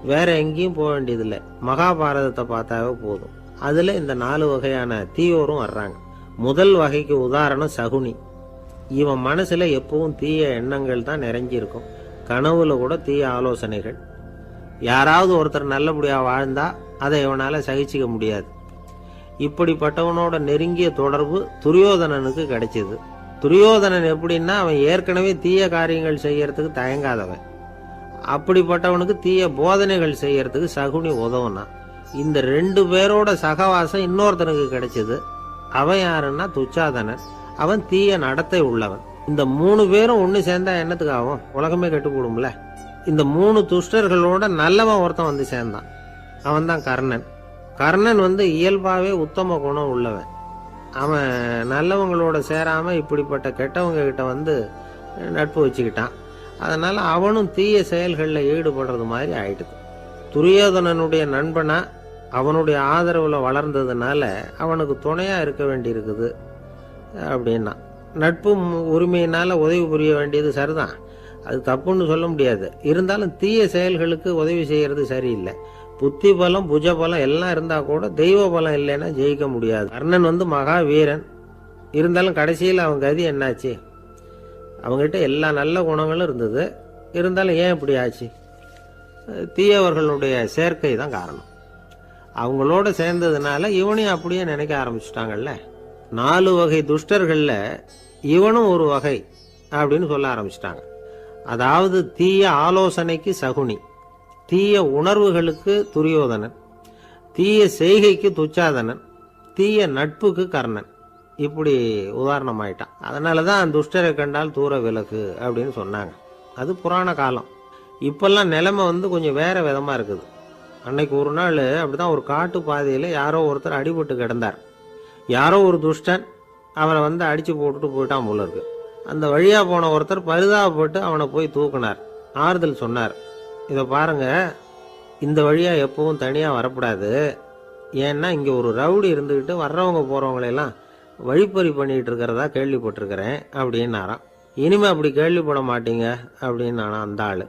வேற எங்கேயும் போக வேண்டியதில்லை, மகாபாரதத்தை பார்த்தாவே போதும். அதுல இந்த 4 வகையான தீயோரும் வர்றாங்க. முதல் வகைக்கு உதாரணம் சகுனி. இவன் மனசுல எப்பவும் தீய எண்ணங்கள் தான் நிறைஞ்சிருக்கும். கனவுல கூட தீய ஆலோசனைகள். யாராவது ஒருத்தர் நல்லபடியா வாழ்ந்தா அதை இவனால சகிச்சிக்க முடியாது. இப்படிப்பட்டவனோட நெருங்கிய தொடர்பு துரியோதனனுக்கு கிடைச்சது. துரியோதனன் எப்படின்னா, அவன் ஏற்கனவே தீய காரியங்கள் செய்யறதுக்கு தயங்காதவன். அப்படிப்பட்டவனுக்கு தீய போதனைகள் செய்யறதுக்கு சகுனி உதவுனா. இந்த 2 பேரோட சகவாசம் இன்னொருத்தனுக்கு கிடைச்சது. அவன் யாருன்னா துச்சாதனன். அவன் தீய நடத்தை உள்ளவன். இந்த 3 பேரும் ஒண்ணு சேர்ந்தா என்னத்துக்கு ஆகும்? உலகமே கெட்டு போடும்ல. இந்த 3 துஷ்டர்களோட நல்லவன் ஒருத்தன் சேர்ந்தான். அவன் தான் கர்ணன். கர்ணன் இயல்பாவே உத்தம குணம் உள்ளவன். அவன் நல்லவங்களோட சேராம இப்படிப்பட்ட கெட்டவங்க கிட்ட நட்பு வச்சுக்கிட்டான். அதனால அவனும் தீய செயல்களில் ஈடுபடுறது மாதிரி ஆயிடுது. துரியோதனனுடைய நண்பனா அவனுடைய ஆதரவுல வளர்ந்ததுனால அவனுக்கு துணையா இருக்க வேண்டி இருக்குது அப்படின்னா. நட்பு உரிமையினால உதவி புரிய வேண்டியது சரிதான், அது தப்புன்னு சொல்ல முடியாது. இருந்தாலும் தீய செயல்களுக்கு உதவி செய்யறது சரியில்லை. புத்தி பலம், புஜ பலம் எல்லாம் இருந்தா கூட தெய்வ பலம் இல்லைன்னா ஜெயிக்க முடியாது. கர்ணன் மகா வீரன். இருந்தாலும் கடைசியில் அவன் கதி என்னாச்சு? அவங்ககிட்ட எல்லா நல்ல குணங்களும் இருந்தது. இருந்தாலும் ஏன் இப்படி ஆச்சு? தீயவர்களுடைய சேர்க்கை தான் காரணம். அவங்களோட சேர்ந்ததுனால இவனையும் அப்படியே நினைக்க ஆரம்பிச்சுட்டாங்கல்ல. 4 வகை துஷ்டர்கள்ல இவனும் ஒரு வகை அப்படின்னு சொல்ல ஆரம்பிச்சிட்டாங்க. அதாவது தீய ஆலோசனைக்கு சகுனி, தீய உணர்வுகளுக்கு துரியோதனன், தீய செய்கைக்கு துச்சாதனன், தீய நட்புக்கு கர்ணன். இப்படி உதாரணமாயிட்டான். அதனால தான் துஷ்டரை கண்டால் தூர விலக்கு அப்படின்னு சொன்னாங்க. அது புராண காலம். இப்பெல்லாம் நிலைமை கொஞ்சம் வேற விதமா இருக்குது. அன்னைக்கு ஒரு நாள் அப்படிதான் ஒரு காட்டு பாதையில் யாரோ ஒருத்தர் அடிபட்டு கிடந்தார். யாரோ ஒரு துஷ்டன் அவரை அடிச்சு போட்டுட்டு போயிட்டான் போல இருக்கு. அந்த வழியா போன ஒருத்தர் பரிதாபப்பட்டு அவனை போய் தூக்குனார், ஆறுதல் சொன்னார். இதை பாருங்க, இந்த வழியா எப்பவும் தனியா வரக்கூடாது. ஏன்னா இங்க ஒரு ரவுடி இருந்துக்கிட்டு வர்றவங்க போறவங்களெல்லாம் வழிப்பறி பண்ணிட்டு இருக்கிறதா கேள்விப்பட்டிருக்கிறேன் அப்படின்னாராம். இனிமே அப்படி கேள்விப்பட மாட்டீங்க அப்படின்னு நானா அந்த ஆளு.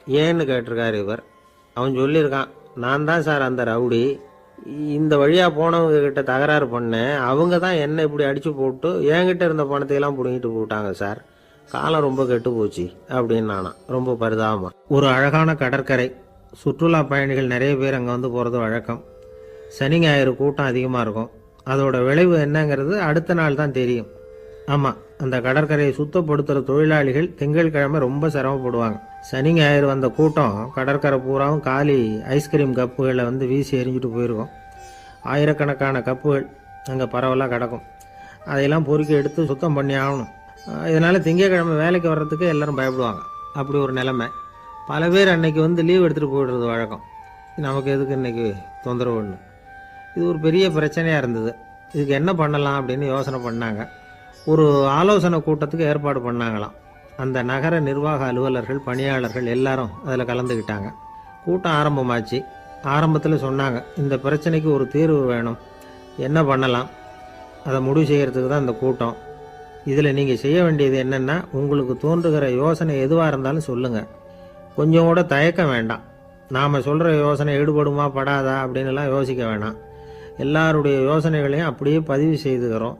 ஏன்னு கேட்டிருக்காரு இவர். அவன் சொல்லியிருக்கான், நான் தான் சார் அந்த ரவுடி. இந்த வழியா போனவங்க கிட்ட தகராறு பண்ணேன். அவங்க தான் என்ன இப்படி அடிச்சு போட்டு என்கிட்ட இருந்த பணத்தையெல்லாம் பிடிங்கிட்டு போட்டாங்க சார். காலம் ரொம்ப கெட்டு போச்சு அப்படின்னு நானா ரொம்ப பரிதாபமா. ஒரு அழகான கடற்கரை. சுற்றுலா பயணிகள் நிறைய பேர் அங்கே போகிறது வழக்கம். சனி ஞாயிறு கூட்டம் அதிகமாக இருக்கும். அதோட விளைவு என்னங்கிறது அடுத்த நாள் தான் தெரியும். ஆமாம், அந்த கடற்கரையை சுத்தப்படுத்துகிற தொழிலாளிகள் திங்கட்கிழமை ரொம்ப சிரமப்படுவாங்க. சனி ஞாயிறு வந்த கூட்டம் கடற்கரை பூராவும் காலி ஐஸ்கிரீம் கப்புகளை வீசி எறிஞ்சிட்டு போயிருக்கும். ஆயிரக்கணக்கான கப்புகள் அங்கே பரவலாக கிடக்கும். அதையெல்லாம் பொறுக்கி எடுத்து சுத்தம் பண்ணி ஆகணும். இதனால் திங்கட்கிழமை வேலைக்கு வர்றதுக்கு எல்லாரும் பயப்படுவாங்க. அப்படி ஒரு நிலைமை. பல பேர் அன்னைக்கு லீவ் எடுத்துகிட்டு போயிடுறது வழக்கம். நமக்கு எதுக்கு இன்னைக்கு தொந்தரவுன்னு. இது ஒரு பெரிய பிரச்சனையாக இருந்தது. இதுக்கு என்ன பண்ணலாம் அப்படின்னு யோசனை பண்ணாங்க. ஒரு ஆலோசனை கூட்டத்துக்கு ஏற்பாடு பண்ணாங்களாம். அந்த நகர நிர்வாக அலுவலர்கள், பணியாளர்கள் எல்லாரும் அதில் கலந்துக்கிட்டாங்க. கூட்டம் ஆரம்பமாச்சு. ஆரம்பத்தில் சொன்னாங்க, இந்த பிரச்சனைக்கு ஒரு தீர்வு வேணும், என்ன பண்ணலாம், அதை முடிவு செய்கிறதுக்கு தான் இந்த கூட்டம். இதில் நீங்கள் செய்ய வேண்டியது என்னென்னா, உங்களுக்கு தோன்றுகிற யோசனை எதுவாக இருந்தாலும் சொல்லுங்கள். கொஞ்சம் கூட தயக்கம் வேண்டாம். நாம் சொல்கிற யோசனை ஈடுபடுமா படாதா அப்படின்லாம் யோசிக்க வேணாம். எல்லாருடைய யோசனைகளையும் அப்படியே பதிவு செய்துக்கிறோம்.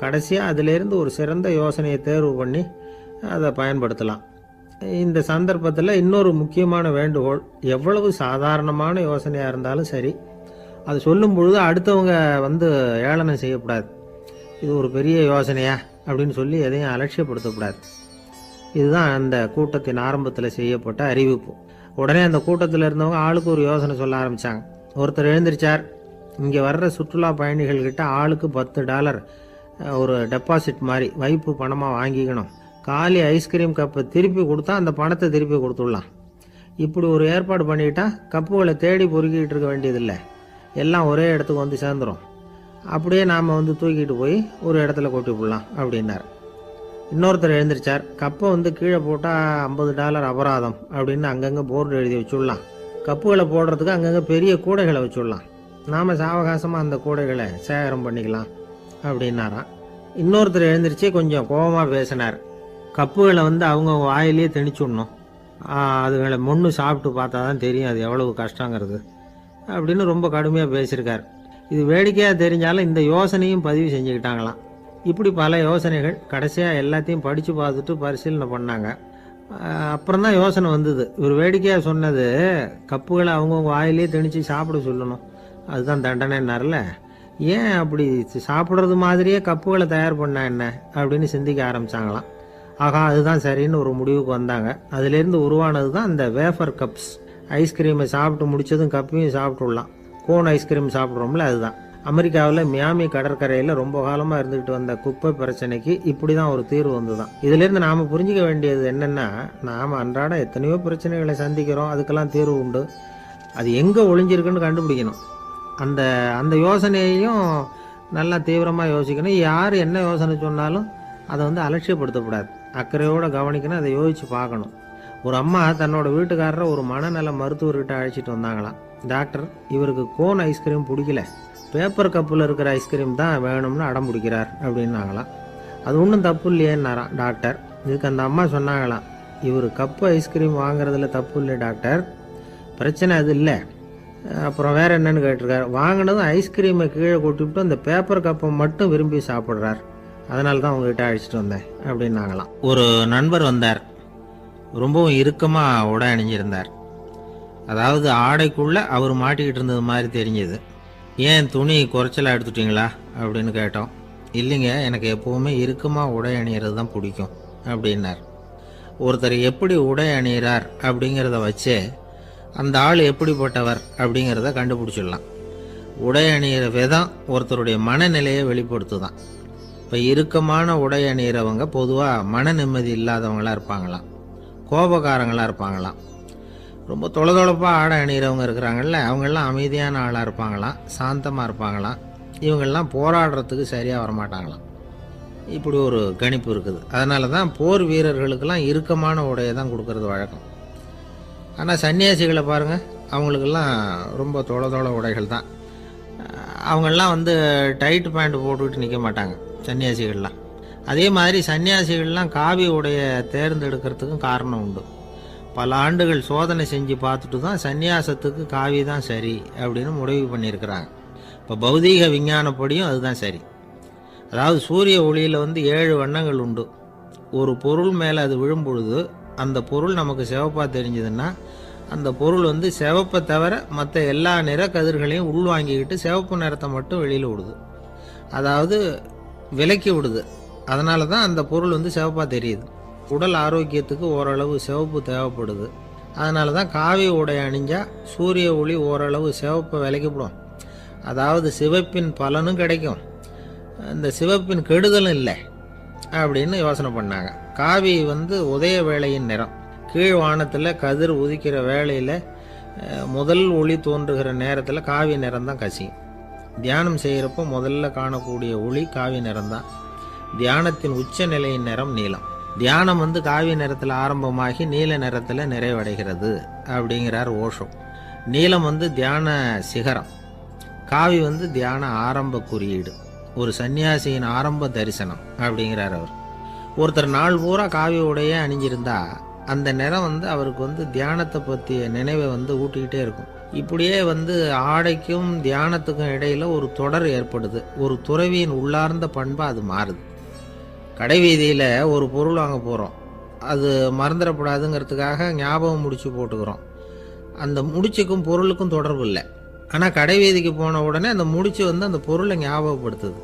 கடைசியாக அதிலேருந்து ஒரு சிறந்த யோசனையை தேர்வு பண்ணி அதை பயன்படுத்தலாம். இந்த சந்தர்ப்பத்தில் இன்னொரு முக்கியமான வேண்டுகோள், எவ்வளவு சாதாரணமான யோசனையாக இருந்தாலும் சரி, அது சொல்லும் பொழுது அடுத்தவங்க ஏளனம் செய்யக்கூடாது. இது ஒரு பெரிய யோசனையா அப்படின்னு சொல்லி எதையும் அலட்சியப்படுத்தக்கூடாது. இதுதான் அந்த கூட்டத்தின் ஆரம்பத்தில் செய்யப்பட்ட அறிவிப்பு. உடனே அந்த கூட்டத்தில் இருந்தவங்க ஆளுக்கு ஒரு யோசனை சொல்ல ஆரம்பித்தாங்க. ஒருத்தர் எழுந்திருச்சார், இங்கே வர்ற சுற்றுலா பயணிகள்கிட்ட ஆளுக்கு $10 ஒரு டெபாசிட் மாதிரி வைப்பு பணமாக வாங்கிக்கணும். காலி ஐஸ்கிரீம் கப்பை திருப்பி கொடுத்தா அந்த பணத்தை திருப்பி கொடுத்துடலாம். இப்படி ஒரு ஏற்பாடு பண்ணிக்கிட்டா கப்புகளை தேடி பொறுக்கிட்டு இருக்க வேண்டியதில்லை. எல்லாம் ஒரே இடத்துக்கு சேர்ந்துடும். அப்படியே நாம் தூக்கிட்டு போய் ஒரு இடத்துல கொட்டி போடலாம் அப்படின்னார். இன்னொருத்தர் எழுந்திரிச்சார், கப்பை கீழே போட்டால் $50 அபராதம் அப்படின்னு அங்கங்கே போர்டு எழுதி வச்சுடலாம். கப்புகளை போடுறதுக்கு அங்கங்கே பெரிய கூடைகளை வச்சுடலாம். நாம் சாவகாசமாக அந்த கூடைகளை சேகரம் பண்ணிக்கலாம் அப்படின்னாராம். இன்னொருத்தர் எழுந்திரிச்சு கொஞ்சம் கோபமாக பேசினார். கப்புகளை அவங்க வாயிலேயே திணிச்சுடணும், அதுகளை மொன்று சாப்பிட்டு பார்த்தா தான் தெரியும் அது எவ்வளவு கஷ்டங்கிறது அப்படின்னு ரொம்ப கடுமையாக பேசியிருக்கார். இது வேடிக்கையாக தெரிஞ்சாலும் இந்த யோசனையும் பதிவு செஞ்சுக்கிட்டாங்களாம். இப்படி பல யோசனைகள். கடைசியாக எல்லாத்தையும் படித்து பார்த்துட்டு பரிசீலனை பண்ணாங்க. அப்புறம் தான் யோசனை வந்தது. இவர் வேடிக்கையாக சொன்னது, கப்புகளை அவங்கவுங்க வாயிலேயே திணிச்சு சாப்பிட சொல்லணும், அதுதான் தண்டனைன்னார்ல. ஏன் அப்படி சாப்பிட்றது மாதிரியே கப்புகளை தயார் பண்ண என்ன அப்படின்னு சிந்திக்க ஆரம்பித்தாங்களாம். ஆகா, அதுதான் சரின்னு ஒரு முடிவுக்கு வந்தாங்க. அதுலேருந்து உருவானது தான் இந்த வேஃபர் கப்ஸ். ஐஸ்கிரீமை சாப்பிட்டு முடித்ததும் கப்பையும் சாப்பிட்டுடலாம். கோன் ஐஸ்கிரீம் சாப்பிட்றோம்ல, அதுதான். அமெரிக்காவில் மியாமி கடற்கரையில் ரொம்ப காலமாக இருந்துக்கிட்டு வந்த குப்பை பிரச்சனைக்கு இப்படி தான் ஒரு தீர்வு வந்துதான். இதிலேருந்து நாம் புரிஞ்சிக்க வேண்டியது என்னென்னா, நாம் அன்றாட எத்தனையோ பிரச்சனைகளை சந்திக்கிறோம், அதுக்கெல்லாம் தீர்வு உண்டு. அது எங்கே ஒளிஞ்சிருக்குன்னு கண்டுபிடிக்கணும். அந்த அந்த யோசனையையும் நல்லா தீவிரமாக யோசிக்கணும். யார் என்ன யோசனை சொன்னாலும் அதை அலட்சியப்படுத்தக்கூடாது. அக்கறையோடு கவனிக்கணும், அதை யோசித்து பார்க்கணும். ஒரு அம்மா தன்னோட வீட்டுக்காரரை ஒரு மனநல மருத்துவர்கிட்ட அழைச்சிட்டு வந்தாங்களாம். டாக்டர், இவருக்கு கோன் ஐஸ்கிரீம் பிடிக்கல, பேப்பர் கப்பில் இருக்கிற ஐஸ்கிரீம் தான் வேணும்னு அடம் பிடிக்கிறார் அப்படின்னாங்களாம். அது ஒன்றும் தப்பு இல்லையேன்னாராம் டாக்டர். இதுக்கு அந்த அம்மா சொன்னாங்களாம், இவர் கப்பு ஐஸ்கிரீம் வாங்குறதுல தப்பு இல்லை டாக்டர், பிரச்சனை அது இல்லை. அப்புறம் வேற என்னன்னு கேட்டிருக்காரு. வாங்கினதும் ஐஸ்கிரீமை கீழே கொட்டிவிட்டு அந்த பேப்பர் கப்பை மட்டும் விரும்பி சாப்பிட்றார், அதனால தான் உங்ககிட்ட அழைச்சிட்டு வந்தேன் அப்படின்னாங்களாம். ஒரு நண்பர் வந்தார். ரொம்பவும் இறுக்கமாக உடை அணிஞ்சிருந்தார். அதாவது ஆடைக்குள்ளே அவர் மாட்டிக்கிட்டு இருந்தது மாதிரி தெரிஞ்சது. ஏன் துணி குறைச்சலாக எடுத்துட்டிங்களா அப்படின்னு கேட்டோம். இல்லைங்க, எனக்கு எப்போவுமே இறுக்கமாக உடை அணிகிறது தான் பிடிக்கும் அப்படின்னார். ஒருத்தர் எப்படி உடை அணிகிறார் அப்படிங்கிறத வச்சே அந்த ஆள் எப்படிப்பட்டவர் அப்படிங்கிறத கண்டுபிடிச்சிடலாம். உடை அணிகிற விதம் ஒருத்தருடைய மனநிலையை வெளிப்படுத்துதான். இப்போ இறுக்கமான உடை அணிகிறவங்க பொதுவாக மன நிம்மதி இல்லாதவங்களாக இருப்பாங்களாம், கோபக்காரங்களாக இருப்பாங்களாம். ரொம்ப தொலைதொழப்பாக ஆடை அணிகிறவங்க இருக்கிறாங்கல்ல, அவங்கெல்லாம் அமைதியான ஆளாக இருப்பாங்களாம், சாந்தமாக இருப்பாங்களாம். இவங்கெல்லாம் போராடுறதுக்கு சரியாக வரமாட்டாங்களாம். இப்படி ஒரு கணிப்பு இருக்குது. அதனால தான் போர் வீரர்களுக்கெல்லாம் இறுக்கமான உடையை தான் கொடுக்கறது வழக்கம். ஆனால் சன்னியாசிகளை பாருங்கள், அவங்களுக்கெல்லாம் ரொம்ப தொலை உடைகள் தான். அவங்கெல்லாம் வந்து டைட் பேண்ட் போட்டுக்கிட்டு நிற்க மாட்டாங்க சன்னியாசிகள்லாம். அதே மாதிரி சன்னியாசிகள்லாம் காவி உடைய தேர்ந்தெடுக்கிறதுக்கும் காரணம் உண்டு. பல ஆண்டுகள் சோதனை செஞ்சு பார்த்துட்டு தான் சன்னியாசத்துக்கு காவி தான் சரி அப்படின்னு முடிவு பண்ணியிருக்கிறாங்க. இப்போ பௌதீக விஞ்ஞானப்படியும் அதுதான் சரி. அதாவது சூரிய ஒளியில் வந்து 7 வண்ணங்கள் உண்டு. ஒரு பொருள் மேலே அது விழும் பொழுது அந்த பொருள் நமக்கு சிவப்பாக தெரிஞ்சதுன்னா அந்த பொருள் வந்து சிவப்பை தவிர மற்ற எல்லா நிற கதிர்களையும் உள்வாங்கிக்கிட்டு சிவப்பு நிறத்தை மட்டும் வெளியில் விடுது, அதாவது விலக்கி விடுது. அதனால தான் அந்த பொருள் வந்து சிவப்பாக தெரியுது. உடல் ஆரோக்கியத்துக்கு ஓரளவு சிவப்பு தேவைப்படுது. அதனால தான் காவி உடை அணிஞ்சால் சூரிய ஒளி ஓரளவு சிவப்பை விலக்கிவிடும். அதாவது சிவப்பின் பலனும் கிடைக்கும், இந்த சிவப்பின் கெடுதலும் இல்லை அப்படின்னு யோசனை பண்ணாங்க. காவி வந்து உதய வேளையின் நிறம். கீழ் வானத்தில் கதிர் உதிக்கிற வேளையில் முதல் ஒளி தோன்றுகிற நேரத்தில் காவி நிறம் தான் கசியும். தியானம் செய்கிறப்போ முதல்ல காணக்கூடிய ஒளி காவி நிறம்தான். தியானத்தின் உச்ச நிலையின் நிறம் நீலம். தியானம் வந்து காவி நிறத்தில் ஆரம்பமாகி நீல நிறத்தில் நிறைவடைகிறது அப்படிங்கிறார் ஓஷோ. நீலம் வந்து தியான சிகரம், காவி வந்து தியான ஆரம்ப குறியீடு, ஒரு சன்னியாசியின் ஆரம்ப தரிசனம் அப்படிங்கிறார் அவர். ஒருத்தர் நாள் பூரா காவி உடைய அணிஞ்சிருந்தா அந்த நிறம் வந்து அவருக்கு வந்து தியானத்தை பற்றிய நினைவை வந்து ஊட்டிக்கிட்டே இருக்கும். இப்படியே வந்து ஆடைக்கும் தியானத்துக்கும் இடையில் ஒரு தொடர் ஏற்படுது. ஒரு துறவியின் உள்ளார்ந்த பண்பாக அது மாறுது. கடை வீதியில் ஒரு பொருள் வாங்க போகிறோம், அது மறந்துடக்கூடாதுங்கிறதுக்காக ஞாபகம் முடிச்சு போட்டுக்கிறோம். அந்த முடிச்சுக்கும் பொருளுக்கும் தொடர்பு இல்லை. ஆனால் கடை வீதிக்கு போன உடனே அந்த முடிச்சு வந்து அந்த பொருளை ஞாபகப்படுத்துது.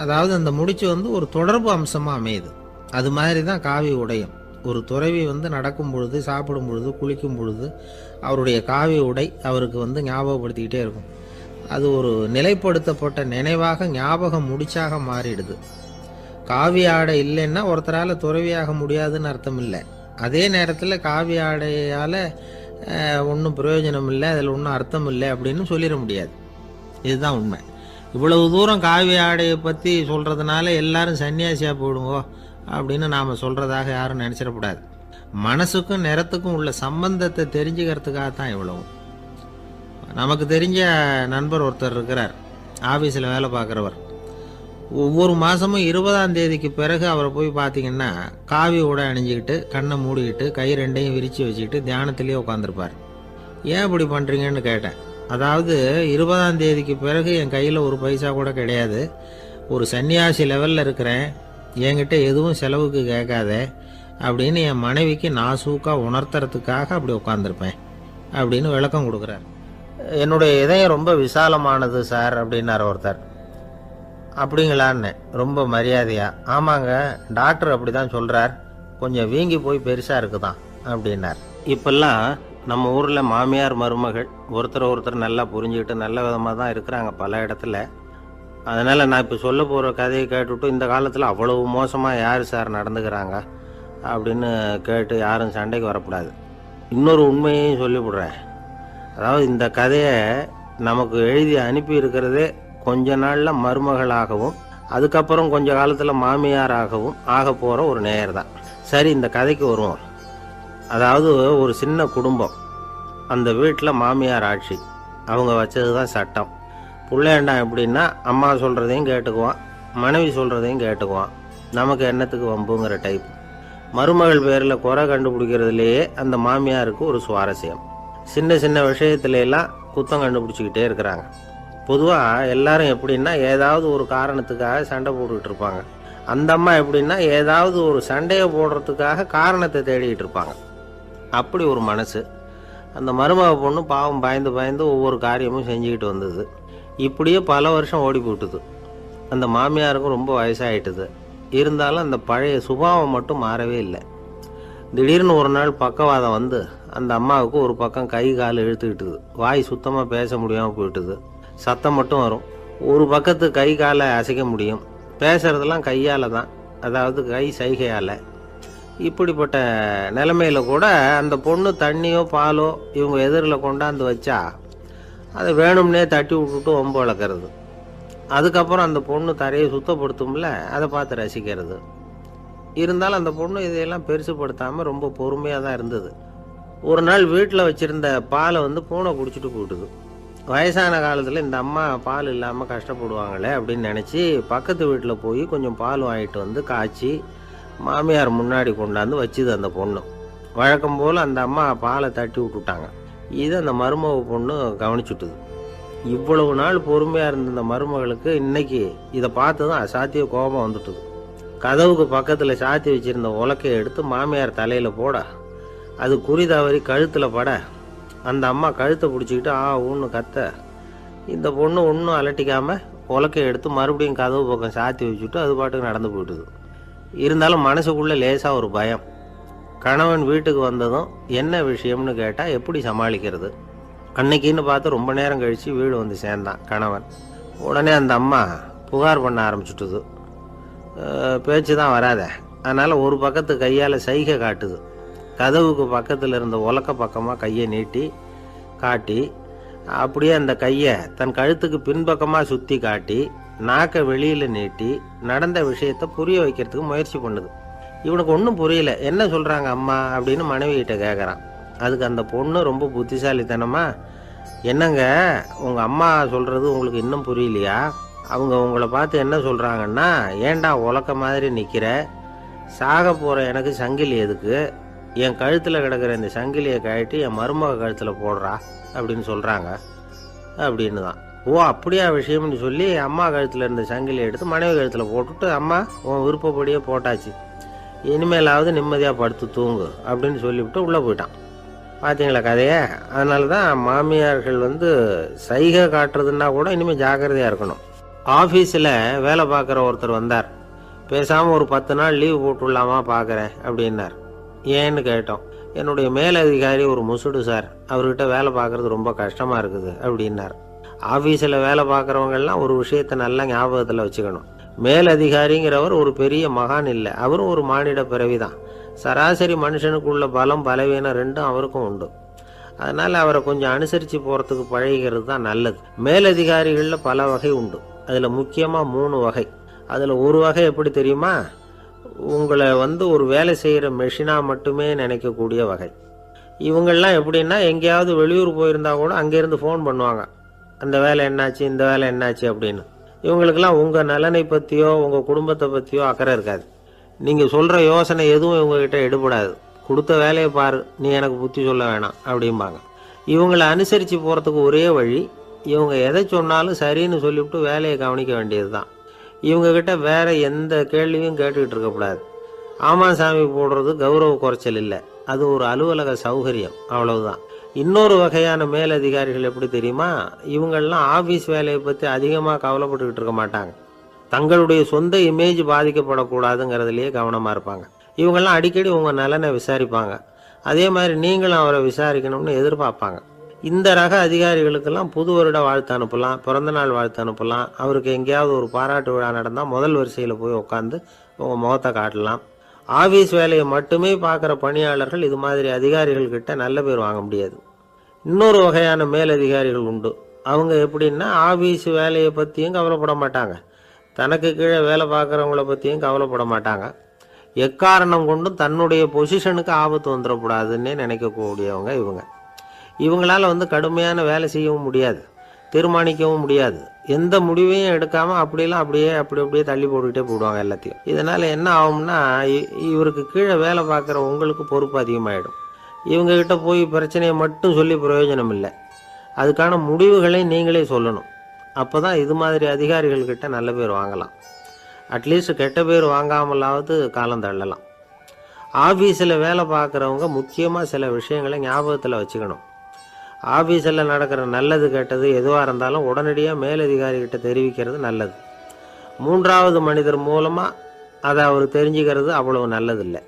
அதாவது அந்த முடிச்சு வந்து ஒரு தொடர்பு அம்சமாக அமையுது. அது மாதிரி தான் காவி உடையும். ஒரு துறவி வந்து நடக்கும் பொழுது, சாப்பிடும் பொழுது, குளிக்கும் பொழுது அவருடைய காவி உடை அவருக்கு வந்து ஞாபகப்படுத்திக்கிட்டே இருக்கும். அது ஒரு நிலைப்படுத்தப்பட்ட நினைவாக ஞாபகம் முடிச்சாக மாறிடுது. காவி ஆடை இல்லைன்னா ஒருத்தரால் துறவியாக முடியாதுன்னு அர்த்தம் இல்லை. அதே நேரத்தில் காவி ஆடையால் ஒன்றும் பிரயோஜனம் இல்லை, அதில் ஒன்றும் அர்த்தம் இல்லை அப்படின்னு சொல்லிட முடியாது. இதுதான் உண்மை. இவ்வளவு தூரம் காவி ஆடையை பற்றி சொல்கிறதுனால எல்லாரும் சன்னியாசியாக போயிடுங்கோ அப்படின்னு நாம் சொல்கிறதாக யாரும் நினச்சிடக்கூடாது. மனசுக்கும் நிறத்துக்கும் உள்ள சம்பந்தத்தை தெரிஞ்சுக்கிறதுக்காக தான் இவ்வளவும். நமக்கு தெரிஞ்ச நண்பர் ஒருத்தர் இருக்கிறார், ஆஃபீஸில் வேலை பார்க்குறவர். ஒவ்வொரு மாதமும் 20ஆம் தேதிக்கு பிறகு அவரை போய் பார்த்தீங்கன்னா காவி உடை அணிஞ்சிக்கிட்டு, கண்ணை மூடிக்கிட்டு, கை ரெண்டையும் விரித்து வச்சுக்கிட்டு தியானத்திலே உட்காந்துருப்பார். ஏன் இப்படி பண்ணுறீங்கன்னு கேட்டேன். அதாவது 20ஆம் தேதிக்கு பிறகு என் கையில் ஒரு பைசா கூட கிடையாது, ஒரு சன்னியாசி லெவலில் இருக்கிறேன், என்கிட்ட எதுவும் செலவுக்கு கேட்காத அப்படின்னு என் மனைவிக்கு நாசூக்காக உணர்த்துறதுக்காக அப்படி உட்காந்துருப்பேன் அப்படின்னு விளக்கம் கொடுக்குறார். என்னுடைய இதயம் ரொம்ப விசாலமானது சார் அப்படின்னார் ஒருத்தர். அப்படிங்களான்னு ரொம்ப மரியாதையா, ஆமாங்க டாக்டர் அப்படி தான் சொல்கிறார், கொஞ்சம் வீங்கி போய் பெருசாக இருக்குதான் அப்படின்னார். இப்பெல்லாம் நம்ம ஊரில் மாமியார் மருமகள் ஒருத்தர் நல்லா புரிஞ்சுக்கிட்டு நல்ல விதமாக தான் இருக்கிறாங்க பல இடத்துல. அதனால் நான் இப்போ சொல்ல போகிற கதையை கேட்டுவிட்டு இந்த காலத்தில் அவ்வளவு மோசமாக யார் சார் நடந்துக்கிறாங்க அப்படின்னு கேட்டு யாரும் சண்டைக்கு வரக்கூடாது. இன்னொரு உண்மையையும் சொல்லிவிடுறேன். அதாவது இந்த கதையை நமக்கு எழுதி அனுப்பி இருக்கிறதே கொஞ்ச நாளில் மருமகளாகவும் அதுக்கப்புறம் கொஞ்ச காலத்தில் மாமியாராகவும் ஆக போகிற ஒரு நேயர் தான். சரி, இந்த கதைக்கு வருவோம். அதாவது ஒரு சின்ன குடும்பம், அந்த வீட்டில் மாமியார் ஆட்சி, அவங்க வச்சது தான் சட்டம். பிள்ளையாண்டான் எப்படின்னா அம்மா சொல்கிறதையும் கேட்டுக்குவான், மனைவி சொல்கிறதையும் கேட்டுக்குவான், நமக்கு என்னத்துக்கு வம்புங்கிற டைப். மருமகள் பேரில் குறை கண்டுபிடிக்கிறதுலேயே அந்த மாமியாருக்கு ஒரு சுவாரஸ்யம். சின்ன சின்ன விஷயத்துலலாம் குத்தம் கண்டுபிடிச்சிக்கிட்டே இருக்கிறாங்க. பொதுவாக எல்லாரும் எப்படின்னா ஏதாவது ஒரு காரணத்துக்காக சண்டை போட்டுக்கிட்டு இருப்பாங்க. அந்த அம்மா எப்படின்னா ஏதாவது ஒரு சண்டையை போடுறதுக்காக காரணத்தை தேடிக்கிட்டு இருப்பாங்க. அப்படி ஒரு மனசு. அந்த மருமக பொண்ணு பாவம் பயந்து பயந்து ஒவ்வொரு காரியமும் செஞ்சுக்கிட்டு வந்தது. இப்படியே பல வருஷம் ஓடி போட்டுது. அந்த மாமியாருக்கும் ரொம்ப வயசாகிட்டுது. இருந்தாலும் அந்த பழைய சுபாவம் மட்டும் மாறவே இல்லை. திடீர்னு ஒரு நாள் பக்கவாதம் வந்து அந்த அம்மாவுக்கு ஒரு பக்கம் கை கால் இழுத்துக்கிட்டுது, வாய் சுத்தமாக பேச முடியாமல் போயிட்டுது, சத்தம் மட்டும் வரும். ஒரு பக்கத்து கை காலை அசைக்க முடியும், பேசுறதெல்லாம் கையால் தான், அதாவது கை சைகையால். இப்படிப்பட்ட நிலைமையில கூட அந்த பொண்ணு தண்ணியோ பாலோ இவங்க எதிரில் கொண்டாந்து வச்சா அதை வேணும்னே தட்டி விட்டுட்டு ஒம்பு வளர்க்குறது. அதுக்கப்புறம் அந்த பொண்ணு தரையை சுத்தப்படுத்தும்ல, அதை பார்த்து ரசிக்கிறது. இருந்தாலும் அந்த பொண்ணு இதையெல்லாம் பெருசுப்படுத்தாமல் ரொம்ப பொறுமையாக தான் இருந்தது. ஒரு நாள் வீட்டில் வச்சுருந்த பாலை பூனை குடிச்சிட்டு போயிட்டுது. வயசான காலத்தில் இந்த அம்மா பால் இல்லாமல் கஷ்டப்படுவாங்களே அப்படின்னு நினச்சி பக்கத்து வீட்டில் போய் கொஞ்சம் பால் வாங்கிட்டு காய்ச்சி மாமியார் முன்னாடி கொண்டாந்து வச்சுது அந்த பொண்ணு. வழக்கம் போல் அந்த அம்மா பாலை தட்டி விட்டுட்டாங்க. இதை அந்த மருமக பொண்ணு கவனிச்சுட்டுது. இவ்வளவு நாள் பொறுமையாக இருந்த இந்த மருமகளுக்கு இன்னைக்கு இதை பார்த்து தான் அசாத்திய கோபம் வந்துட்டுது. கதவுக்கு பக்கத்தில் சாத்தி வச்சிருந்த உலக்கையை எடுத்து மாமியார் தலையில் போட, அது குறி தவறி கழுத்தில் பட, அந்த அம்மா கழுத்தை பிடிச்சிக்கிட்டு ஊன்னு கத்த, இந்த பொண்ணு ஒன்றும் அலட்டிக்காமல் உலக்கையை எடுத்து மறுபடியும் கதவு பக்கம் சாத்தி வச்சுட்டு அது பாட்டுக்கு நடந்து போயிட்டுது. இருந்தாலும் மனசுக்குள்ளே லேசாக ஒரு பயம். கணவன் வீட்டுக்கு வந்ததும் என்ன விஷயம்னு கேட்டால் எப்படி சமாளிக்கிறது? அன்னைக்குன்னு பார்த்து ரொம்ப நேரம் கழித்து வீடு வந்து சேர்ந்தான் கணவன். உடனே அந்த அம்மா புகார் பண்ண ஆரம்பிச்சுட்டுது. பேச்சு தான் வராத, அதனால் ஒரு பக்கத்து கையால் சைகை காட்டுது. கதவுக்கு பக்கத்தில் இருந்த உலக்க பக்கமாக கையை நீட்டி காட்டி, அப்படியே அந்த கையை தன் கழுத்துக்கு பின்பக்கமாக சுற்றி காட்டி, நாக்கை வெளியில் நீட்டி நடந்த விஷயத்தை புரிய வைக்கிறதுக்கு முயற்சி பண்ணுது. இவனுக்கு ஒன்றும் புரியல, என்ன சொல்கிறாங்க அம்மா அப்படின்னு மனைவிகிட்ட கேட்குறான். அதுக்கு அந்த பொண்ணு ரொம்ப புத்திசாலித்தனமா, என்னங்க உங்கள் அம்மா சொல்கிறது உங்களுக்கு இன்னும் புரியலையா? அவங்க உங்களை பார்த்து என்ன சொல்கிறாங்கன்னா, ஏண்டா உலக்க மாதிரி நிற்கிற, சாக போகிற எனக்கு சங்கிலி எதுக்கு, என் கழுத்தில் கிடக்கிற இந்த சங்கிலியை கழட்டி என் மருமக கழுத்தில் போடுறா அப்படின்னு சொல்கிறாங்க அப்படின்னு தான். ஓ அப்படியா விஷயம்னு சொல்லி அம்மா கழுத்தில் இருந்த சங்கிலியை எடுத்து மனைவி கழுத்தில் போட்டுட்டு, அம்மா உன் விருப்பப்படியே போட்டாச்சு, இனிமேலாவது நிம்மதியாக படுத்து தூங்கு அப்படின்னு சொல்லிவிட்டு உள்ளே போயிட்டான். பார்த்தீங்களா கதையை? அதனால தான் மாமியார்கள் சைகை காட்டுறதுன்னா கூட இனிமேல் ஜாக்கிரதையாக இருக்கணும். ஆஃபீஸில் வேலை பார்க்குற ஒருத்தர் வந்தார். பேசாமல் ஒரு 10 நாள் லீவு போட்டுடலாமா பார்க்குறேன் அப்படின்னார். ஏன்னு கேட்டோம். என்னுடைய மேலதிகாரி ஒரு முசுடு சார், அவர்கிட்ட வேலை பார்க்குறது ரொம்ப கஷ்டமாக இருக்குது அப்படின்னார். ஆஃபீஸில் வேலை பார்க்குறவங்கெல்லாம் ஒரு விஷயத்தை நல்லா ஞாபகத்தில் வச்சுக்கணும். மேலதிகாரிங்கிறவர் ஒரு பெரிய மகான் இல்லை, அவரும் ஒரு மானிட பிறவி தான். சராசரி மனுஷனுக்குள்ள பலம் பலவீனம் ரெண்டும் அவருக்கும் உண்டு. அதனால் அவரை கொஞ்சம் அனுசரித்து போகிறதுக்கு பழகிறது தான் நல்லது. மேலதிகாரிகளில் பல வகை உண்டு, அதில் முக்கியமாக 3 வகை. அதில் ஒரு வகை எப்படி தெரியுமா? உங்களை ஒரு வேலை செய்கிற மெஷினாக மட்டுமே நினைக்கக்கூடிய வகை. இவங்கெல்லாம் எப்படின்னா, எங்கேயாவது வெளியூர் போயிருந்தா கூட அங்கேருந்து ஃபோன் பண்ணுவாங்க, அந்த வேலை என்னாச்சு இந்த வேலை என்னாச்சு அப்படின்னு. இவங்களுக்கெல்லாம் உங்கள் நலனை பற்றியோ உங்கள் குடும்பத்தை பற்றியோ அக்கறை இருக்காது. நீங்கள் சொல்கிற யோசனை எதுவும் இவங்ககிட்ட எடுபடாது. கொடுத்த வேலையை பாரு, நீ எனக்கு புத்தி சொல்ல வேணாம் அப்படிம்பாங்க. இவங்களை அனுசரித்து போகிறதுக்கு ஒரே வழி, இவங்க எதை சொன்னாலும் சரின்னு சொல்லிவிட்டு வேலையை கவனிக்க வேண்டியது தான். இவங்ககிட்ட வேற எந்த கேள்வியும் கேட்டுக்கிட்டு இருக்கக்கூடாது. ஆமாம் சாமி போடுறது கௌரவ குறைச்சல் இல்லை, அது ஒரு அலுவலக சௌகரியம், அவ்வளவுதான். இன்னொரு வகையான மேலதிகாரிகள் எப்படி தெரியுமா? இவங்கெல்லாம் ஆஃபீஸ் வேலையை பற்றி அதிகமாக கவலைப்பட்டுக்கிட்டு இருக்க மாட்டாங்க. தங்களுடைய சொந்த இமேஜ் பாதிக்கப்படக்கூடாதுங்கிறதுலையே கவனமாக இருப்பாங்க. இவங்கெல்லாம் அடிக்கடி உங்கள் நலனை விசாரிப்பாங்க. அதே மாதிரி நீங்களும் அவரை விசாரிக்கணும்னு எதிர்பார்ப்பாங்க. இந்த ரக அதிகாரிகளுக்கெல்லாம் புது வருட வாழ்த்து அனுப்பலாம், பிறந்தநாள் வாழ்த்து அனுப்பலாம். அவருக்கு எங்கேயாவது ஒரு பாராட்டு விழா நடந்தால் முதல் வரிசையில் போய் உட்காந்து உங்கள் முகத்தை காட்டலாம். ஆஃபீஸ் வேலையை மட்டுமே பார்க்குற பணியாளர்கள் இது மாதிரி அதிகாரிகள்கிட்ட நல்ல பேர் வாங்க முடியாது. இன்னொரு வகையான மேலதிகாரிகள் உண்டு. அவங்க எப்படின்னா, ஆஃபீஸ் வேலையை பற்றியும் கவலைப்பட மாட்டாங்க, தனக்கு கீழே வேலை பார்க்குறவங்கள பற்றியும் கவலைப்பட மாட்டாங்க. எக்காரணம் கொண்டும் தன்னுடைய பொசிஷனுக்கு ஆபத்து வந்துடக்கூடாதுன்னே நினைக்கக்கூடியவங்க இவங்க. இவங்களால் கடுமையான வேலை செய்யவும் முடியாது, தீர்மானிக்கவும் முடியாது. எந்த முடிவையும் எடுக்காமல் அப்படியே தள்ளி போட்டுக்கிட்டே போடுவாங்க எல்லாத்தையும். இதனால் என்ன ஆகும்னா, இவருக்கு கீழே வேலை பார்க்குற உங்களுக்கு பொறுப்பு அதிகமாகிடும். இவங்ககிட்ட போய் பிரச்சனையை மட்டும் சொல்லி பிரயோஜனம் இல்லை, அதுக்கான முடிவுகளை நீங்களே சொல்லணும். அப்போ தான் இது மாதிரி அதிகாரிகள்கிட்ட நல்ல பேர் வாங்கலாம். அட்லீஸ்ட் கெட்ட பேர் வாங்காமலாவது காலம் தள்ளலாம். ஆஃபீஸில் வேலை பார்க்குறவங்க முக்கியமாக சில விஷயங்களை ஞாபகத்தில் வச்சுக்கணும். ஆஃபீஸில் நடக்கிற நல்லது கெட்டது எதுவாக இருந்தாலும் உடனடியாக மேலதிகாரிகிட்ட தெரிவிக்கிறது நல்லது. 3வது மனிதர் மூலமாக அதை அவர் தெரிஞ்சுக்கிறது அவ்வளவு நல்லதில்லை.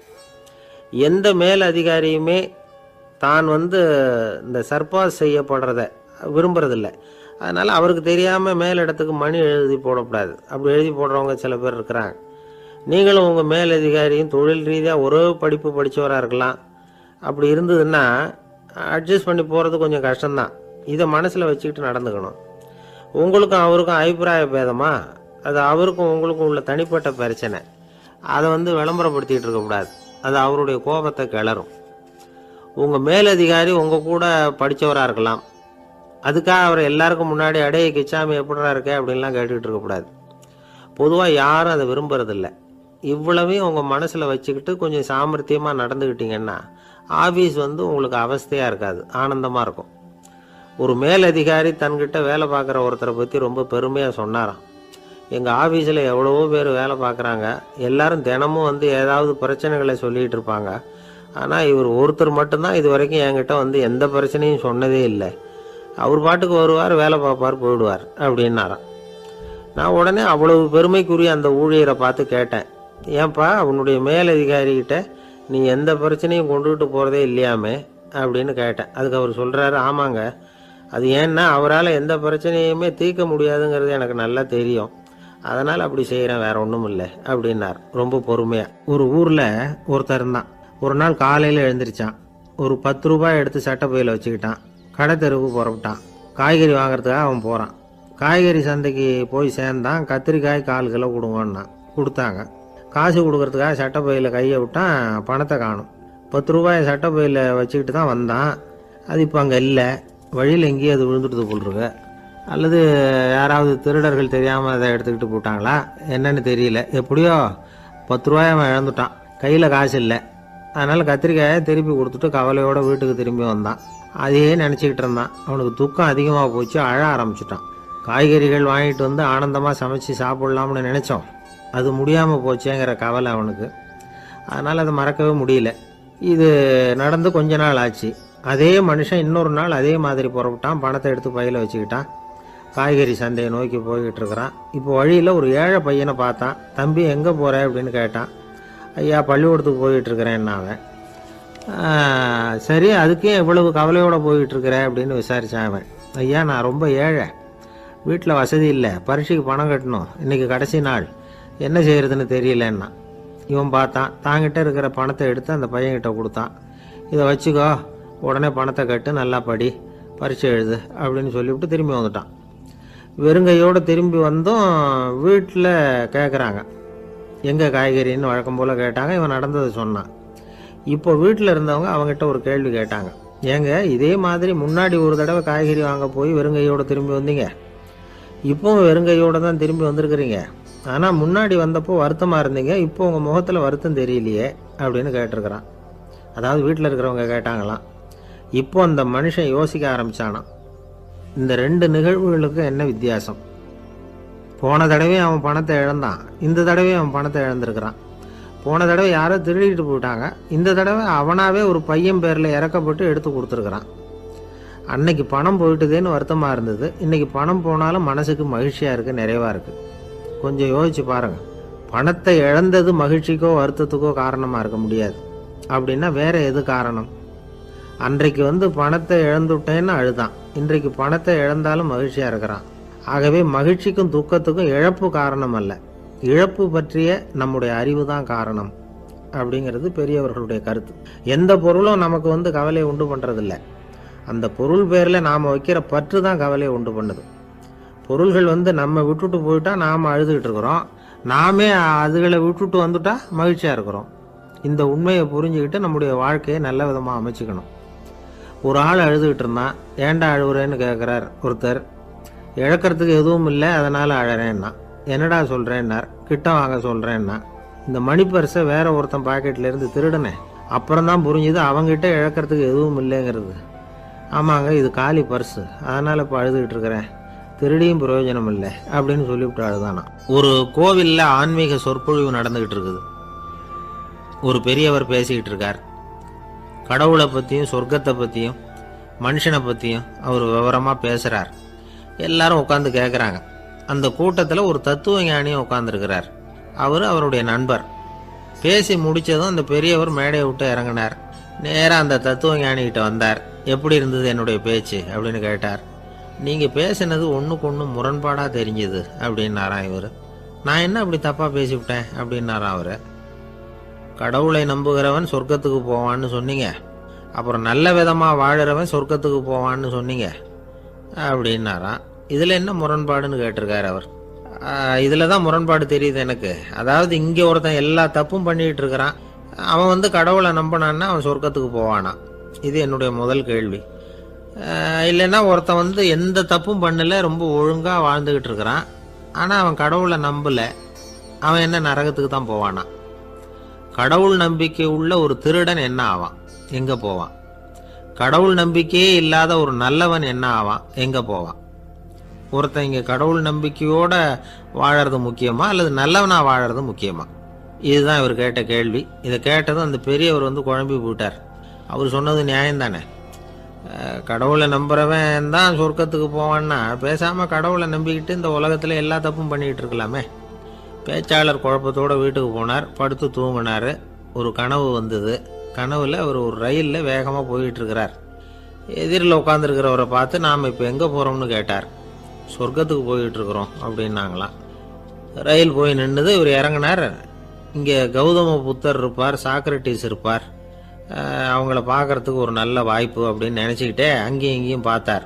எந்த மேல் அதிகாரியுமே தான் இந்த சர்பாஸ் செய்யப்படுறத விரும்புறதில்லை. அதனால் அவருக்கு தெரியாமல் மேலிடத்துக்கு மணி எழுதி போடக்கூடாது. அப்படி எழுதி போடுறவங்க சில பேர் இருக்கிறாங்க. நீங்களும் உங்கள் மேலதிகாரியும் தொழில் ரீதியாக ஒரே படிப்பு படித்தவராக இருக்கலாம். அப்படி இருந்ததுன்னா அட்ஜஸ்ட் பண்ணி போகிறது கொஞ்சம் கஷ்டம்தான். இதை மனசில் வச்சுக்கிட்டு நடந்துக்கணும். உங்களுக்கும் அவருக்கும் அபிப்பிராய பேதமா, அது அவருக்கும் உங்களுக்கும் உள்ள தனிப்பட்ட பிரச்சனை. அதை விளம்பரப்படுத்திகிட்டு இருக்கக்கூடாது. அது அவருடைய கோபத்தை கிளறும். உங்கள் மேலதிகாரி உங்கள் கூட படித்தவராக இருக்கலாம். அதுக்காக அவர் எல்லாருக்கும் முன்னாடி அடைய கிச்சாமி எப்படிறா இருக்க அப்படின்லாம் கேட்டுக்கிட்டு இருக்கக்கூடாது. பொதுவாக யாரும் அதை விரும்புறதில்லை. இவ்வளவையும் உங்கள் மனசில் வச்சுக்கிட்டு கொஞ்சம் சாமர்த்தியமாக நடந்துக்கிட்டிங்கன்னா ஆஃபீஸ் உங்களுக்கு அவஸ்தையாக இருக்காது, ஆனந்தமாக இருக்கும். ஒரு மேலதிகாரி தன்கிட்ட வேலை பார்க்குற ஒருத்தரை பற்றி ரொம்ப பெருமையாக சொன்னாராம். எங்கள் ஆஃபீஸில் எவ்வளவோ பேர் வேலை பார்க்குறாங்க, எல்லாரும் தினமும் ஏதாவது பிரச்சனைகளை சொல்லிகிட்டு இருப்பாங்க. ஆனால் இவர் ஒருத்தர் மட்டும்தான் இது வரைக்கும் என்கிட்ட எந்த பிரச்சனையும் சொன்னதே இல்லை. அவர் பாட்டுக்கு வருவார், வேலை பார்ப்பார், போயிடுவார் அப்படின்னாராம். நான் உடனே அவ்வளவு பெருமைக்குரிய அந்த ஊழியரை பார்த்து கேட்டேன், ஏன்பா உன்னுடைய மேலதிகாரிகிட்ட நீ எந்த பிரச்சனையும் கொண்டுகிட்டு போகிறதே இல்லையாமே அப்படின்னு கேட்டேன். அதுக்கு அவர் சொல்கிறாரு, ஆமாங்க, அது ஏன்னா அவரால் எந்த பிரச்சனையுமே தீர்க்க முடியாதுங்கிறது எனக்கு நல்லா தெரியும், அதனால் அப்படி செய்கிறேன், வேற ஒன்றும் இல்லை அப்படின்னார் ரொம்ப பொறுமையாக. ஒரு ஊரில் ஒருத்தர் இருந்தான். ஒரு நாள் காலையில் எழுந்திரிச்சான். ஒரு 10 ரூபாய் எடுத்து சட்டை பையில் வச்சுக்கிட்டான். கடை தெருவுக்கு புறப்பட்டான். காய்கறி வாங்குறதுக்காக அவன் போகிறான். காய்கறி சந்தைக்கு போய் சேர்ந்தான். கத்திரிக்காய் 4 கிலோ கொடுங்கன்னா கொடுத்தாங்க. காசு கொடுக்கறதுக்காக சட்டை பையில் கையை விட்டான். பணத்தை காணும். 10 ரூபாய் சட்டை பையில் வச்சுக்கிட்டு தான் வந்தான். அது இப்போ அங்கே இல்லை. வழியில் எங்கேயோ அது விழுந்துட்டு போட்டுருக்கு. அல்லது யாராவது திருடர்கள் தெரியாமல் அதை எடுத்துக்கிட்டு போட்டாங்களா என்னன்னு தெரியல. எப்படியோ 10 ரூபாய் அவன் இழந்துட்டான். கையில் காசு இல்லை. அதனால் கத்திரிக்காயை திருப்பி கொடுத்துட்டு கவலையோடு வீட்டுக்கு திரும்பி வந்தான். அதையே நினச்சிக்கிட்டு இருந்தான். அவனுக்கு துக்கம் அதிகமாக போச்சு. அழ ஆரம்பிச்சிட்டான். காய்கறிகள் வாங்கிட்டு ஆனந்தமாக சமைச்சு சாப்பிட்லாம்னு நினச்சோம். அது முடியாமல் போச்சேங்கிற கவலை அவனுக்கு. அதனால் அதை மறக்கவே முடியல. இது நடந்து கொஞ்ச நாள் ஆச்சு. அதே மனுஷன் இன்னொரு நாள் அதே மாதிரி புறப்பட்டான். பணத்தை எடுத்து பையில் வச்சுக்கிட்டான். காய்கறி சந்தையை நோக்கி போய்கிட்டு இருக்கிறான். இப்போ வழியில் ஒரு ஏழை பையனை பார்த்தான். தம்பி எங்கே போகிற அப்படின்னு கேட்டான். ஐயா பள்ளிக்கூடத்துக்கு போய்கிட்டு இருக்கிறேன்னா அவன். சரி, அதுக்கே எவ்வளவு கவலையோடு போய்கிட்டுருக்கிற அப்படின்னு விசாரித்தான் அவன். ஐயா நான் ரொம்ப ஏழை, வீட்டில் வசதி இல்லை, பரீட்சைக்கு பணம் கட்டணும், இன்றைக்கி கடைசி நாள், என்ன செய்கிறதுன்னு தெரியலன்னா. இவன் பார்த்தான். தாங்கிட்ட இருக்கிற பணத்தை எடுத்து அந்த பையன்கிட்ட கொடுத்தான். இதை வச்சுக்கோ, உடனே பணத்தை கட்டு, நல்லா படி, பரீட்சை எழுது அப்படின்னு சொல்லிவிட்டு திரும்பி வந்துட்டான். வெறுங்கையோடு திரும்பி வந்தும் வீட்டில் கேட்குறாங்க, எங்கே காய்கறின்னு வழக்கம் போல் கேட்டாங்க. இவன் நடந்ததை சொன்னான். இப்போ வீட்டில் இருந்தவங்க அவங்ககிட்ட ஒரு கேள்வி கேட்டாங்க. ஏங்க இதே மாதிரி முன்னாடி ஒரு தடவை காய்கறி வாங்க போய் வெறுங்கையோடு திரும்பி வந்தீங்க, இப்போவும் வெறுங்கையோடு தான் திரும்பி வந்திருக்கிறீங்க. ஆனால் முன்னாடி வந்தப்போ வருத்தமாக இருந்தீங்க, இப்போ உங்கள் முகத்தில் வருத்தம் தெரியலையே அப்படின்னு கேட்டிருக்கிறான். அதாவது வீட்டில் இருக்கிறவங்க கேட்டாங்களாம். இப்போ அந்த மனுஷன் யோசிக்க ஆரம்பித்தானான், இந்த 2 நிகழ்வுகளுக்கு என்ன வித்தியாசம்? போன தடவையும் அவன் பணத்தை இழந்தான், இந்த தடவையும் அவன் பணத்தை இழந்திருக்கிறான். போன தடவை யாரோ திருடிட்டு போயிட்டாங்க, இந்த தடவை அவனாவே ஒரு பையன் பேரில் இறக்கப்பட்டு எடுத்து கொடுத்துருக்குறான். அன்னைக்கு பணம் போயிட்டுதேன்னு வருத்தமாக இருந்தது, இன்றைக்கி பணம் போனாலும் மனசுக்கு மகிழ்ச்சியாக இருக்குது, நிறைவாக இருக்குது. கொஞ்சம் யோசிச்சு பாருங்கள். பணத்தை இழந்தது மகிழ்ச்சிக்கோ வருத்தத்துக்கோ காரணமாக இருக்க முடியாது. அப்படின்னா வேற எது காரணம்? அன்றைக்கு பணத்தை இழந்துட்டேன்னு அழுதான், இன்றைக்கு பணத்தை இழந்தாலும் மகிழ்ச்சியாக இருக்கிறான். ஆகவே மகிழ்ச்சிக்கும் துக்கத்துக்கும் இழப்பு காரணம் அல்ல, இழப்பு பற்றிய நம்முடைய அறிவு தான் காரணம் அப்படிங்கிறது பெரியவர்களுடைய கருத்து. எந்த பொருளும் நமக்கு கவலையை உண்டு பண்ணுறதில்ல, அந்த பொருள் பேரில் நாம் வைக்கிற பற்று தான் கவலையை உண்டு பண்ணுது. பொருள்கள் நம்ம விட்டுட்டு போயிட்டா நாம் அழுதுகிட்டு இருக்கிறோம், நாமே அதுகளை விட்டுட்டு வந்துட்டா மகிழ்ச்சியாக இருக்கிறோம். இந்த உண்மையை புரிஞ்சுக்கிட்டு நம்முடைய வாழ்க்கையை நல்ல விதமாக அமைச்சிக்கணும். ஒரு ஆள் அழுதுகிட்டு இருந்தான். ஏன்டா அழுகுறேன்னு கேட்குறார் ஒருத்தர். இழக்கிறதுக்கு எதுவும் இல்லை, அதனால் அழறேன்னா. என்னடா சொல்கிறேன்னார். கிட்ட வாங்க சொல்கிறேன்னா. இந்த மணி பர்ஸை வேற ஒருத்தன் பாக்கெட்லேருந்து திருடினேன், அப்புறம் தான் புரிஞ்சுது அவங்ககிட்ட இழக்கிறதுக்கு எதுவும் இல்லைங்கிறது. ஆமாங்க, இது காலி பர்ஸு, அதனால் இப்போ அழுதுகிட்டு இருக்கிறேன், திருடியும் பிரயோஜனம் இல்லை அப்படின்னு சொல்லிவிட்டு அழுதானா. ஒரு கோவிலில் ஆன்மீக சொற்பொழிவு நடந்துக்கிட்டு இருக்குது. ஒரு பெரியவர் பேசிக்கிட்டு இருக்கார். கடவுளை பற்றியும் சொர்க்கத்தை பற்றியும் மனுஷனை பற்றியும் அவர் விவரமாக பேசுகிறார். எல்லாரும் உட்காந்து கேட்குறாங்க. அந்த கூட்டத்தில் ஒரு தத்துவ ஞானியும் உட்காந்துருக்கிறார். அவர் அவருடைய நண்பர். பேசி முடித்ததும் அந்த பெரியவர் மேடையை விட்டு இறங்கினார். நேராக அந்த தத்துவ ஞானிகிட்ட வந்தார். எப்படி இருந்தது என்னுடைய பேச்சு அப்படின்னு கேட்டார். நீங்கள் பேசினது ஒன்றுக்கு ஒன்று முரண்பாடாக தெரிஞ்சுது அப்படின்னாராம் இவர். நான் என்ன அப்படி தப்பாக பேசிவிட்டேன் அப்படின்னாராம் அவர். கடவுளை நம்புகிறவன் சொர்க்கத்துக்கு போவான்னு சொன்னீங்க, அப்புறம் நல்ல விதமாக வாழறவன் சொர்க்கத்துக்கு போவான்னு சொன்னீங்க அப்படின்னாராம். இதில் என்ன முரண்பாடுன்னு கேட்டிருக்கார் அவர். இதில் தான் முரண்பாடு தெரியுது எனக்கு. அதாவது இங்கே ஒருத்தன் எல்லா தப்பும் பண்ணிகிட்டு இருக்கிறான், அவன் கடவுளை நம்பினான்னா அவன் சொர்க்கத்துக்கு போவானா? இது என்னுடைய முதல் கேள்வி. இல்லைன்னா ஒருத்தன் எந்த தப்பும் பண்ணல, ரொம்ப ஒழுங்காக வாழ்ந்துக்கிட்டு இருக்கிறான், ஆனால் அவன் கடவுளை நம்பலை, அவன் என்ன நரகத்துக்கு தான் போவானா? கடவுள் நம்பிக்கை உள்ள ஒரு திருடன் என்ன ஆவான், எங்கே போவான்? கடவுள் நம்பிக்கையே இல்லாத ஒரு நல்லவன் என்ன ஆவான், எங்கே போவான்? ஒருத்தன் இங்கே கடவுள் நம்பிக்கையோடு வாழறது முக்கியமா அல்லது நல்லவனா வாழறது முக்கியமா? இதுதான் இவர் கேட்ட கேள்வி. இதை கேட்டதும் அந்த பெரியவர் குழம்பி போயிட்டார். அவர் சொன்னது நியாயம்தானே. கடவுளை நம்புறவன் தான் சொர்க்கத்துக்கு போவான்னா பேசாமல் கடவுளை நம்பிக்கிட்டு இந்த உலகத்தில் எல்லா தப்பும் பண்ணிக்கிட்டு இருக்கலாமே. பேச்சாளர் குழப்பத்தோடு வீட்டுக்கு போனார், படுத்து தூங்கினார். ஒரு கனவு வந்தது. கனவில் அவர் ஒரு ரயிலில் வேகமாக போயிட்டு இருக்கிறார். எதிரில் உட்காந்துருக்கிறவரை பார்த்து நாம் இப்போ எங்கே போகிறோம்னு கேட்டார். சொர்க்கத்துக்கு போயிட்டு இருக்கிறோம் அப்படின்னாங்களாம். ரயில் போய் நின்றுது. இவர் இறங்கினார். இங்கே கௌதம புத்தர் இருப்பார், சாக்ரட்டிஸ் இருப்பார், அவங்கள பார்க்கறதுக்கு ஒரு நல்ல வாய்ப்பு அப்படின்னு நினச்சிக்கிட்டே அங்கேயும் இங்கேயும் பார்த்தார்.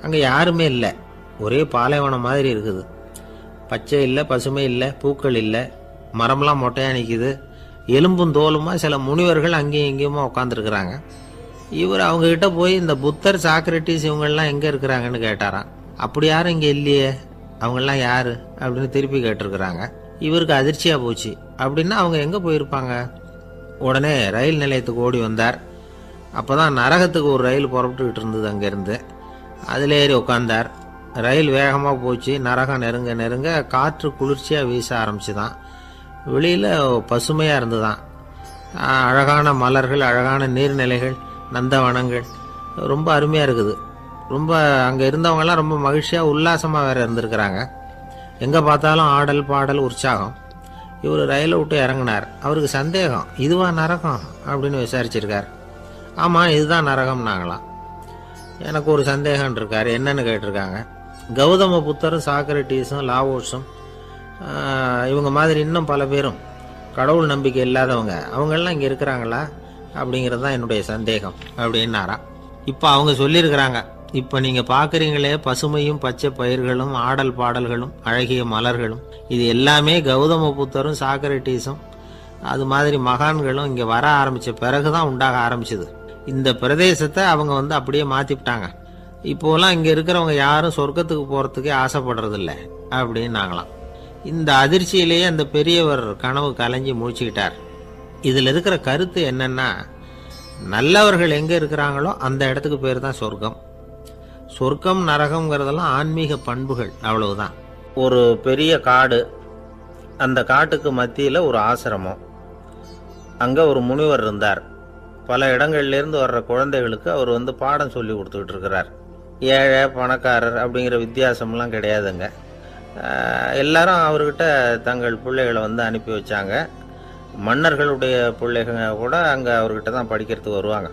அங்கே யாருமே இல்லை, ஒரே பாலைவனம் மாதிரி இருக்குது. பச்சை இல்லை, பசுமை இல்லை, பூக்கள் இல்லை, மரம்லாம் மொட்டையாக நிற்கிது. எலும்பும் தோலுமா சில முனிவர்கள் அங்கேயும் இங்கேயுமா உட்காந்துருக்குறாங்க. இவர் அவங்கக்கிட்ட போய் இந்த புத்தர், சாக்ரட்டிஸ் இவங்கெல்லாம் எங்கே இருக்கிறாங்கன்னு கேட்டாராம். அப்படி யாரும் இங்கே இல்லையே, அவங்கெல்லாம் யார் அப்படின்னு திருப்பி கேட்டிருக்கிறாங்க. இவருக்கு அதிர்ச்சியாக போச்சு. அப்படின்னா அவங்க எங்கே போயிருப்பாங்க? உடனே ரயில் நிலையத்துக்கு ஓடி வந்தார். அப்போ தான் நரகத்துக்கு ஒரு ரயில் புறப்பட்டுக்கிட்டு இருந்தது அங்கேருந்து. அதில் ஏறி உட்காந்தார். ரயில் வேகமாக போச்சு. நரகம் நெருங்க நெருங்க காற்று குளிர்ச்சியாக வீச ஆரம்பிச்சு தான். வெளியில் பசுமையாக இருந்து தான். அழகான மலர்கள், அழகான நீர்நிலைகள், நந்தவனங்கள், ரொம்ப அருமையாக இருக்குது. ரொம்ப அங்கே இருந்தவங்கெல்லாம் ரொம்ப மகிழ்ச்சியாக உல்லாசமாக வேறு இருந்திருக்கிறாங்க. எங்கே பார்த்தாலும் ஆடல் பாடல் உற்சாகம். இவர் ரயிலை விட்டு இறங்கினார். அவருக்கு சந்தேகம், இதுவா நரகம் அப்படின்னு விசாரிச்சிருக்கார். ஆமாம், இதுதான் நரகம்னாங்களாம். எனக்கு ஒரு சந்தேகம் இருக்கார். என்னன்னு கேட்டிருக்காங்க. கௌதம புத்தரும் சாக்ரட்டிஸும் லாவோஸும் இவங்க மாதிரி இன்னும் பல பேரும் கடவுள் நம்பிக்கை இல்லாதவங்க, அவங்கெல்லாம் இங்கே இருக்கிறாங்களா அப்படிங்கிறது தான் என்னுடைய சந்தேகம் அப்படின்னாராம். இப்போ அவங்க சொல்லியிருக்கிறாங்க, இப்போ நீங்கள் பார்க்குறீங்களே பசுமையும் பச்சை பயிர்களும் ஆடல் பாடல்களும் அழகிய மலர்களும், இது எல்லாமே கௌதம புத்தரும் சாக்ரட்டிஸும் அது மாதிரி மகான்களும் இங்கே வர ஆரம்பித்த பிறகு தான் உண்டாக ஆரம்பிச்சுது. இந்த பிரதேசத்தை அவங்க அப்படியே மாற்றிவிட்டாங்க. இப்போலாம் இங்கே இருக்கிறவங்க யாரும் சொர்க்கத்துக்கு போகிறதுக்கே ஆசைப்படுறதில்ல அப்படின்னாங்களாம். இந்த அதிர்ச்சியிலேயே அந்த பெரியவர் கனவு கலைஞ்சி முழிச்சுக்கிட்டார். இதில் இருக்கிற கருத்து என்னன்னா, நல்லவர்கள் எங்கே இருக்கிறாங்களோ அந்த இடத்துக்கு பேர் தான் சொர்க்கம். சொர்க்கம் நரகம்ங்கிறதெல்லாம் ஆன்மீக பண்புகள், அவ்வளவுதான். ஒரு பெரிய காடு, அந்த காட்டுக்கு மத்தியில் ஒரு ஆசிரமம். அங்கே ஒரு முனிவர் இருந்தார். பல இடங்கள்லேருந்து வர்ற குழந்தைகளுக்கு அவர் பாடம் சொல்லி கொடுத்துக்கிட்டு இருக்கிறார். ஏழை பணக்காரர் அப்படிங்கிற வித்தியாசம்லாம் கிடையாதுங்க. எல்லாரும் அவர்கிட்ட தங்கள் பிள்ளைகளை அனுப்பி வச்சாங்க. மன்னர்களுடைய பிள்ளைங்க கூட அங்கே அவர்கிட்ட தான் படிக்கிறதுக்கு வருவாங்க.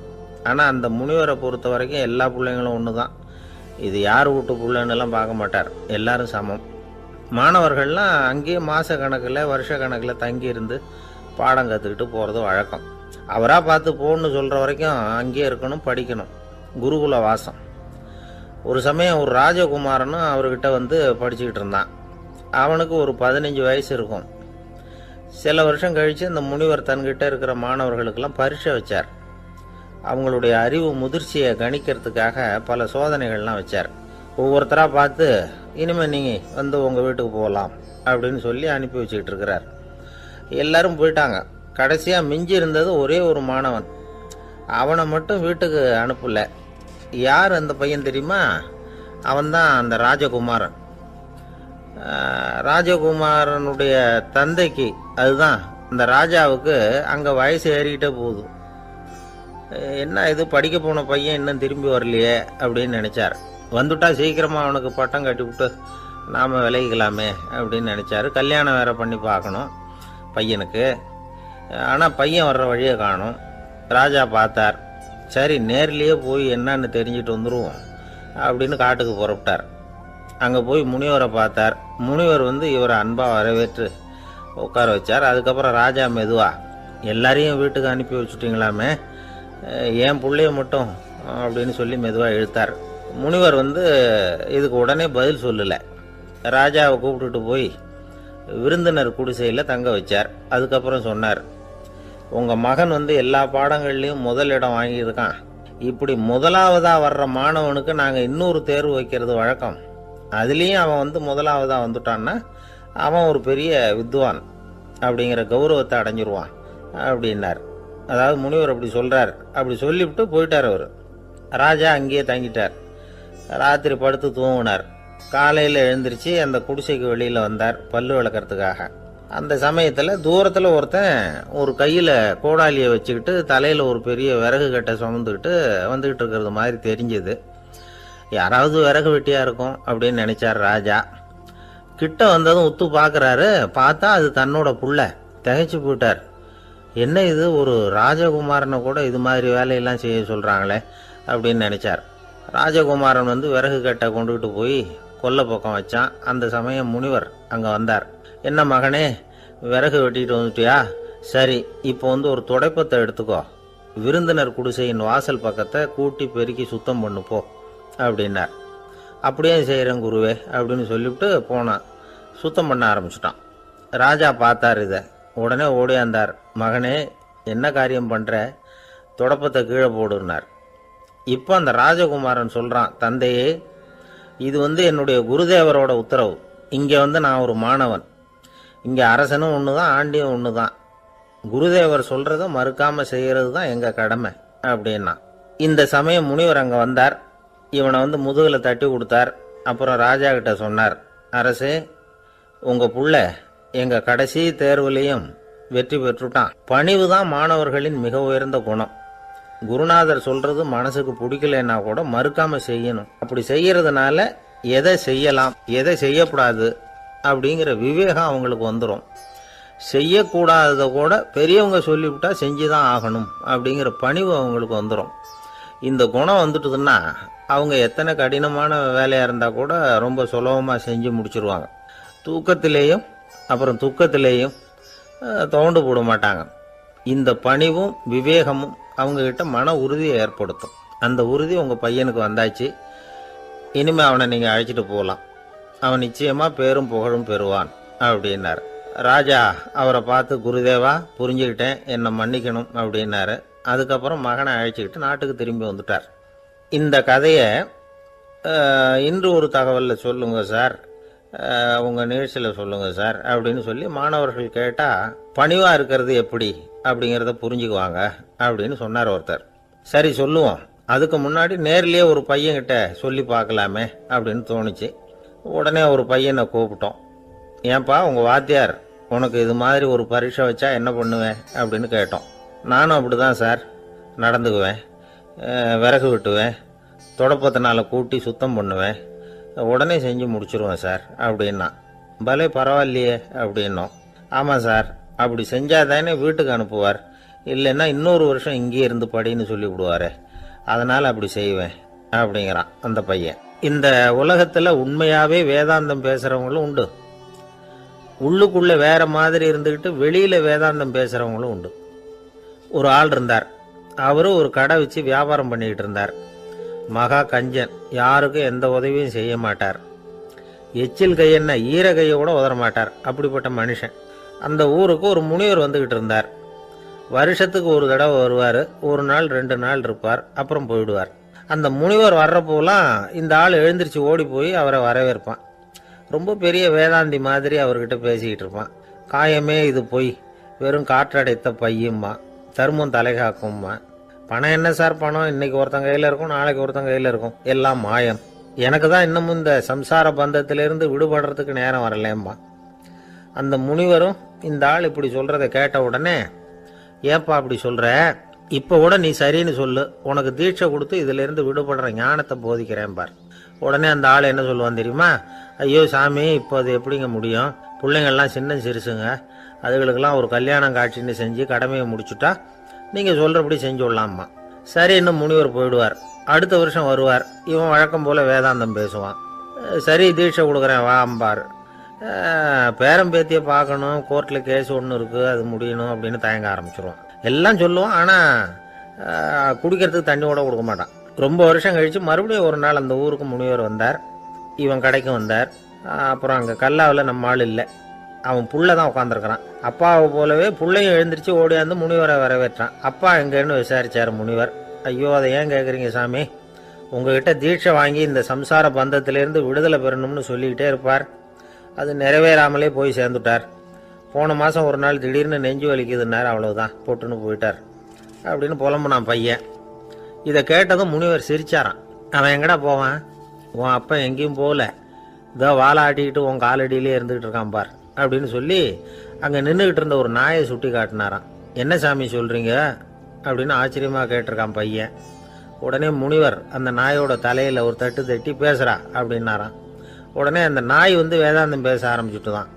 ஆனால் அந்த முனிவரை பொறுத்த வரைக்கும் எல்லா பிள்ளைங்களும் ஒன்று தான். இது யார் வீட்டு பிள்ளைன்னெல்லாம் பார்க்க மாட்டார், எல்லாரும் சமம். மாணவர்கள்லாம் அங்கேயே மாத கணக்கில் வருஷ கணக்கில் தங்கியிருந்து பாடம் கற்றுக்கிட்டு போகிறது வழக்கம். அவராக பார்த்து போன்னு சொல்கிற வரைக்கும் அங்கேயே இருக்கணும், படிக்கணும். குருகுல வாசம். ஒரு சமயம் ஒரு ராஜகுமாரனும் அவர்கிட்ட படிச்சுக்கிட்டு இருந்தான். அவனுக்கு ஒரு 15 வயசு இருக்கும். சில வருஷம் கழித்து அந்த முனிவர் தன்கிட்ட இருக்கிற மாணவர்களுக்கெல்லாம் பரீட்சை வச்சார். அவங்களுடைய அறிவு முதிர்ச்சியை கணிக்கிறதுக்காக பல சோதனைகள்லாம் வச்சார். ஒவ்வொருத்தராக பார்த்து, இனிமேல் நீங்கள் உங்கள் வீட்டுக்கு போகலாம் அப்படின்னு சொல்லி அனுப்பி வச்சுக்கிட்டு இருக்கிறார். எல்லாரும் போயிட்டாங்க. கடைசியாக மிஞ்சி இருந்தது ஒரே ஒரு மாணவன். அவனை மட்டும் வீட்டுக்கு அனுப்பலை. யார் அந்த பையன் தெரியுமா? அவன்தான் அந்த ராஜகுமாரன். ராஜகுமாரனுடைய தந்தைக்கு, அதுதான் இந்த ராஜாவுக்கு, அங்கே வயசு ஏறிக்கிட்டே போகுது. என்ன இது, படிக்க போன பையன் இன்னும் திரும்பி வரலையே அப்படின்னு நினச்சார். வந்துட்டா சீக்கிரமாக அவனுக்கு பட்டம் கட்டி விட்டு நாம் விலகிக்கலாமே அப்படின்னு நினச்சார். கல்யாணம் வேறு பண்ணி பார்க்கணும் பையனுக்கு. ஆனால் பையன் வர்ற வழியை காணும். ராஜா பார்த்தார். சரி, நேர்லேயே போய் என்னன்னு தெரிஞ்சுட்டு வந்துடுவோம் அப்படின்னு காட்டுக்கு புறப்பட்டார். அங்கே போய் முனிவரை பார்த்தார். முனிவர் இவரை அன்பாக வரவேற்று உட்கார வச்சார். அதுக்கப்புறம் ராஜா மெதுவா, எல்லாரையும் வீட்டுக்கு அனுப்பி வச்சுட்டிங்களாமே, ஏன் பிள்ளைய மட்டும் அப்படின்னு சொல்லி மெதுவாக இழுத்தார். முனிவர் இதுக்கு உடனே பதில் சொல்லலை. ராஜாவை கூப்பிட்டுட்டு போய் விருந்தினர் குடிசையில் தங்க வச்சார். அதுக்கப்புறம் சொன்னார், உங்கள் மகன் எல்லா பாடங்கள்லேயும் முதல் இடம் வாங்கியிருக்கான். இப்படி முதலாவதாக வர்ற மாணவனுக்கு நாங்கள் இன்னொரு தேர்வு வைக்கிறது வழக்கம். அதுலேயும் அவன் முதலாவதாக வந்துட்டான்னா அவன் ஒரு பெரிய வித்வான் அப்படிங்கிற கௌரவத்தை அடைஞ்சிருவான் அப்படின்னார். அதாவது முனிவர் அப்படி சொல்கிறார். அப்படி சொல்லிவிட்டு போயிட்டார். அவர் ராஜா அங்கேயே தங்கிட்டார். ராத்திரி படுத்து தூங்கினார். காலையில் எழுந்திரிச்சு அந்த குடிசைக்கு வெளியில் வந்தார் பல்லு விளக்கிறதுக்காக. அந்த சமயத்தில் தூரத்தில் ஒருத்தன் ஒரு கையில் கோடாலியை வச்சுக்கிட்டு தலையில் ஒரு பெரிய விறகு கட்டை சுமந்துக்கிட்டு வந்துக்கிட்டு இருக்கிறது மாதிரி தெரிஞ்சுது. யாராவது விறகு வெட்டியாக இருக்கும் அப்படின்னு நினச்சார் ராஜா. கிட்ட வந்ததும் உத்து பார்க்குறாரு. பார்த்தா அது தன்னோட புள்ள. திகைச்சு போயிட்டார். என்ன இது, ஒரு ராஜகுமாரனை கூட இது மாதிரி வேலையெல்லாம் செய்ய சொல்கிறாங்களே அப்படின்னு நினச்சார். ராஜகுமாரன் விறகு கட்டை கொண்டுகிட்டு போய் கொல்லை பக்கம் வச்சான். அந்த சமயம் முனிவர் அங்கே வந்தார். என்ன மகனே, விறகு வெட்டிட்டு வந்துட்டியா? சரி, இப்போ ஒரு துடைப்பத்தை எடுத்துக்கோ, விருந்தினர் குடிசையின் வாசல் பக்கத்தை கூட்டி பெருக்கி சுத்தம் பண்ணு போ அப்படின்னார். அப்படியே செய்கிறேன் குருவே அப்படின்னு சொல்லிவிட்டு போனான். சுத்தம் பண்ண ஆரம்பிச்சிட்டான். ராஜா பார்த்தார் இதை. உடனே ஓடியாந்தார். மகனே, என்ன காரியம் பண்ணுற? துடைப்பத்தை கீழே போடுனார். இப்போ அந்த ராஜகுமாரன் சொல்கிறான், தந்தையே, இது என்னுடைய குருதேவரோட உத்தரவு. இங்கே நான் ஒரு மாணவன். இங்கே அரசனும் ஒன்று தான், ஆண்டியும் ஒன்று தான். குருதேவர் சொல்கிறத மறுக்காமல் செய்கிறது தான் எங்கள் கடமை அப்படின்னா. இந்த சமயம் முனிவர் அங்கே வந்தார். இவனை முதுகில் தட்டி கொடுத்தார். அப்புறம் ராஜா கிட்ட சொன்னார், அரசே, உங்கள் புள்ள எங்கள் கடைசி தேர்வுலையும் வெற்றி பெற்றுட்டான். பணிவு தான் மாணவர்களின் மிக உயர்ந்த குணம். குருநாதர் சொல்றது மனசுக்கு பிடிக்கலன்னா கூட மறுக்காம செய்யணும். அப்படி செய்யறதுனால எதை செய்யலாம் எதை செய்யக்கூடாது அப்படிங்கிற விவேகம் அவங்களுக்கு வந்துடும். செய்யக்கூடாததை கூட பெரியவங்க சொல்லிவிட்டா செஞ்சுதான் ஆகணும் அப்படிங்கிற பணிவு அவங்களுக்கு வந்துடும். இந்த குணம் வந்துட்டுதுன்னா அவங்க எத்தனை கடினமான வேலையாக இருந்தால் கூட ரொம்ப சுலபமாக செஞ்சு முடிச்சிருவாங்க. தூக்கத்திலேயும் அப்புறம் துக்கத்திலேயும் தோண்டு போட மாட்டாங்க. இந்த பணிவும் விவேகமும் அவங்கக்கிட்ட மன உறுதியை ஏற்படுத்தும். அந்த உறுதி உங்கள் பையனுக்கு வந்தாச்சு. இனிமேல் அவனை நீங்கள் அழைச்சிட்டு போகலாம். அவன் நிச்சயமாக பேரும் புகழும் பெறுவான் அப்படின்னார். ராஜா அவரை பார்த்து, குருதேவா, புரிஞ்சுக்கிட்டேன், என்னை மன்னிக்கணும் அப்படின்னாரு. அதுக்கப்புறம் மகனை அழைச்சிக்கிட்டு நாட்டுக்கு திரும்பி வந்துட்டார். இந்த கதையை இன்று ஒரு தகவலில் சொல்லுங்கள் சார், உங்கள் நிகழ்ச்சியில் சொல்லுங்கள் சார் அப்படின்னு சொல்லி மாணவர்கள் கேட்டால் பணிவாக இருக்கிறது எப்படி அப்படிங்கிறத புரிஞ்சுக்குவாங்க அப்படின்னு சொன்னார் ஒருத்தர். சரி, சொல்லுவோம். அதுக்கு முன்னாடி நேர்லேயே ஒரு பையன்கிட்ட சொல்லி பார்க்கலாமே அப்படின்னு தோணுச்சு. உடனே ஒரு பையனை கூப்பிட்டோம். ஏன்பா, உங்கள் வாத்தியார் உனக்கு இது மாதிரி ஒரு பரீட்சை வச்சா என்ன பண்ணுவேன் அப்படின்னு கேட்டோம். நானும் அப்படி தான் சார் நடந்துக்குவேன். விறகு வெட்டுவேன், தொடப்பத்தினால கூட்டி சுத்தம் பண்ணுவேன், உடனே செஞ்சு முடிச்சிருவேன் சார் அப்படின்னா. பலே பரவாயில்லையே அப்படின்னோம். ஆமாம் சார், அப்படி செஞ்சால் தானே வீட்டுக்கு அனுப்புவார், இல்லைன்னா இன்னொரு வருஷம் இங்கேயே இருந்து படின்னு சொல்லி விடுவார், அதனால் அப்படி செய்வேன் அப்படிங்கிறான் அந்த பையன். இந்த உலகத்தில் உண்மையாகவே வேதாந்தம் பேசுகிறவங்களும் உண்டு, உள்ளுக்குள்ளே வேற மாதிரி இருந்துக்கிட்டு வெளியில் வேதாந்தம் பேசுகிறவங்களும் உண்டு. ஒரு ஆள் இருந்தார். அவரும் ஒரு கடை வச்சு வியாபாரம் பண்ணிக்கிட்டு இருந்தார். மகா கஞ்சன், யாருக்கும் எந்த உதவியும் செய்ய மாட்டார். எச்சில் கையென்ன ஈர கையை கூட உதற மாட்டார். அப்படிப்பட்ட மனுஷன். அந்த ஊருக்கு ஒரு முனிவர் வந்துக்கிட்டு இருந்தார். வருஷத்துக்கு ஒரு தடவை வருவார். ஒரு நாள் 2 நாள் இருப்பார், அப்புறம் போயிடுவார். அந்த முனிவர் வர்றப்போலாம் இந்த ஆள் எழுந்திரிச்சு ஓடி போய் அவரை வரவேற்பான். ரொம்ப பெரிய வேதாந்தி மாதிரி அவர்கிட்ட பேசிக்கிட்டு இருப்பான். காயமே இது பொய், வெறும் காற்றடைத்த பையும்மா, தர்மம் தலைகாக்கும்மா. பணம் என்ன சார் பணம், இன்னைக்கு ஒருத்தன் கையில் இருக்கும், நாளைக்கு ஒருத்தன் கையில் இருக்கும், எல்லாம் மாயம். எனக்கு தான் இன்னமும் இந்த சம்சார பந்தத்திலிருந்து விடுபடுறதுக்கு நேரம் வரலேம்மா. அந்த முனிவரும் இந்த ஆள் இப்படி சொல்கிறத கேட்ட உடனே, ஏப்பா அப்படி சொல்கிற, இப்போ கூட நீ சரின்னு சொல்லு, உனக்கு தீட்சை கொடுத்து இதிலேருந்து விடுபடுற ஞானத்தை போதிக்கிறேன் பார். உடனே அந்த ஆள் என்ன சொல்லுவான் தெரியுமா? ஐயோ சாமி, இப்போ அது எப்படிங்க முடியும், பிள்ளைங்கள்லாம் சின்ன சிறுசுங்க, அதுகளுக்கெல்லாம் ஒரு கல்யாணம் காட்சின்னு செஞ்சு கடமையை முடிச்சுட்டா நீங்கள் சொல்கிறபடி செஞ்சு விடலாம்மா. சரி, இன்னும் முனிவர் போயிடுவார். அடுத்த வருஷம் வருவார். இவன் வழக்கம் போல் வேதாந்தம் பேசுவான். சரி, தீட்சை கொடுக்குறேன் வா அம்பார். பேரம்பேத்தியை பார்க்கணும், கோர்ட்டில் கேஸ் ஒன்று இருக்குது, அது முடியணும் அப்படின்னு தயங்க ஆரம்பிச்சிருவான். எல்லாம் சொல்லுவான், ஆனால் குடிக்கிறதுக்கு தண்ணி கூட கொடுக்க மாட்டான். ரொம்ப வருஷம் கழித்து மறுபடியும் ஒரு நாள் அந்த ஊருக்கு முனிவர் வந்தார். இவன் கடைக்கும் வந்தார். அப்புறம் அங்கே கல்லாவில் நம்ம ஆள் இல்லை. அவன் புள்ள தான் உட்காந்துருக்கிறான். அப்பாவை போலவே புள்ளையும் எழுந்திரிச்சு ஓடியாந்து முனிவரை வரவேற்றான். அப்பா எங்கேன்னு விசாரிச்சார் முனிவர். ஐயோ, அதை ஏன் கேட்குறீங்க சாமி? உங்ககிட்ட தீட்சை வாங்கி இந்த சம்சார பந்தத்திலேருந்து விடுதலை பெறணும்னு சொல்லிக்கிட்டே இருப்பார். அது நிறைவேறாமலே போய் சேர்ந்துட்டார். போன மாதம் ஒரு நாள் திடீர்னு நெஞ்சு வலிக்குதுன்னார். அவ்வளவுதான், போட்டுன்னு போயிட்டார் அப்படின்னு புலம்புனான் பையன். இதை கேட்டதும் முனிவர் சிரிச்சாரான். அவன் எங்கடா போவான்? உன் அப்பா எங்கேயும் போகல, இதோ வாழை ஆட்டிக்கிட்டு உன் காலடியிலே இருந்துகிட்டு இருக்கான் பார் அப்படின்னு சொல்லி அங்கே நின்றுக்கிட்டு இருந்த ஒரு நாயை சுட்டி காட்டினாரான். என்ன சாமி சொல்கிறீங்க அப்படின்னு ஆச்சரியமாக கேட்டிருக்கான் பையன். உடனே முனிவர் அந்த நாயோட தலையில் ஒரு தட்டு தட்டி பேசுகிறா அப்படின்னாரான். உடனே அந்த நாய் வேதாந்தம் பேச ஆரம்பிச்சுட்டு தான்.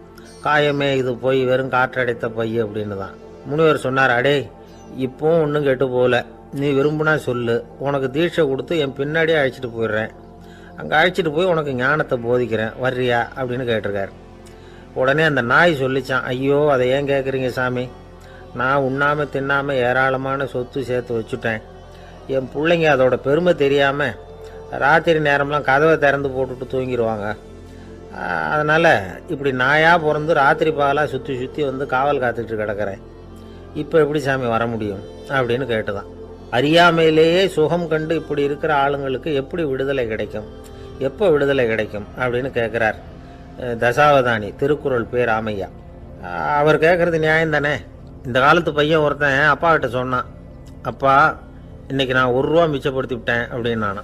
காயமே இது போய் வெறும் காற்றடைத்த பைய அப்படின்னு தான். முனிவர் சொன்னார், அடே இப்போவும் ஒன்றும் கெட்டு போகல, நீ விரும்புனா சொல்லு, உனக்கு தீட்சை கொடுத்து என் பின்னாடியே அழைச்சிட்டு போயிடுறேன், அங்கே அழைச்சிட்டு போய் உனக்கு ஞானத்தை போதிக்கிறேன், வர்றியா அப்படின்னு கேட்டிருக்காரு. உடனே அந்த நாய் சொல்லிச்சான், ஐயோ அதை ஏன் கேட்குறீங்க சாமி? நான் உண்ணாமல் தின்னாமல் ஏராளமான சொத்து சேர்த்து வச்சுட்டேன். என் பிள்ளைங்க அதோட பெருமை தெரியாமல் ராத்திரி நேரம்லாம் கதவை திறந்து போட்டுட்டு தூங்கிடுவாங்க. அதனால் இப்படி நாயாக பிறந்து ராத்திரி பகலாக சுற்றி சுற்றி காவல் காத்துட்டு கிடக்கிறேன். இப்போ எப்படி சாமி வர முடியும் அப்படின்னு கேட்டுதான். அறியாமையிலேயே சுகம் கண்டு இப்படி இருக்கிற ஆளுங்களுக்கு எப்படி விடுதலை கிடைக்கும், எப்போ விடுதலை கிடைக்கும் அப்படின்னு கேட்குறார் தசாவதானி, திருக்குறள் பேர் ராமையா. அவர் கேட்குறது நியாயம் தானே. இந்த காலத்து பையன் ஒருத்தன் அப்பா கிட்ட சொன்னான், அப்பா இன்னைக்கு நான் 1 ரூபா மிச்சப்படுத்தி விட்டேன் அப்படின்னு.